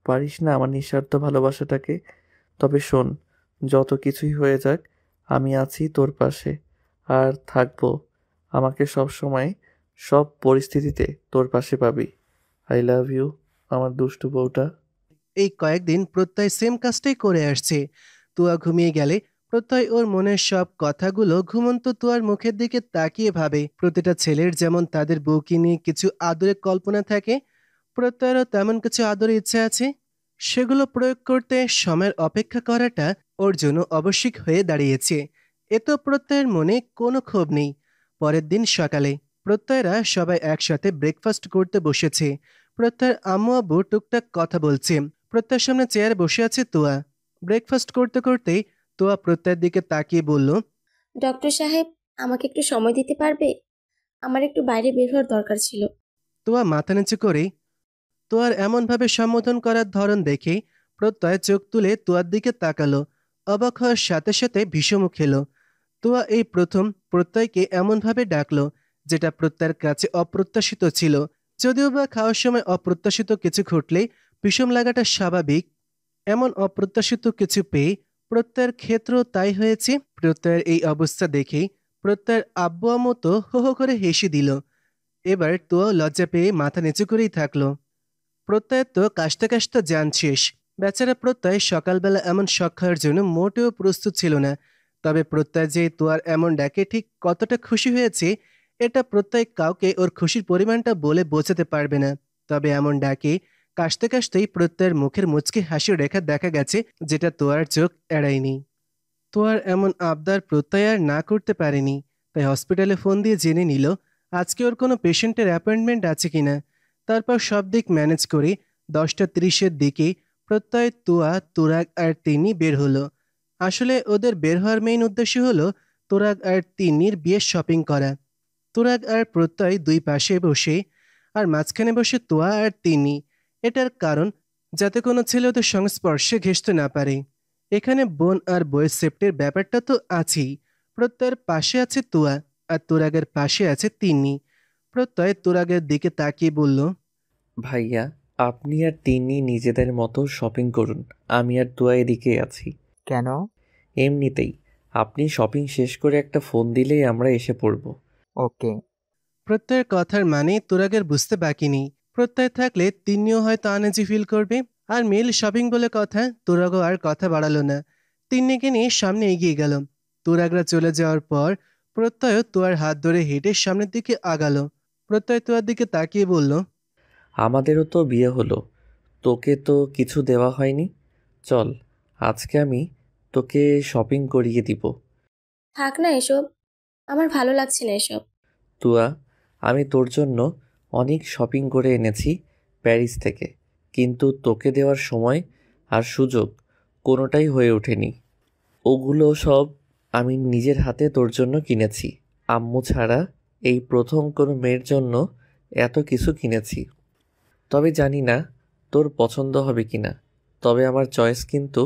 পারিস না আমার নিঃস্বার্থ ভালোবাসাটাকে? তবে শোন, যত কিছুই হয়ে যাক, আমি আছি তোর পাশে আর থাকবো। আমাকে সব সময়, সব পরিস্থিতিতে তোর পাশে পাবি। আই লাভ ইউ আমার দুষ্টু বউটা। এই কয়েকদিন প্রত্যয় সেম কাজটাই করে আসছে। তুয়া ঘুমিয়ে গেলে প্রত্যয় ওর মনের সব কথাগুলো ঘুমন্ত তুয়ার মুখের দিকে তাকিয়ে ভাবে। প্রতিটা ছেলের যেমন তাদের বউকে নিয়ে কিছু আদরের কল্পনা থাকে, প্রত্যয়েরও তেমন কিছু আদরের ইচ্ছা আছে। সেগুলো প্রয়োগ করতে সময়ের অপেক্ষা করাটা ওর জন্য আবশ্যিক হয়ে দাঁড়িয়েছে। এতে প্রত্যয়ের মনে কোনো ক্ষোভ নেই। পরের দিন সকালে প্রত্যয়রা সবাই একসাথে ব্রেকফাস্ট করতে বসেছে। প্রত্যয়ের আম্মু আব্বু টুকটাক কথা বলছে। প্রত্যয়ের সামনে চেয়ারে বসে আছে তোয়া। ব্রেকফাস্ট করতে করতেই তোয়া প্রত্যয়ের দিকে তাকিয়ে বলল, ডক্টর সাহেব, আমাকে একটু সময় দিতে পারবে? আমার একটু বাইরে বের হওয়ার দরকার ছিল। তোয়া মাথা নিচু করে। তোয়ার এমনভাবে সম্বোধন করার ধরন দেখে প্রত্যয় চোখ তুলে তোয়ার দিকে তাকালো। অবাক হওয়ার সাথে সাথে বিষমুখ এলো। তোয়া এই প্রথম প্রত্যয়কে এমনভাবে ডাকলো, যেটা প্রত্যয়ের কাছে অপ্রত্যাশিত ছিল। যদিও বা খাওয়ার সময় অপ্রত্যাশিত কিছু ঘটলে বিষম লাগাটা স্বাভাবিক, এমন অপ্রত্যাশিত কিছু পেয়ে প্রত্যয়ের ক্ষেত্রেও তাই হয়েছে। প্রত্যয়ের এই অবস্থা দেখেই প্রত্যয়ের আব্বু আম্মু তো হো হো করে হেসে দিল। এবার তোয়াও লজ্জা পেয়ে মাথা নিচু করেই থাকলো। প্রত্যয়ের তো কাশতে কাশতে জান শেষ। বেচারা প্রত্যয় সকালবেলা এমন শখ খাওয়ার জন্য মোটেও প্রস্তুত ছিল না। তবে প্রত্যয় যে তোয়ার এমন ডাকে ঠিক কতটা খুশি হয়েছে, এটা প্রত্যয় কাউকে ওর খুশির পরিমাণটা বলে বোঝাতে পারবে না। তবে এমন ডাকে কাশতে কাশতেই প্রত্যয়ের মুখের মুচকি হাসির রেখা দেখা গেছে, যেটা তোয়ার চোখ এড়ায়নি। তোয়ার এমন আবদার প্রত্যয় আর না করতে পারেনি। তাই হসপিটালে ফোন দিয়ে জেনে নিল আজকে ওর কোনো পেশেন্টের অ্যাপয়েন্টমেন্ট আছে কিনা। তারপর সব দিক ম্যানেজ করে 10:30-এর দিকে প্রত্যয়, তোয়া, তুরাগ আর তিনি বের হলো। আসলে ওদের বের হওয়ার মেইন উদ্দেশ্য হলো তুরাগ আর তিন্নির বিয়ের শপিং করা। তুরাগ আর প্রত্যয় দুই পাশে বসে আর মাঝখানে বসে তোয়া আর তিন্নি। এটার কারণ যাতে কোনো ছেলে ওদের সংস্পর্শে ঘেঁষতে না পারে। এখানে বোন আর বইয়ের সেফটির ব্যাপারটা তো আছেই। প্রত্যয়ের পাশে আছে তুয়া আর তুরাগের পাশে আছে তিন্নি। প্রত্যয় তুরাগের দিকে তাকিয়ে বলল, ভাইয়া, আপনি আর তিনি নিজেদের মতো শপিং করুন, আমি আর তুয়া এদিকে আছি। কেন? এমনিতেই আপনি শপিং শেষ করে একটা ফোন দিলেই আমরা এসে পড়ব। ওকে। প্রত্যয়ের কথার মানে তুরাগের বুঝতে বাকি নেই। প্রত্যয় থাকলে তিন্নিও হয়তো আনইজি ফিল করবে। আর মেল শপিং বলে কথা, তুরাগও আর কথা বাড়ালো না। তিন্নিকে নিয়ে সামনে এগিয়ে গেল। তুরাগরা চলে যাওয়ার পর প্রত্যয় তোয়ার হাত ধরে হেঁটে সামনের দিকে আগালো। প্রত্যয় তোয়ার দিকে তাকিয়ে বলল, আমাদেরও তো বিয়ে হলো, তোকে তো কিছু দেওয়া হয়নি। চল, আজকে আমি তোকে শপিং করিয়ে দিব। থাক না এসব, আমার ভালো লাগছে না এসব। তুয়া, আমি তোর জন্য অনেক শপিং করে এনেছি প্যারিস থেকে, কিন্তু তোকে দেওয়ার সময় আর সুযোগ কোনোটাই হয়ে ওঠেনি। ওগুলো সব আমি নিজের হাতে তোর জন্য কিনেছি। আম্মু ছাড়া এই প্রথম কোনো মেয়ের জন্য এত কিছু কিনেছি। তবে জানি না তোর পছন্দ হবে কিনা, তবে আমার চয়েস কিন্তু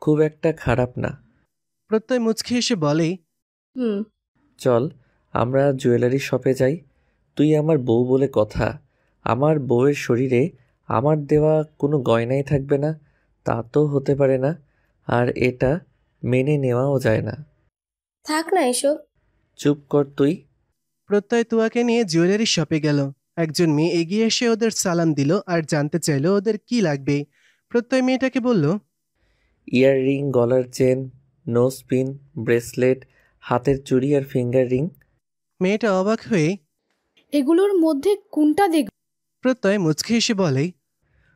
খুব একটা খারাপ না। প্রত্যয় মুচকি এসে বলে, হুম। চল আমরা জুয়েলারি শপে যাই। তুই আমার বউ বলে কথা, আমার বউয়ের শরীরে আমার দেওয়া কোনো গয়নাই থাকবে না, তা তো হতে পারে না। আর এটা মেনে নেওয়াও যায় না। থাক না এসব। চুপ কর তুই। প্রত্যয় তুয়াকে নিয়ে জুয়েলারি শপে গেল। একজন মেয়ে এগিয়ে এসে ওদের সালাম দিল আর জানতে চাইলো ওদের কি লাগবে। প্রত্যয় মেয়েটাকে বলল, ইয়াররিং, গলার চেন, নোজ পিন, ব্রেসলেট, হাতের চুড়ি আর ফিঙ্গার রিং। মেয়েটা অবাক হয়ে এগুলোর মধ্যে কোনটা দেখ? প্রত্যয় মুচকি এসে বলে,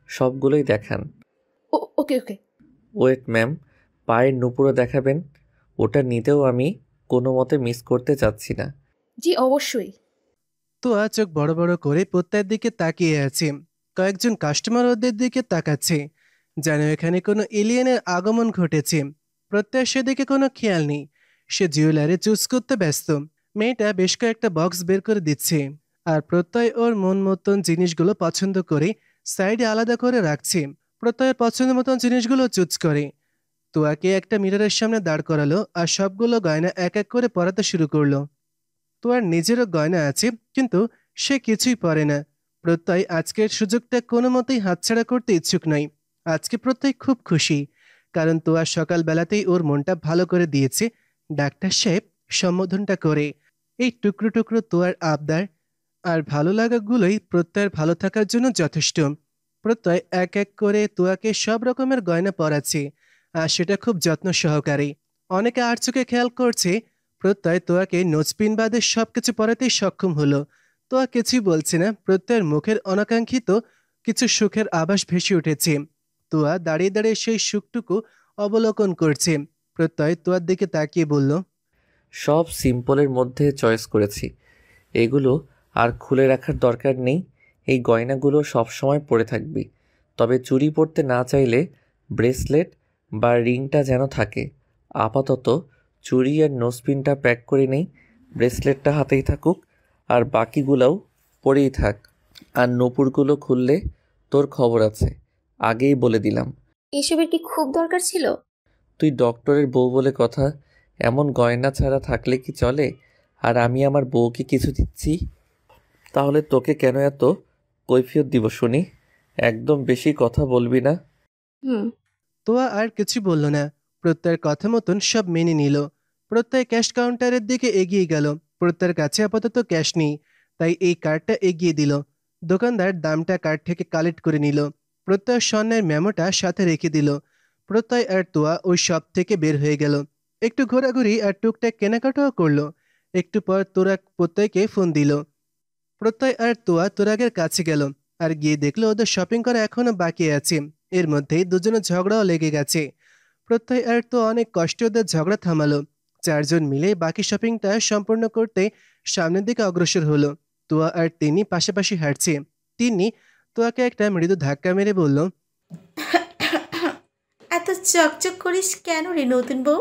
সবগুলোই দেখান। ওকে ওকে। ওয়েট ম্যাম, পায়ের নুপুরও দেখাবেন? ওটা নিতেও আমি কোনো মতে মিস করতে চাচ্ছি না। জি অবশ্যই। তুয়া চোখ বড় বড় করে প্রত্যয়ের দিকে তাকিয়ে আছে। কয়েকজন কাস্টমার ওদের দিকে তাকাচ্ছে, যেন এখানে কোনো এলিয়েনের আগমন ঘটেছে। প্রত্যয় সেদিকে কোনো খেয়াল নেই, সে জুয়েলারি চুজ করতে ব্যস্ত। মেয়েটা বেশ কয়েকটা বক্স বের করে দিচ্ছে, আর প্রত্যয় ওর মন মতন জিনিসগুলো পছন্দ করে সাইডে আলাদা করে রাখছে। প্রত্যয়ের পছন্দ মতন জিনিসগুলো চুজ করে। তুয়াকে একটা মিররের সামনে দাঁড় করালো আর সবগুলো গয়না এক এক করে পরাতে শুরু করলো। তুয়ার নিজেরও গয়না আছে, কিন্তু সে কিছুই পরে না। প্রত্যয় আজকের সুযোগটা কোনো মতেই হাতছাড়া করতে ইচ্ছুক নয়। আজকে প্রত্যয় খুব খুশি, কারণ তুয়া সকালবেলাতেই ওর মনটা ভালো করে দিয়েছে ডাক্তার সাহেব সম্বোধনটা করে। এই টুকরো টুকরো তুয়ার আবদার আর ভালো লাগাগুলোই প্রত্যয়ের ভালো থাকার জন্য যথেষ্ট। প্রত্যয় এক এক করে তুয়াকে সব রকমের গয়না পরাচ্ছে, আর সেটা খুব যত্ন সহকারে। অনেকে আর চোখে খেয়াল করছে প্রত্যয় তোয়াকে নোজপিন বাদে সবকিছু পরাতেই সক্ষম হলো। তোয়া কিছুই বলছে না। প্রত্যয়ের মুখের অনাকাঙ্ক্ষিত কিছু সুখের আভাস ভেসে উঠেছে। তোয়া দাঁড়িয়ে দাঁড়িয়ে সেই সুখটুকু অবলোকন করছে। প্রত্যয় তোয়ার দিকে তাকিয়ে বলল, সব সিম্পলের মধ্যে চয়েস করেছি। এগুলো আর খুলে রাখার দরকার নেই। এই গয়নাগুলো সবসময় পরে থাকবি। তবে চুড়ি পরতে না চাইলে ব্রেসলেট বা রিংটা যেন থাকে। আপাতত চুড়ি আর নোজপিনটা প্যাক করে নেই, ব্রেসলেটটা হাতেই থাকুক, আর বাকিগুলোও পরেই থাক। আর নূপুরগুলো খুললে তোর খবর আছে, আগেই বলে দিলাম। এসবের কি খুব দরকার ছিল? তুই ডক্টরের বউ বলে কথা, এমন গয়না ছাড়া থাকলে কি চলে? আর আমি আমার বউকে কিছু দিচ্ছি, তাহলে তোকে কেন এত কৈফিয়ত দিব শুনি? একদম বেশি কথা বলবি না। হুম। তোয়া আর কিছু বলল না। প্রত্যয়ের কথা মতন সব মেনে নিল। প্রত্যয় ক্যাশ কাউন্টারের দিকে এগিয়ে গেল। প্রত্যয়ের কাছে আপাতত ক্যাশ নেই, তাই এই কার্ডটা এগিয়ে দিল। দোকানদার দামটা কার্ড থেকে কালেক্ট করে নিল। প্রত্যয় স্বর্ণের মেমোটা সাথে রেখে দিল। প্রত্যয় আর তোয়া ওই শপ থেকে বের হয়ে গেল। একটু ঘোরাঘুরি আর টুকটাক কেনাকাটাও করলো। একটু পর তোরা প্রত্যয়কে ফোন দিল। প্রত্যয় আর তোয়া তোরাগের কাছে গেল, আর গিয়ে দেখলো ওদের শপিং করা এখনো বাকি আছে। এর মধ্যেই দুজনের ঝগড়াও লেগে গেছে। প্রত্যয় আর তো অনেক কষ্টে ওদের ঝগড়া থামালো। চারজন মিলে বাকি শপিংটা সম্পূর্ণ করতে সামনের দিকে অগ্রসর হলো। তোয়া আর তিনি পাশাপাশি হাঁটছে। তিনি তোয়াকে একটা মৃদু ধাক্কা মেরে বলল, এত চকচক করিস কেন রে নতুন বউ?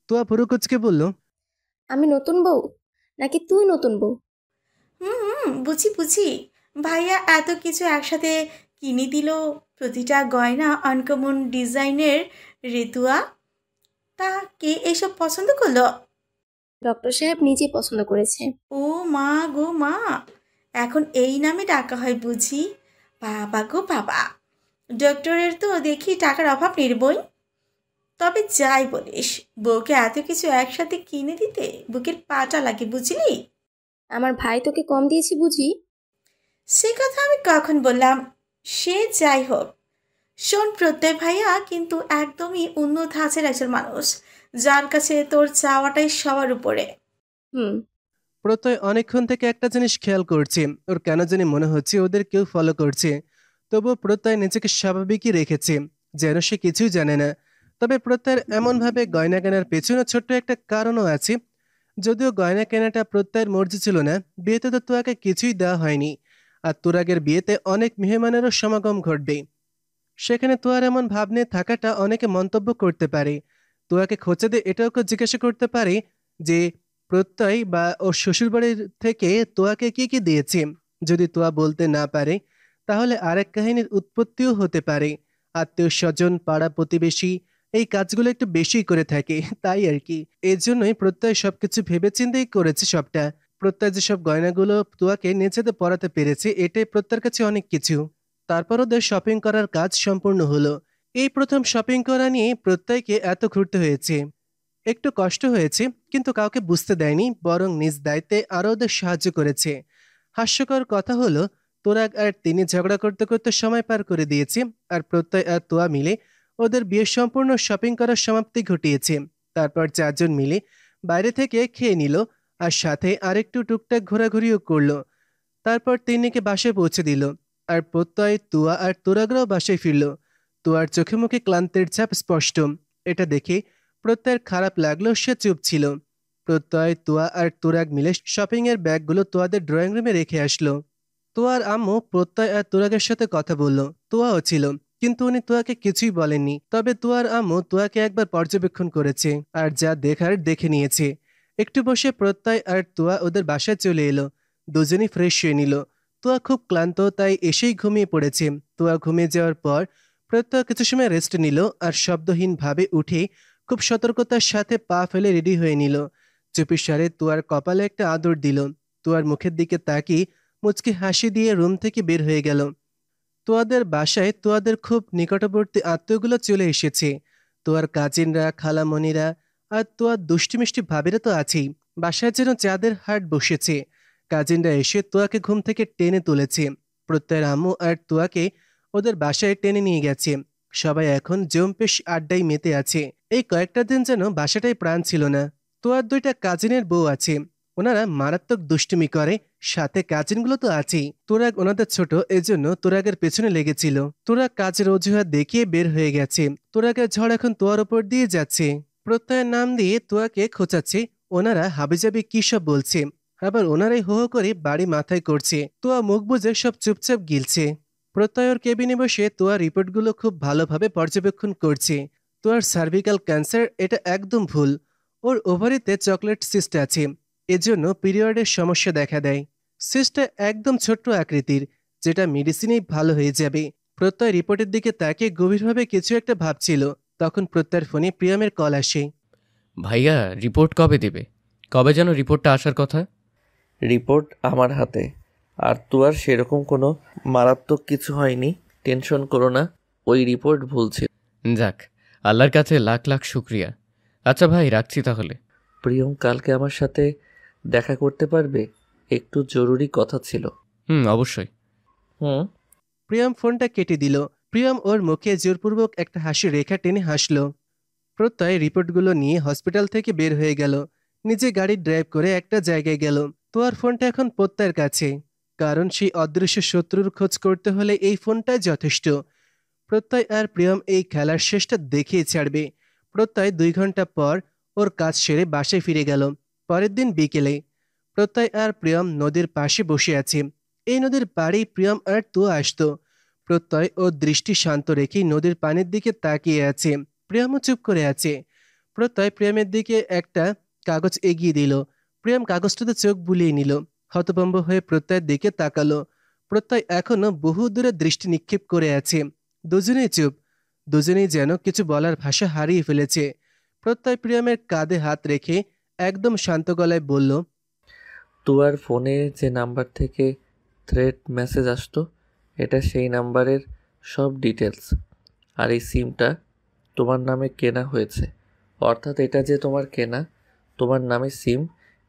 তোয়া পুরুকুচকে বলল, আমি নতুন বউ নাকি তুই নতুন বউ? বুঝি বুঝি। ভাইয়া এত কিছু একসাথে কিনে দিল, প্রতিটা গয়না আনকমন ডিজাইনের। রেতুয়া, তা কে এসব পছন্দ করলো? ডক্টর সাহেব নিজে পছন্দ করেছে। ও মা গো মা, এখন এই নামে ডাকা হয় বুঝি? বাবা গো বাবা, ডক্টরের তো দেখি টাকার অভাব নির্বই। তবে যাই বলিস, বউকে এত কিছু একসাথে কিনে দিতে বুকের পাটা লাগে বুঝলি? আমার ভাই তোকে কম দিয়েছি বুঝি? সে কথা আমি কখন বললাম? সে যাই হোক, শোন প্রত্যয় ভাইয়া কিন্তু একদমই অন্য ধাঁচের একজন মানুষ, যার কাছে তোর চাওয়াটাই সবার উপরে। হুম। প্রত্যয় অনেকক্ষণ থেকে একটা জিনিস খেয়াল করছে। ওর কেন জানি মনে হচ্ছে ওদের কেউ ফলো করছে। তবুও প্রত্যয় নিজেকে স্বাভাবিকই রেখেছে, যেন সে কিছুই জানে না। তবে প্রত্যয়ের এমনভাবে গয়না কেনার পেছনে ছোট্ট একটা কারণও আছে। যদিও গয়না কেনাটা প্রত্যয়ের মর্জি ছিল না, বিয়েতে তো তোয়াকে কিছুই দেওয়া হয়নি। আর তুরাগের বিয়েতে অনেক মেহমানেরও সমাগম ঘটবে। সেখানে তোয়ার এমন ভাব নিয়ে থাকাটা অনেকে মন্তব্য করতে পারে। তোয়াকে খোঁচা দিয়ে এটাও জিজ্ঞাসা করতে পারে যে প্রত্যয় বা ওর শ্বশুরবাড়ির থেকে তোয়াকে কি কি দিয়েছে। যদি তোয়া বলতে না পারে তাহলে আরেক কাহিনীর উৎপত্তিও হতে পারে। আত্মীয় স্বজন, পাড়া প্রতিবেশী এই কাজগুলো একটু বেশি করে থাকে, তাই আর কি। এর জন্যই প্রত্যয় সবকিছু ভেবেচিন্তেই করেছে সবটা। প্রত্যয় যেসব গয়নাগুলো তোয়াকে নিচেতে পরাতে পেরেছে, এটাই প্রত্যয়ের কাছে অনেক কিছু। তারপর ওদের শপিং করার কাজ সম্পূর্ণ হলো। এই প্রথম শপিং করা নিয়ে প্রত্যয়কে এত ঘুরতে হয়েছে। একটু কষ্ট হয়েছে, কিন্তু কাউকে বুঝতে দেয়নি, বরং নিজ দায়িত্বে আরও ওদের সাহায্য করেছে। হাস্যকর কথা হলো, তোরাগ আর তিনি ঝগড়া করতে করতে সময় পার করে দিয়েছে, আর প্রত্যয় আর তোয়া মিলে ওদের বিয়ের সম্পূর্ণ শপিং করার সমাপ্তি ঘটিয়েছে। তারপর চারজন মিলে বাইরে থেকে খেয়ে নিল, আর সাথে আরেকটু টুকটাক ঘোরাঘুরিও করলো। তারপর তিন্নিকে বাসায় পৌঁছে দিল, আর প্রত্যয়, তুয়া আর তোরাগরাও বাসায় ফিরল। তুয়ার চোখে মুখে ক্লান্তির ছাপ স্পষ্ট। এটা দেখে প্রত্যয়ের খারাপ লাগলেও সে চুপ ছিল। প্রত্যয়, তুয়া আর তুরাগ মিলে শপিং এর ব্যাগগুলো তোয়াদের ড্রয়িং রুমে রেখে আসলো। তোয়ার আম্মু প্রত্যয় আর তুরাগের সাথে কথা বলল। তোয়াও ছিল, কিন্তু উনি তোয়াকে কিছুই বলেননি। তবে তুয়ার আম্মু তোয়াকে একবার পর্যবেক্ষণ করেছে, আর যা দেখার দেখে নিয়েছে। একটু বসে প্রত্যয় আর তুয়া ওদের বাসায় চলে এলো। দুজনই ফ্রেশ হয়ে নিল। তুয়া খুব ক্লান্ত, তাই এসেই ঘুমিয়ে পড়েছে। তুয়া ঘুমিয়ে যাওয়ার পর প্রত্যয় কিছু সময় রেস্ট নিল, আর শব্দহীনভাবে উঠে খুব সতর্কতার সাথে পা ফেলে রেডি হয়ে নিল। চুপিসারে তুয়ার কপালে একটা আদর দিল। তুয়ার মুখের দিকে তাকিয়ে মুচকি হাসি দিয়ে রুম থেকে বের হয়ে গেল। তোয়াদের বাসায় তোয়াদের খুব নিকটবর্তী আত্মীয়গুলো চলে এসেছে। তোয়ার কাজিনরা, খালামণিরা আর তোয়ার দুষ্টি মিষ্টি ভাবিরা তো আছেই। বাসায় যেন চাঁদের হাট বসেছে। কাজিনরা এসে তোয়াকে ঘুম থেকে টেনে তুলেছে। প্রত্যয়ের আম্মু আর তোয়াকে ওদের বাসায় টেনে নিয়ে গেছে। সবাই এখন জম্পেশ আড্ডায় মেতে আছে। এই কয়েকটা দিন যেন বাসাটায় প্রাণ ছিল না। তোয়ার দুইটা কাজিনের বউ আছে, ওনারা মারাত্মক দুষ্টুমি করে, সাথে কাজিনগুলো তো আছেই। তোরাগ ওনাদের ছোট, এজন্য তোরাগের পেছনে লেগেছিল। তোরাগ কাজের অজুহাত দেখিয়ে বের হয়ে গেছে। তোরাগের ঝড় এখন তোয়ার ওপর দিয়ে যাচ্ছে। প্রত্যয়ের নাম দিয়ে তোয়াকে খোঁচাচ্ছে। ওনারা হাবিজাবি কি সব বলছে, আবার ওনারাই হো হো করে বাড়ি মাথায় করছে। তোয়া মুখ বুজে সব চুপচাপ গিলছে। প্রত্যয়ের কেবিনে বসে তোয়ার রিপোর্টগুলো খুব ভালোভাবে পর্যবেক্ষণ করছে। তোয়ার সার্ভিক্যাল ক্যান্সার, এটা একদম ভুল। ওর ওভারিতে চকলেট সিস্ট আছে, এজন্য পিরিয়ডের সমস্যা দেখা দেয়। সিস্টটা একদম ছোট্ট আকৃতির, যেটা মেডিসিনেই ভালো হয়ে যাবে। প্রত্যয় রিপোর্টের দিকে তাকিয়ে গভীরভাবে কিছু একটা ভাবছিল। তখন প্রত্যয়ের ফোনে প্রিয়মের কল আসে। ভাইয়া, রিপোর্ট কবে দেবে? কবে যেন রিপোর্টটা আসার কথা? রিপোর্ট আমার হাতে। আর তুয়ার সেরকম কোনো মারাত্মক কিছু হয়নি, টেনশন করো না। ওই রিপোর্ট ভুল ছিল। যাক, আল্লাহর কাছে লাখ লাখ শুক্রিয়া। আচ্ছা ভাই, রাখছি তাহলে। প্রিয়ম কালকে আমার সাথে দেখা করতে পারবে? একটু জরুরি কথা ছিল। অবশ্যই। প্রিয়ম ফোনটা কেটে দিল। প্রিয়ম ওর মুখে জোরপূর্বক একটা হাসির রেখা টেনে হাসল। প্রত্যয় রিপোর্টগুলো নিয়ে হসপিটাল থেকে বের হয়ে গেল। নিজে গাড়ি ড্রাইভ করে একটা জায়গায় গেল। তোয়ার ফোনটা এখন প্রত্যয়ের কাছে, কারণ সেই অদৃশ্য শত্রুর খোঁজ করতে হলে এই ফোনটাই যথেষ্ট। প্রত্যয় আর প্রিয়ম এই খেলার শেষটা দেখেই ছাড়বে। প্রত্যয় 2 ঘন্টা পর ওর কাজ সেরে বাসায় ফিরে গেল। পরের দিন বিকেলে প্রত্যয় আর প্রিয়ম নদীর পাশে বসে আছে। এই নদীর পাড়েই প্রিয়ম আর তুয়া আসতো। প্রত্যয় ও দৃষ্টি শান্ত রেখেই নদীর পানির দিকে তাকিয়ে আছে। প্রিয়মও চুপ করে আছে। প্রত্যয় প্রিয়মের দিকে একটা কাগজ এগিয়ে দিল। প্রিয়ম কাগজটাতে চোখ বুলিয়ে নিল। হতভম্ব হয়ে প্রত্যয়ের দিকে তাকালো। প্রত্যয় এখনো বহু দূরে দৃষ্টি নিক্ষেপ করে আছে। দুজনেই চুপ, দুজনেই যেন কিছু বলার ভাষা হারিয়ে ফেলেছে। প্রত্যয় প্রিয়মের কাঁধে হাত রেখে একদম শান্ত গলায় বলল, তুয়ার ফোনে যে নাম্বার থেকে থ্রেট মেসেজ আসতো, এটা সেই নাম্বারের সব ডিটেলস। আর এই সিমটা তোমার নামে কেনা হয়েছে, অর্থাৎ এটা যে তোমার কেনা, তোমার নামে সিম,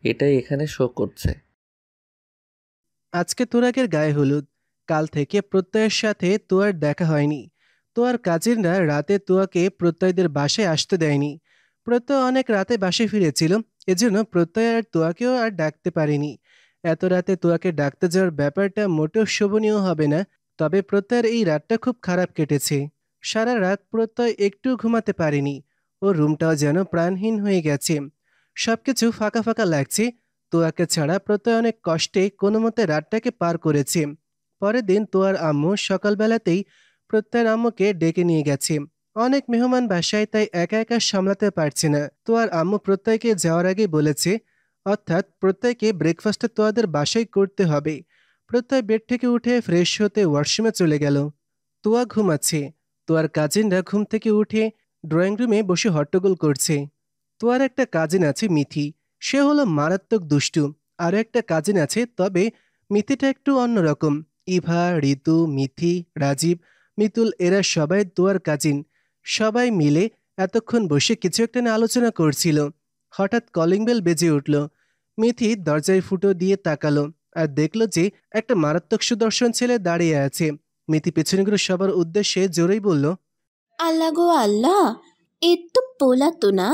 এটাই এখানে শো করছে। আজকে তোরাগের গায়ে হলুদ। কাল থেকে প্রত্যয়ের সাথে তোয়ার দেখা হয়নি। তোয়ার কাজিনরা রাতে তোয়াকে প্রত্যয়দের বাসায় আসতে দেয়নি। প্রত্যয় অনেক রাতে বাসায় ফিরেছিল, এজন্য প্রত্যয় আর তোয়াকেও আর ডাকতে পারেনি। এত রাতে তোয়াকে ডাকতে যাওয়ার ব্যাপারটা মোটেও শোভনীয় হবে না। তবে প্রত্যয়ের এই রাতটা খুব খারাপ কেটেছে। সারা রাত প্রত্যয় একটু ঘুমাতে পারেনি। ওর রুমটাও যেন প্রাণহীন হয়ে গেছে। সবকিছু ফাঁকা ফাঁকা লাগছে। তোয়াকে ছাড়া প্রত্যয় অনেক কষ্টে কোনো মতে রাতটাকে পার করেছে। পরের দিন তোয়ার আম্মু সকালবেলাতেই প্রত্যয়ের আম্মুকে ডেকে নিয়ে গেছে। অনেক মেহমান বাসায়, তাই একা একা সামলাতে পারছে না। তোয়ার আম্মু প্রত্যয়কে যাওয়ার আগেই বলেছে, অর্থাৎ প্রত্যয়কে ব্রেকফাস্টে তোয়াদের বাসায় করতে হবে। প্রত্যয় বেড থেকে উঠে ফ্রেশ হতে ওয়াশরুমে চলে গেল। তোয়া ঘুমাচ্ছে। তোয়ার কাজিনরা ঘুম থেকে উঠে ড্রয়িং রুমে বসে হট্টগোল করছে। তোয়ার একটা কাজিন আছে মিথি, সে হলো মারাত্মক দুষ্টু। আরও একটা কাজিন আছে, তবে মিথিটা একটু অন্যরকম। ইভা, ঋতু, মিথি, রাজীব, মিতুল এরা সবাই তোয়ার কাজিন। সবাই মিলে এতক্ষণ বসে কিছু একটা নিয়ে আলোচনা করছিল। হঠাৎ কলিং বেল বেজে উঠল। মিথি দরজায় ফুটো দিয়ে তাকালো আর দেখলো যে একটা মারাত্মক সুদর্শন ছেলে দাঁড়িয়ে আছে। মিথি পেছনে ঘুরে সবার উদ্দেশ্যে জোরেই বলল, আল্লাহ গো আল্লাহ, এ তো পোলা তো না,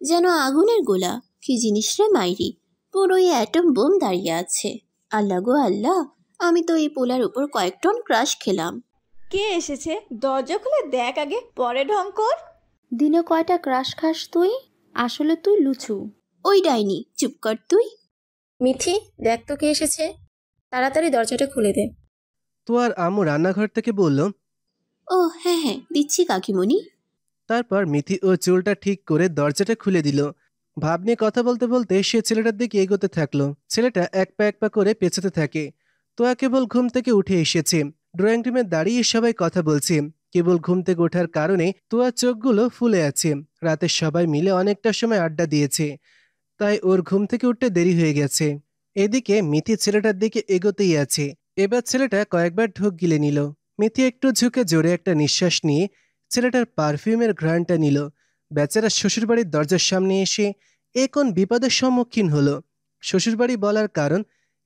যেন আগুনের গোলা। কি জিনিস রে মাইরি, পুরোই অ্যাটম বোম দাঁড়িয়ে আছে। আল্লাহ গো আল্লাহ, আমি তো এই পোলার উপর কয়েক টন ক্রাশ খেলাম। কে এসেছে? দরজা খুলে দেখ আগে, পরে ঢং কর। দিনে কয়টা ক্রাশ খাস তুই? আসলে তুই লুচু। ওই ডাইনি, চুপ কর তুই। মিথি, দেখ তো কে এসেছে, তাড়াতাড়ি দরজাটা খুলে দে। তোয়ার আম্মু রান্নাঘর থেকে বলল, ও হ্যাঁ হ্যাঁ, দিচ্ছি কাকিমণি। তারপর মিথি ও চুলটা ঠিক করে দরজাটা খুলে দিল। ভাব নিয়ে কথা বলতে বলতে সে ছেলেটার দিকে এগোতে থাকলো। ছেলেটা এক পা করে পেছাতে থাকে। তোয়া কেবল ঘুম থেকে উঠে এসেছে। ড্রয়িং রুমে দাঁড়িয়ে সবাই কথা বলছে। কেবল ঘুম থেকে ওঠার কারণে তোয়ার চোখগুলো ফুলে আছে। রাতে সবাই মিলে অনেকটা সময় আড্ডা দিয়েছে, তাই ওর ঘুম থেকে উঠতে দেরি হয়ে গেছে। এদিকে মিথি ছেলেটার দিকে এগোতেই আছে। এবার ছেলেটা কয়েকবার ঢোক গিলে নিল। মিথি একটু ঝুঁকে জোরে একটা নিঃশ্বাস নিয়ে ছেলেটার পারফিউমের ঘ্রাণটা নিল। বেচারা শ্বশুরবাড়ির দরজার সামনে এসে এ কোন বিপদের সম্মুখীন হলো। শ্বশুরবাড়ি বলার কারণ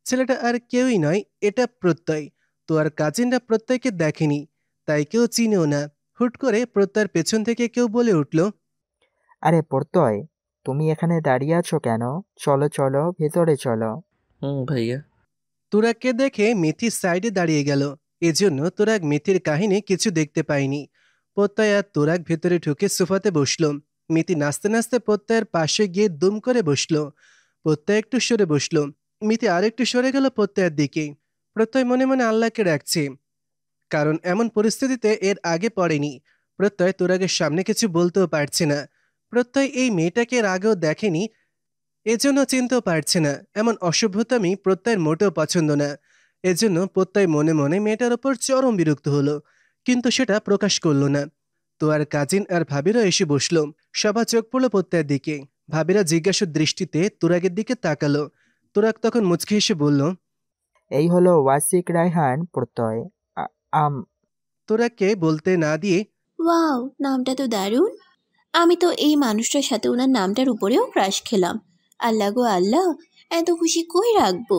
ছেলেটা আর কেউই নয়, এটা প্রত্যয়। তো আর কাজিনরা প্রত্যয়কে দেখেনি, তাই কেউ চিনেও না। হুট করে প্রত্যয়ের পেছন থেকে কেউ বলে উঠল, আরে প্রত্যয়, তুমি এখানে দাঁড়িয়ে আছো কেন? চলো চলো, ভেতরে চলো। ভাইয়া। তুরাগকে দেখে মিথি সাইডে দাঁড়িয়ে গেল। এজন্য তুরাগ মিথির কাহিনী কিছু দেখতে পায়নি। প্রত্যয় আর তুরাগ ভেতরে ঢুকে সোফাতে বসল। মিথি নাচতে নাচতে প্রত্যয়ের পাশে গিয়ে দুম করে বসল। প্রত্যয় একটু সরে বসল। মিথি আর একটু সরে গেল প্রত্যয়ের দিকে। প্রত্যয় মনে মনে আল্লাহকে ডাকছে, কারণ এমন পরিস্থিতিতে এর আগে পড়েনি। প্রত্যয় তুরাগের সামনে কিছু বলতেও পারছে না। প্রত্যয় এই মেয়েটাকে এর আগেও দেখেনি, এজন্য চিনতেও পারছে না। এমন অসভ্যতামি প্রত্যয়ের মোটেও পছন্দ না। এজন্য প্রত্যয় মনে মনে মেয়েটার ওপর চরম বিরক্ত হলো, কিন্তু সেটা প্রকাশ করল না। তো আর কাজিন আর ভাবিরা এসে বসলো। সবার চোখ পড়লো প্রত্যয়ের দিকে। ভাবিরা জিজ্ঞাসু দৃষ্টিতে তুরাগের দিকে তাকালো। তুরাগ তখন মুচকি হেসে বলল, এই হলো ওয়াসিক রায়হান প্রত্যয়। তুরাগকে বলতে না দিয়ে, ওয়াও, নামটা তো দারুণ। আমি তো এই মানুষটার সাথে ওনার নামটার উপরেও ক্রাশ খেলাম। আল্লাহ গো আল্লাহ, এত খুশি কই রাখবো।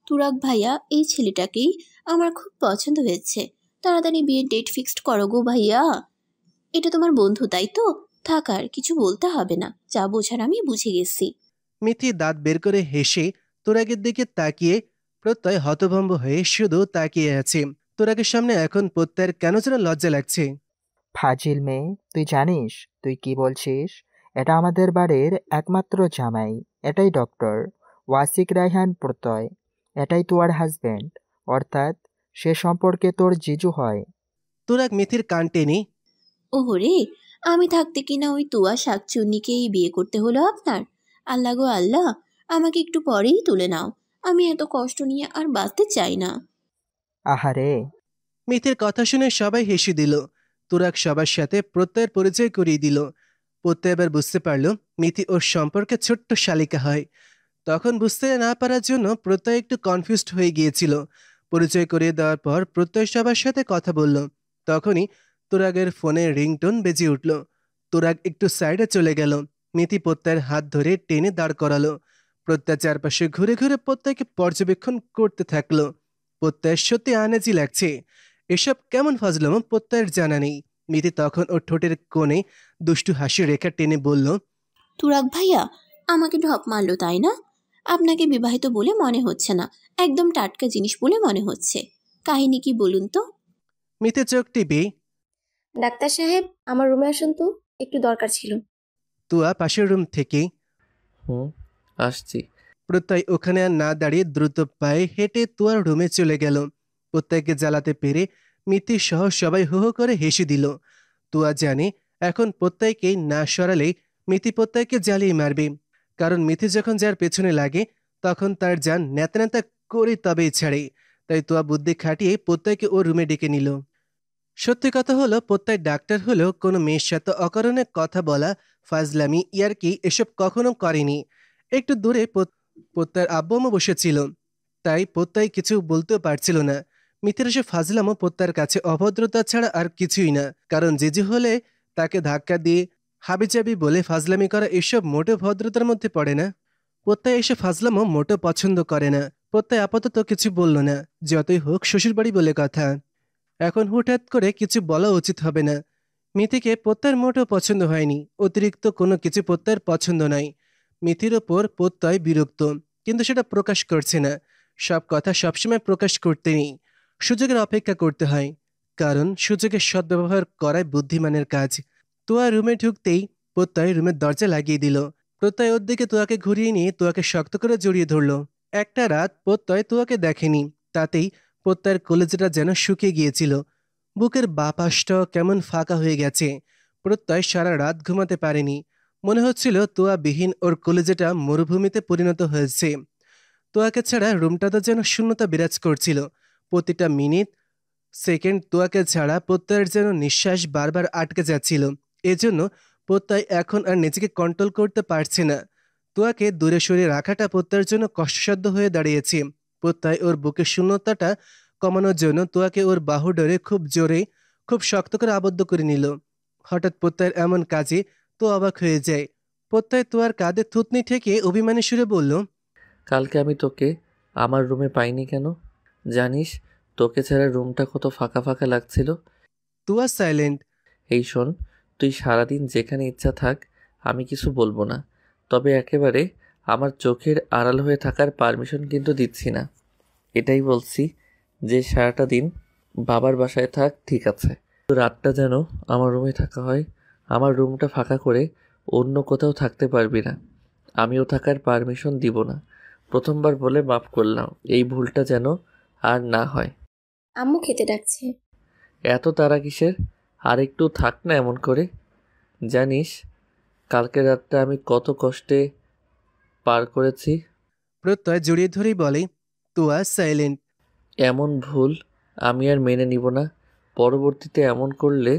তুরাগ ভাইয়া, এই ছেলেটাকেই আমার খুব পছন্দ হয়েছে। তাড়াতাড়ি বিয়ের ডেট ফিক্সড করো গো ভাইয়া। এটা তোমার বন্ধু, তাই তো? থাক, আর কিছু বলতে হবে না, যা বোঝার আমি বুঝে গেছি। মিথি দাঁত বের করে হেসে তুরাগের দিকে তাকিয়ে। প্রত্যয় হতভম্ব হয়ে শুধু তাকিয়ে আছে। তুরাগের সামনে এখন প্রত্যয়ের কেন যেন লজ্জা লাগছে। ফাজিল মেয়ে, তুই জানিস তুই কি বলছিস? এটা আমাদের বাড়ির একমাত্র জামাই। এটাই ডক্টর ওয়াসিক রায়হান প্রত্যয়। এটাই তোর হাজবেন্ড, অর্থাৎ সে সম্পর্কে তোর জিজু হয়। তুরাগ মিথির কান টেনে, ওহরে, আমি থাকতে কিনা ওই তুয়া শাকচুন্নিকেই বিয়ে করতে হলো আপনার? আল্লাহ গো আল্লাহ, আমাকে একটু পরেই তুলে নাও। আমি এত কষ্ট নিয়ে আর বাঁচতে চাই না। আহারে। মিথির কথা শুনে সবাই হেসে দিল। তুরাগ সবার সাথে প্রত্যয়ের পরিচয় করিয়ে দিল। প্রত্যয় এবার বুঝতে পারল মিথি ওর সম্পর্কে ছোট্ট শালিকা হয়। তখন বুঝতে না পারার জন্য প্রত্যয় একটু কনফিউজড হয়ে গিয়েছিল। পরিচয় করিয়ে দেওয়ার পর প্রত্যয় সবার সাথে কথা বলল। তখনই তুরাগের ফোনে রিংটোন বেজে উঠল। তুরাগ একটু সাইডে চলে গেল। মিথি প্রত্যয়ের হাত ধরে টেনে দাঁড় করালো। প্রত্যয় চারপাশে ঘুরে ঘুরে প্রত্যয়কে পর্যবেক্ষণ করতে থাকলো। প্রত্যয়ের সত্যি আনেজি লাগছে। এসব কেমন ফাজলামো প্রত্যয়ের জানা নেই। মিথি তখন ওর ঠোঁটের কোণে দুষ্টু হাসির রেখা টেনে বলল, তুরাগ ভাইয়া আমাকে ঢপ মারলো, তাই না? আপনাকে বিবাহিত বলে মনে হচ্ছে না, একদম টাটকা জিনিস বলে মনে হচ্ছে। কাহিনী কি বলুন তো? মিথি চোখ টিপে, ডাক্তার সাহেব, আমার রুমে আসুন তো, একটু দরকার ছিল। তুয়া পাশের রুম থেকে, আসছি। প্রত্যয় ওখানে আর না দাঁড়িয়ে দ্রুত পায়ে হেঁটে তুয়ার রুমে চলে গেল। প্রত্যয়কে জ্বালাতে পেরে মিতি সহ সবাই হো হো করে হেসে দিল। তুয়া জানে এখন প্রত্যয়কে না সরালে মিতি প্রত্যয়কে জ্বালিয়ে মারবে, কারণ মিতি যখন যার পেছনে লাগে তখন তার যান নেতা নেতা করে তবেই ছাড়ে। তাই তুয়া বুদ্ধি খাটিয়ে প্রত্যয়কে ও রুমে ডেকে নিল। সত্যি কথা হলো, প্রত্যয় ডাক্তার হলেও কোনো মেয়ের সাথে অকারণে কথা বলা, ফাজলামি, ইয়ারকি এসব কখনো করেনি। একটু দূরে প্রত্যয়ের আব্বু আম্মু বসেছিল, তাই প্রত্যয় কিছু বলতেও পারছিল না। মিথির এসে ফাজলামও প্রত্যয়ের কাছে অভদ্রতা ছাড়া আর কিছুই না, কারণ জিজু হলে তাকে ধাক্কা দিয়ে হাবিজাবি বলে ফাজলামি করা এসব মোটেও ভদ্রতার মধ্যে পড়ে না। প্রত্যয় এসে ফাজলামও মোটেও পছন্দ করে না। প্রত্যয় আপাতত কিছু বলল না, যতই হোক শ্বশুরবাড়ি বলে কথা, এখন হুটহাট করে কিছু বলা উচিত হবে না। মিথিকে প্রত্যয়ের মোটেও পছন্দ হয়নি, অতিরিক্ত কোনো কিছু প্রত্যয়ের পছন্দ নয়। মিথির ওপর প্রত্যয় বিরক্ত, কিন্তু সেটা প্রকাশ করছে না। সব কথা সবসময় প্রকাশ করতে নেই, সুযোগের অপেক্ষা করতে হয়, কারণ সুযোগের সদ্ব্যবহার করাই বুদ্ধিমানের কাজ। তুয়া রুমে ঢুকতেই প্রত্যয় রুমের দরজা লাগিয়ে দিল। প্রত্যয় ওর দিকে তুয়াকে ঘুরিয়ে নিয়ে তুয়াকে শক্ত করে জড়িয়ে ধরল। একটা রাত প্রত্যয় তুয়াকে দেখেনি, তাতেই প্রত্যয়ের কলেজটা যেন শুকিয়ে গিয়েছিল। বুকের বাঁ পাশটাও কেমন ফাঁকা হয়ে গেছে। প্রত্যয় সারা রাত ঘুমাতে পারেনি, মনে হচ্ছিল তুয়া বিহীন ওর কলেজটা মরুভূমিতে পরিণত হয়েছে। তুয়াকে ছাড়া রুমটাতে যেন শূন্যতা বিরাজ করছিল। প্রতিটা মিনিট সেকেন্ড তুয়াকে ছাড়া প্রত্যয়ের যেন নিঃশ্বাস বারবার আটকে যাচ্ছিল। এজন্য প্রত্যয় এখন আর নিজেকে কন্ট্রোল করতে পারছে না। তুয়াকে দূরে সরিয়ে রাখাটা প্রত্যয়ের জন্য কষ্টসাধ্য হয়ে দাঁড়িয়েছে। প্রত্যয় ওর বুকের শূন্যতাটা কমানোর জন্য তুয়াকে ওর বাহু ডরে খুব জোরে, খুব শক্ত করে আবদ্ধ করে নিল। হঠাৎ প্রত্যয়ের এমন কাজে তো অবাক হয়ে যায়। প্রত্যয় তুয়ার কাঁধে থুতনি ঠেকে অভিমানী সুরে বলল, কালকে আমি তোকে আমার রুমে পাইনি কেন? জানিস তোকে ছাড়া রুমটা কত ফাঁকা ফাঁকা লাগছিল। তুয়া সাইলেন্ট। এই শোন, তুই সারাদিন যেখানে ইচ্ছা থাক, আমি কিছু বলবো না, তবে একেবারে আমার চোখের আড়াল হয়ে থাকার পারমিশন কিন্তু দিচ্ছি না। এটাই বলছি যে সারাটা দিন বাবার বাসায় থাক, ঠিক আছে? তো রাতটা যেন আমার রুমে থাকা হয়। আমার রুমটা ফাঁকা করে অন্য কোথাও থাকতে পারবি না। আমিও থাকার পারমিশন দিব না। প্রথমবার বলে মাফ করলাম, এই ভুলটা যেন আর না হয়। আম্মু খেতে ডাকছে। এত তাড়া কিসের? আর একটু থাক না এমন করে। জানিস কালকে রাতটা আমি কত কষ্টে পার করেছি। প্রত্যয় জড়িয়ে ধরেই বলে। তুয়া সাইলেন্ট। এমন ভুল আমি আর মেনে নিব না। পরবর্তীতে এমন করলে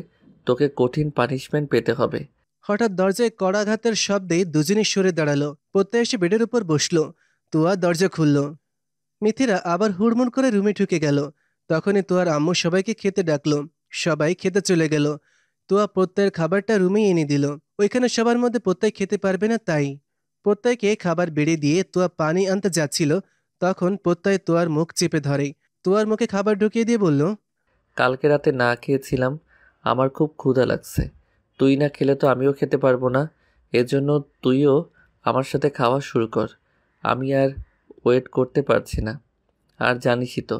তোকে কঠিন পানিশমেন্ট পেতে হবে। হঠাৎ দরজায় কড়াঘাতের শব্দে দুজনেই সরে দাঁড়ালো। প্রত্যয় এসে বেডের উপর বসলো। তুয়া দরজা খুলল। মিথিরা আবার হুড়মুড় করে রুমে ঢুকে গেল। তখনই তুয়ার আম্মু সবাইকে খেতে ডাকলো। সবাই খেতে চলে গেল। তুয়া প্রত্যয়ের খাবারটা রুমেই এনে দিল। ওইখানে সবার মধ্যে প্রত্যয় খেতে পারবে না, তাই প্রত্যয়কে খাবার বেড়ে দিয়ে তুয়া পানি আনতে যাচ্ছিল, তখন প্রত্যয় তুয়ার মুখ চেপে ধরে। তুয়ার মুখে খাবার ঢুকিয়ে দিয়ে বলল, কালকে রাতে না খেয়েছিলাম, আমার খুব ক্ষুধা লাগছে। তুই না খেলে তো আমিও খেতে পারবো না। এজন্য তুইও আমার সাথে খাওয়া শুরু কর। আমি আর ওয়েট করতে পারছি না। আর জানিসই তো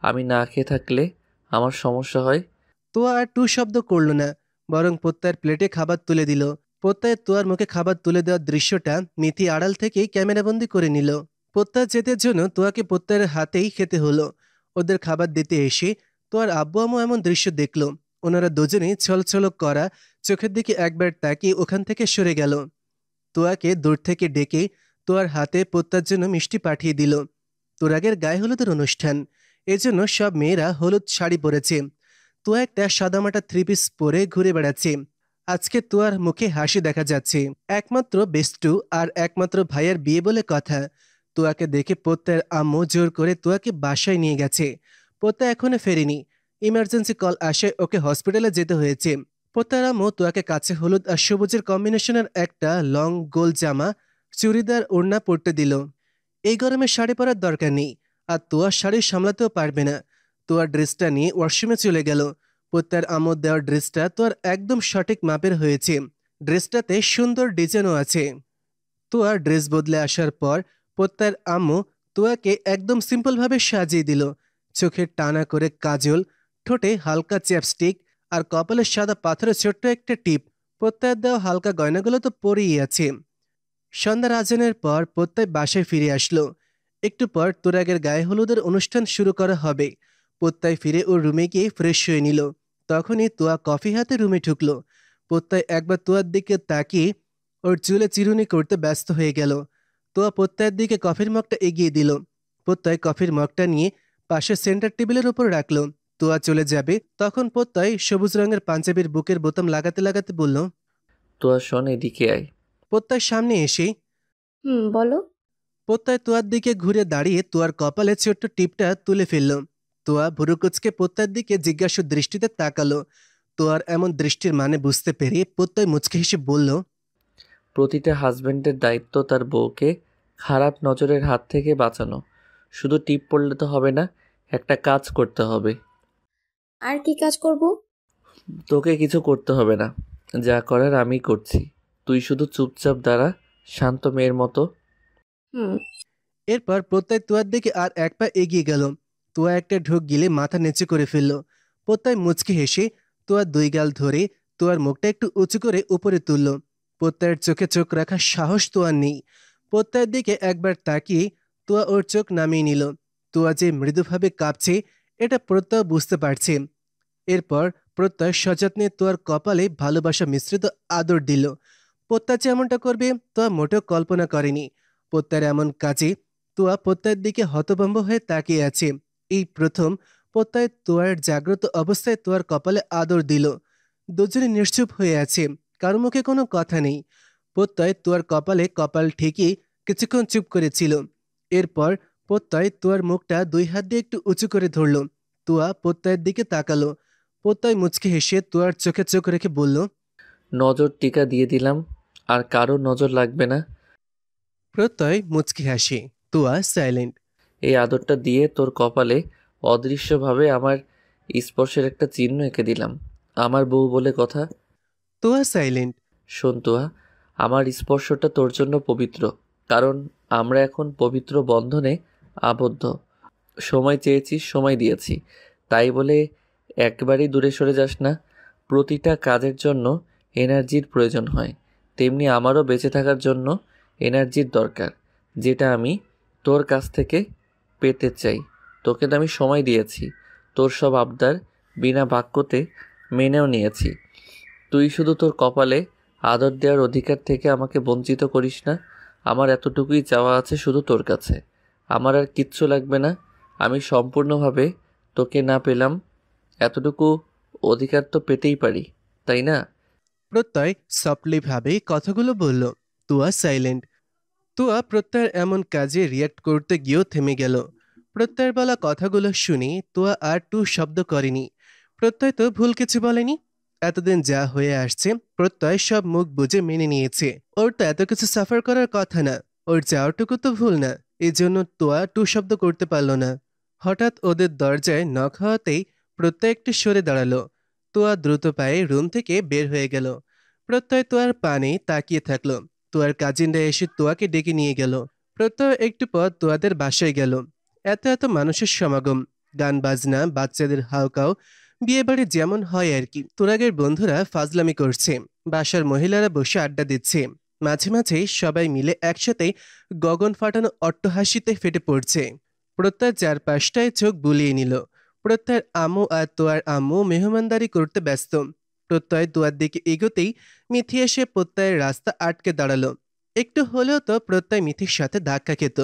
আমি না খেয়ে থাকলে আমার সমস্যা হয়। তুয়া আর টু শব্দ করল না, বরং প্রত্যয়ের প্লেটে খাবার তুলে দিল। প্রত্যয় তুয়ার মুখে খাবার তুলে দেওয়ার দৃশ্যটা মিথি আড়াল থেকেই ক্যামেরাবন্দি করে নিল। প্রত্যয় জেতের জন্য তুয়াকে প্রত্যয়ের হাতেই খেতে হলো। ওদের খাবার দিতে এসে তুয়ার আব্বু আম্মু এমন দৃশ্য দেখল। ওনারা দুজনেই ছলছল করা চোখের দিকে একবার তাকিয়ে ওখান থেকে সরে গেল। তুয়াকে দূর থেকে ডেকে তুয়ার হাতে প্রত্যয়ের জন্য মিষ্টি পাঠিয়ে দিল। তুরাগের গায়ে হলুদের অনুষ্ঠান, এজন্য সব মেয়েরা হলুদ শাড়ি পরেছে। তুয়া একটা সাদামাটা থ্রি পিস পরে ঘুরে বেড়াচ্ছে। আজকে তুয়ার মুখে হাসি দেখা যাচ্ছে। একমাত্র বেস্টু আর একমাত্র ভাইয়ের বিয়ে বলে কথা। তুয়াকে দেখে প্রত্যয়ের আম্মু জোর করে তুয়াকে বাসায় নিয়ে গেছে। প্রত্যয় এখনো ফেরেনি। ইমার্জেন্সি কল আসায় ওকে হসপিটালে যেতে হয়েছে। প্রত্যয়ের আম্মু তুয়াকে কাছে হলুদ আর সবুজের কম্বিনেশনের একটা লং গোল জামা, চুড়িদার, ওড়না পরতে দিল। এই গরমে শাড়ি পরার দরকার নেই, আর তুয়া শাড়ি সামলাতেও পারবে না। তুয়ার ড্রেসটা নিয়ে ওয়াশরুমে চলে গেল। প্রত্যয়ের আম্মুর দেওয়ার ড্রেসটা তুয়ার একদম সঠিক মাপের হয়েছে। ড্রেসটাতে সুন্দর ডিজাইনও আছে। তুয়ার ড্রেস বদলে আসার পর প্রত্যয়ের আম্মু তুয়াকে একদম সিম্পলভাবে সাজিয়ে দিল। চোখে টানা করে কাজল, ঠোঁটে হালকা চ্যাপস্টিক, আর কপালের সাদা পাথরের ছোট্ট একটা টিপ। প্রত্যয়ের দেওয়া হালকা গয়নাগুলো তো পরেই আছে। সন্ধ্যার আজানের পর প্রত্যয় বাসায় ফিরে আসলো। একটু পর তুরাগের গায়ে হলুদের অনুষ্ঠান শুরু করা হবে। প্রত্যয় ফিরে ওর রুমে গিয়ে ফ্রেশ হয়ে নিল। তখনই তোয়া কফি হাতে রুমে ঢুকলো। প্রত্যয় একবার তোয়ার দিকে তাকিয়ে ওর চুলে চিরুনি করতে ব্যস্ত হয়ে গেল। তোয়া প্রত্যয়ের দিকে কফির মগটা এগিয়ে দিল। প্রত্যয় কফির মগটা নিয়ে পাশের সেন্টার টেবিলের উপর রাখলো। তোয়া চলে যাবে তখন প্রত্যয় সবুজ রঙের পাঞ্জাবির বুকের বোতাম লাগাতে লাগাতে বলল, তোয়া শোন, এদিকে আয়। প্রত্যয় সামনে এসে বলো। প্রত্যয় তোয়ার দিকে ঘুরে দাঁড়িয়ে তোয়ার কপালে ছোট্ট টিপটা তুলে ফেলল। তোয়া ভুরুকুচকে প্রত্যয়ের দিকে জিজ্ঞাসু দৃষ্টিতে তাকালো। তোয়ার এমন দৃষ্টির মানে বুঝতে পেরে প্রত্যয় মুচকে হেসে বলল, প্রতিটা হাজবেন্ডের দায়িত্ব তার বউকে খারাপ নজরের হাত থেকে বাঁচানো। শুধু টিপ পড়লে তো হবে না, একটা কাজ করতে হবে। আর কি কাজ করব? তোকে কিছু করতে হবে না, যা করার আমি করছি। তুই শুধু চুপচাপ দাঁড়া, শান্ত মেয়ের মতো। এরপর প্রত্যয় তোয়ার দিকে আর এক পা এগিয়ে গেল। তোয়া একটা ঢোক গিলে মাথা নিচু করে ফেলল। প্রত্যয় মুচকি হেসে তোয়ার দুই গাল ধরে তোয়ার মুখটা একটু উঁচু করে উপরে তুলল। প্রত্যয়ের চোখে চোখ রাখার সাহস তোয়ার নেই। প্রত্যয়ের দিকে একবার তাকিয়ে তোয়া ওর চোখ নামিয়ে নিল। তোয়া যে মৃদুভাবে কাঁপছে এটা প্রত্যয় বুঝতে পারছে। এরপর প্রত্যয় সযত্নে তোয়ার কপালে ভালোবাসা মিশ্রিত আদর দিল। প্রত্যয় যেমনটা করবে তোয়া মোটেও কল্পনা করেনি। প্রত্যয়ের এমন কাজে তোয়া প্রত্যয়ের দিকে হতভম্ব হয়ে তাকিয়ে আছে। এই প্রথম প্রত্যয় তোয়ার জাগ্রত অবস্থায় তোয়ার কপালে আদর দিল। দুজনে নিশ্চুপ হয়ে আছে, কারো মুখে কোনো কথা নেই। প্রত্যয় তোয়ার কপালে কপাল ঠেকিয়ে কিছুক্ষণ চুপ করেছিল। এরপর প্রত্যয় তোয়ার মুখটা দুই হাত দিয়ে একটু উঁচু করে ধরল। তোয়া প্রত্যয়ের দিকে তাকালো। প্রত্যয় মুচকে হেসে তোয়ার চোখে চোখ রেখে বলল, নজর টিকা দিয়ে দিলাম, আর কারো নজর লাগবে না। প্রত্যয় মুচকি হাসে। তোয়া সাইলেন্ট। এই আদরটা দিয়ে তোর কপালে অদৃশ্যভাবে আমার স্পর্শের একটা চিহ্ন এঁকে দিলাম। আমার বউ বলে কথা। তোয়া সাইলেন্ট। শোন তোয়া, আমার স্পর্শটা তোর জন্য পবিত্র, কারণ আমরা এখন পবিত্র বন্ধনে আবদ্ধ। সময় চেয়েছিস, সময় দিয়েছি, তাই বলে একবারেই দূরে সরে যাস না। প্রতিটা কাজের জন্য এনার্জির প্রয়োজন হয়, তেমনি আমারও বেঁচে থাকার জন্য এনার্জির দরকার, যেটা আমি তোর কাছ থেকে পেতে চাই। তোকে তো আমি সময় দিয়েছি, তোর সব আবদার বিনা বাক্যতে মেনেও নিয়েছি। তুই শুধু তোর কপালে আদর দেওয়ার অধিকার থেকে আমাকে বঞ্চিত করিস না। আমার এতটুকুই চাওয়া আছে শুধু তোর কাছে। আমার আর কিচ্ছু লাগবে না। আমি সম্পূর্ণভাবে তোকে না পেলাম, এতটুকু অধিকার তো পেতেই পারি, তাই না? প্রত্যয় সফটলি ভাবে কথাগুলো বলল। তোয়া সাইলেন্ট। তোয়া প্রত্যয়ের এমন কাজে রিয়াক্ট করতে গিয়েও থেমে গেল। প্রত্যয়ের বলা কথাগুলো শুনে তোয়া আর টু শব্দ করেনি। প্রত্যয় তো ভুল কিছু বলেনি। এতদিন যা হয়ে আসছে প্রত্যয় সব মুখ বুঝে মেনে নিয়েছে। ওর তো এত কিছু সাফার করার কথা না, ওর যাওয়াটুকু তো ভুল না। এই জন্য তোয়া টু শব্দ করতে পারল না। হঠাৎ ওদের দরজায় নক হওয়াতেই প্রত্যয় একটু সরে দাঁড়ালো। তোয়া দ্রুত পায়ে রুম থেকে বের হয়ে গেল। প্রত্যয় তোয়ার পানে তাকিয়ে থাকলো। তোয়ার কাজিনরা এসে তোয়াকে ডেকে নিয়ে গেল। প্রত্যয় একটু পর তোয়াদের বাসায় গেল। এত এত মানুষের সমাগম, গান বাজনা, বাচ্চাদের হাউকাও, বিয়ে বাড়ি যেমন হয় আর কি। তোরাগের বন্ধুরা ফাজলামি করছে, বাসার মহিলারা বসে আড্ডা দিচ্ছে। মাঝে মাঝে সবাই মিলে একসাথে গগন ফাটানো অট্টহাসিতে ফেটে পড়ছে। প্রত্যয় চারপাশটায় চোখ বুলিয়ে নিল। প্রত্যয়ের আম্মু আর তোয়ার আম্মু মেহমানদারি করতে ব্যস্ত। প্রত্যয় তোয়ার দিকে এগোতেই মিথি এসে প্রত্যয়ের রাস্তা আটকে দাঁড়ালো। একটু হলেও তো প্রত্যয় মিথির সাথে ধাক্কা খেত।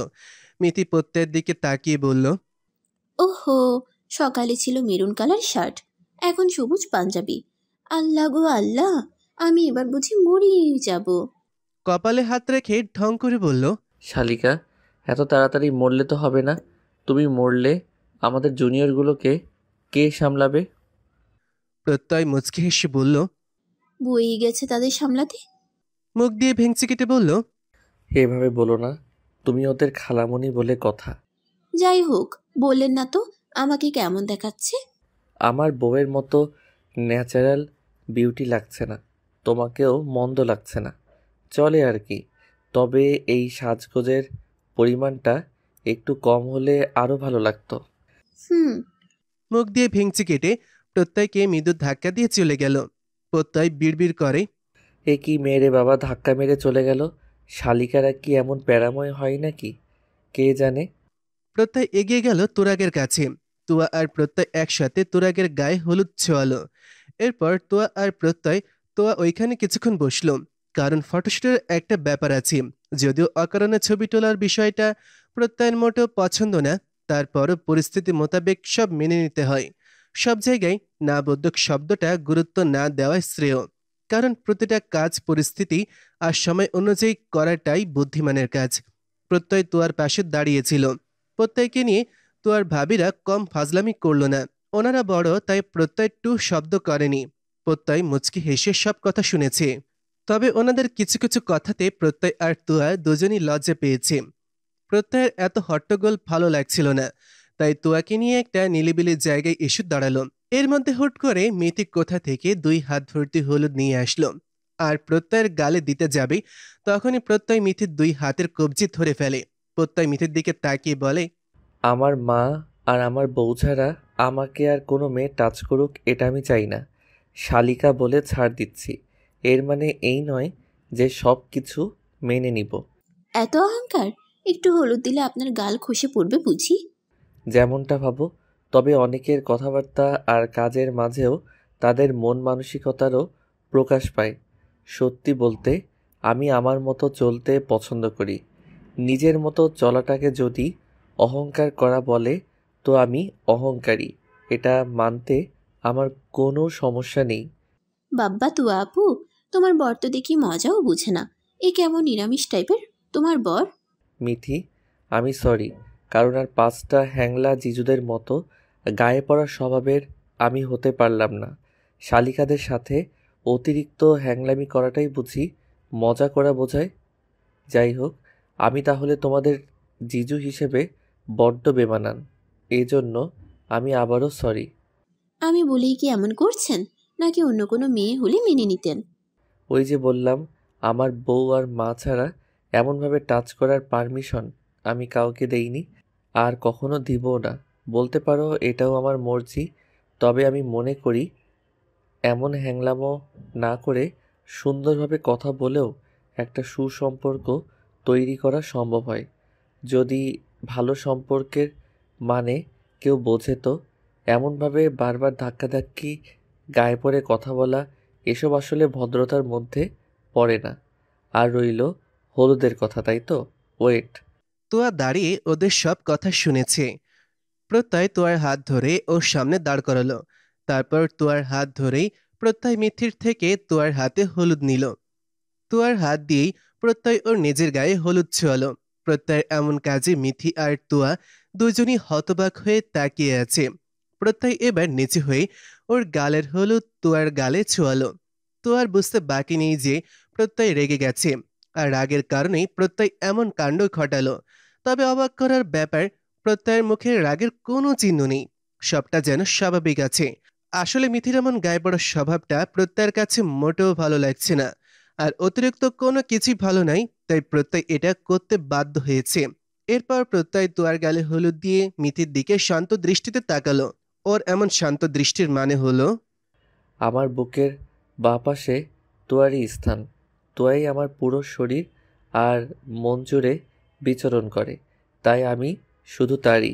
মিথি প্রত্যয়ের দিকে তাকিয়ে বলল, ওহো, সকালে ছিল মেরুন কালার শার্ট, এখন সবুজ পাঞ্জাবি। আল্লাহ গো আল্লাহ, আমি এবার বুঝি মরিয়ে যাব। কপালে হাত রেখে ঢং করে বলল, শালিকা, এত তাড়াতাড়ি মরলে তো হবে না। তুমি মরলে আমাদের জুনিয়রগুলোকে কে সামলাবে? প্রত্যয় মুচকি হেসে বলল, বই গেছে তাদের সামলাতে। মুখ দিয়ে ভেঙচি কেটে বলল, এভাবে বলো না, তুমি ওদের খালামণি বলে কথা। যাই হোক, বললেন না তো আমাকে কেমন দেখাচ্ছে? আমার বউয়ের মতো ন্যাচারাল বিউটি লাগছে না, তোমাকেও মন্দ লাগছে না, চলে আর কি। তবে এই সাজগোজের পরিমাণটা একটু কম হলে আরও ভালো লাগতো। মুখ দিয়ে ভেঙচি কেটে প্রত্যয়কে মৃদু ধাক্কা দিয়ে চলে গেল। প্রত্যয় বিড়বিড় করে, এ কি মেরে বাবা, ধাক্কা মেরে চলে গেল। শালিকারা কি এমন প্যারাময় হয় নাকি? কে জানে। প্রত্যয় এগিয়ে গেল তোরাগের কাছে। তুয়া আর প্রত্যয় একসাথে তুরাগের গায়ে হলুদ ছোঁয়ালো। এরপর তুয়া আর প্রত্যয় ওইখানে কিছুক্ষণ বসলো, কারণ ফটোশুটের একটা ব্যাপার আছে। যদিও অকারণে ছবি তোলার বিষয়টা প্রত্যয়ের মোটেও পছন্দ না, তারপরও পরিস্থিতি মোতাবেক সব মেনে নিতে হয়। সব জায়গায় নাবোধক শব্দটা গুরুত্ব না দেওয়াই শ্রেয়, কারণ প্রতিটা কাজ পরিস্থিতি আর সময় অনুযায়ী করাটাই বুদ্ধিমানের কাজ। প্রত্যয় তুয়ার পাশে দাঁড়িয়েছিল। প্রত্যয়কে নিয়ে তুয়ার ভাবিরা কম ফাজলামি করল না। ওনারা বড়, তাই প্রত্যয় টু শব্দ করেনি। প্রত্যয় মুচকি হেসে সব কথা শুনেছে। তবে ওনাদের কিছু কিছু কথাতে প্রত্যয় আর তুয়া দুজনই লজ্জা পেয়েছে। প্রত্যয়ের এত হট্টগোল ভালো লাগছিল না, তাই তুয়াকে নিয়ে একটা নিলিবিলি জায়গায় এসে দাঁড়ালো। এর মধ্যে হুট করে মিথি কোথা থেকে 2 হাত ভর্তি হলুদ নিয়ে আসলো আর প্রত্যয়ের গালে দিতে যাবে, তখনই প্রত্যয় মিথির 2 হাতের কবজি ধরে ফেলে। প্রত্যয় মিথির দিকে তাকিয়ে বলে, আমার মা আর আমার বউ ছাড়া আমাকে আর কোনো মেয়ে টাচ করুক এটা আমি চাই না। শালিকা বলে ছাড় দিচ্ছি, এর মানে এই নয় যে সব কিছু মেনে নিব। এত অহংকার! একটু হলুদ দিলে আপনার গাল খসে পড়বে বুঝি? যেমনটা ভাবো, তবে অনেকের কথাবার্তা আর কাজের মাঝেও তাদের মন মানসিকতারও প্রকাশ পায়। সত্যি বলতে আমি আমার মতো চলতে পছন্দ করি। নিজের মতো চলাটাকে যদি অহংকার করা বলে তো আমি অহংকারী, এটা মানতে আমার কোনো সমস্যা নেই। বাব্বা তুয়া আপু, তোমার বর তো দেখি মজাও বুঝে না। এ কেমন নিরামিষ টাইপের তোমার বর? মিথি, আমি সরি, কারণ আর 5টা হ্যাংলা জিজুদের মতো গায়ে পড়া স্বভাবের আমি হতে পারলাম না। শালিকাদের সাথে অতিরিক্ত হ্যাংলামি করাটাই বুঝি মজা করা বোঝায়। যাই হোক, আমি তাহলে তোমাদের জিজু হিসেবে বড্ড বেমানান, এজন্য আমি আবারও সরি। আমি বলেই কি এমন করছেন, নাকি অন্য কোনো মেয়ে হলে মেনে নিতেন? ওই যে বললাম, আমার বউ আর মা ছাড়া এমনভাবে টাচ করার পারমিশন আমি কাউকে দেইনি, আর কখনো দিবও না। বলতে পারো এটাও আমার মর্জি। তবে আমি মনে করি এমন হ্যাংলামো না করে সুন্দরভাবে কথা বলেও একটা সুসম্পর্ক তৈরি করা সম্ভব হয়, যদি ভালো সম্পর্কের মানে কেউ বোঝে। তো এমনভাবে বারবার ধাক্কাধাক্কি, গায়ে পড়ে কথা বলা, এসব আসলে ভদ্রতার মধ্যে পড়ে না। আর রইল হলুদের কথা, তাই তো? ওয়েট। তুয়া দাঁড়িয়ে ওদের সব কথা শুনেছে। প্রত্যয় তুয়ার হাত ধরে ওর সামনে দাঁড় করালো। তারপর তুয়ার হাত ধরেই প্রত্যয় মিথির থেকে তুয়ার হাতে হলুদ নিল। তুয়ার হাত দিয়েই প্রত্যয় ওর নিজের গায়ে হলুদ ছোঁয়ালো। প্রত্যয়ের এমন কাজে মিথি আর তুয়া দুজনই হতবাক হয়ে তাকিয়ে আছে। প্রত্যয় এবার নিচু হয়ে ওর গালের হলুদ তুয়ার গালে ছোঁয়ালো। তুয়ার বুঝতে বাকি নেই যে প্রত্যয় রেগে গেছে, আর রাগের কারণেই প্রত্যয় এমন কাণ্ড ঘটালো। তবে অবাক করার ব্যাপার, প্রত্যয়ের মুখে রাগের কোনো চিহ্ন নেই, সবটা যেন স্বাভাবিক আছে। আসলে মিথির এমন গায়ে পড়ার স্বভাবটা প্রত্যয়ের কাছে মোটেও ভালো লাগছে না, আর অতিরিক্ত কোনো কিছুই ভালো নাই, তাই প্রত্যয় এটা করতে বাধ্য হয়েছে। এরপর প্রত্যয় তুয়ার গালে হলুদ দিয়ে মিথির দিকে শান্ত দৃষ্টিতে তাকালো। ওর এমন শান্ত দৃষ্টির মানে হলো, আমার বুকের বাঁ পাশে তোয়ারই স্থান। তোয়াই আমার পুরো শরীর আর মন জুড়ে বিচরণ করে, তাই আমি শুধু তারই।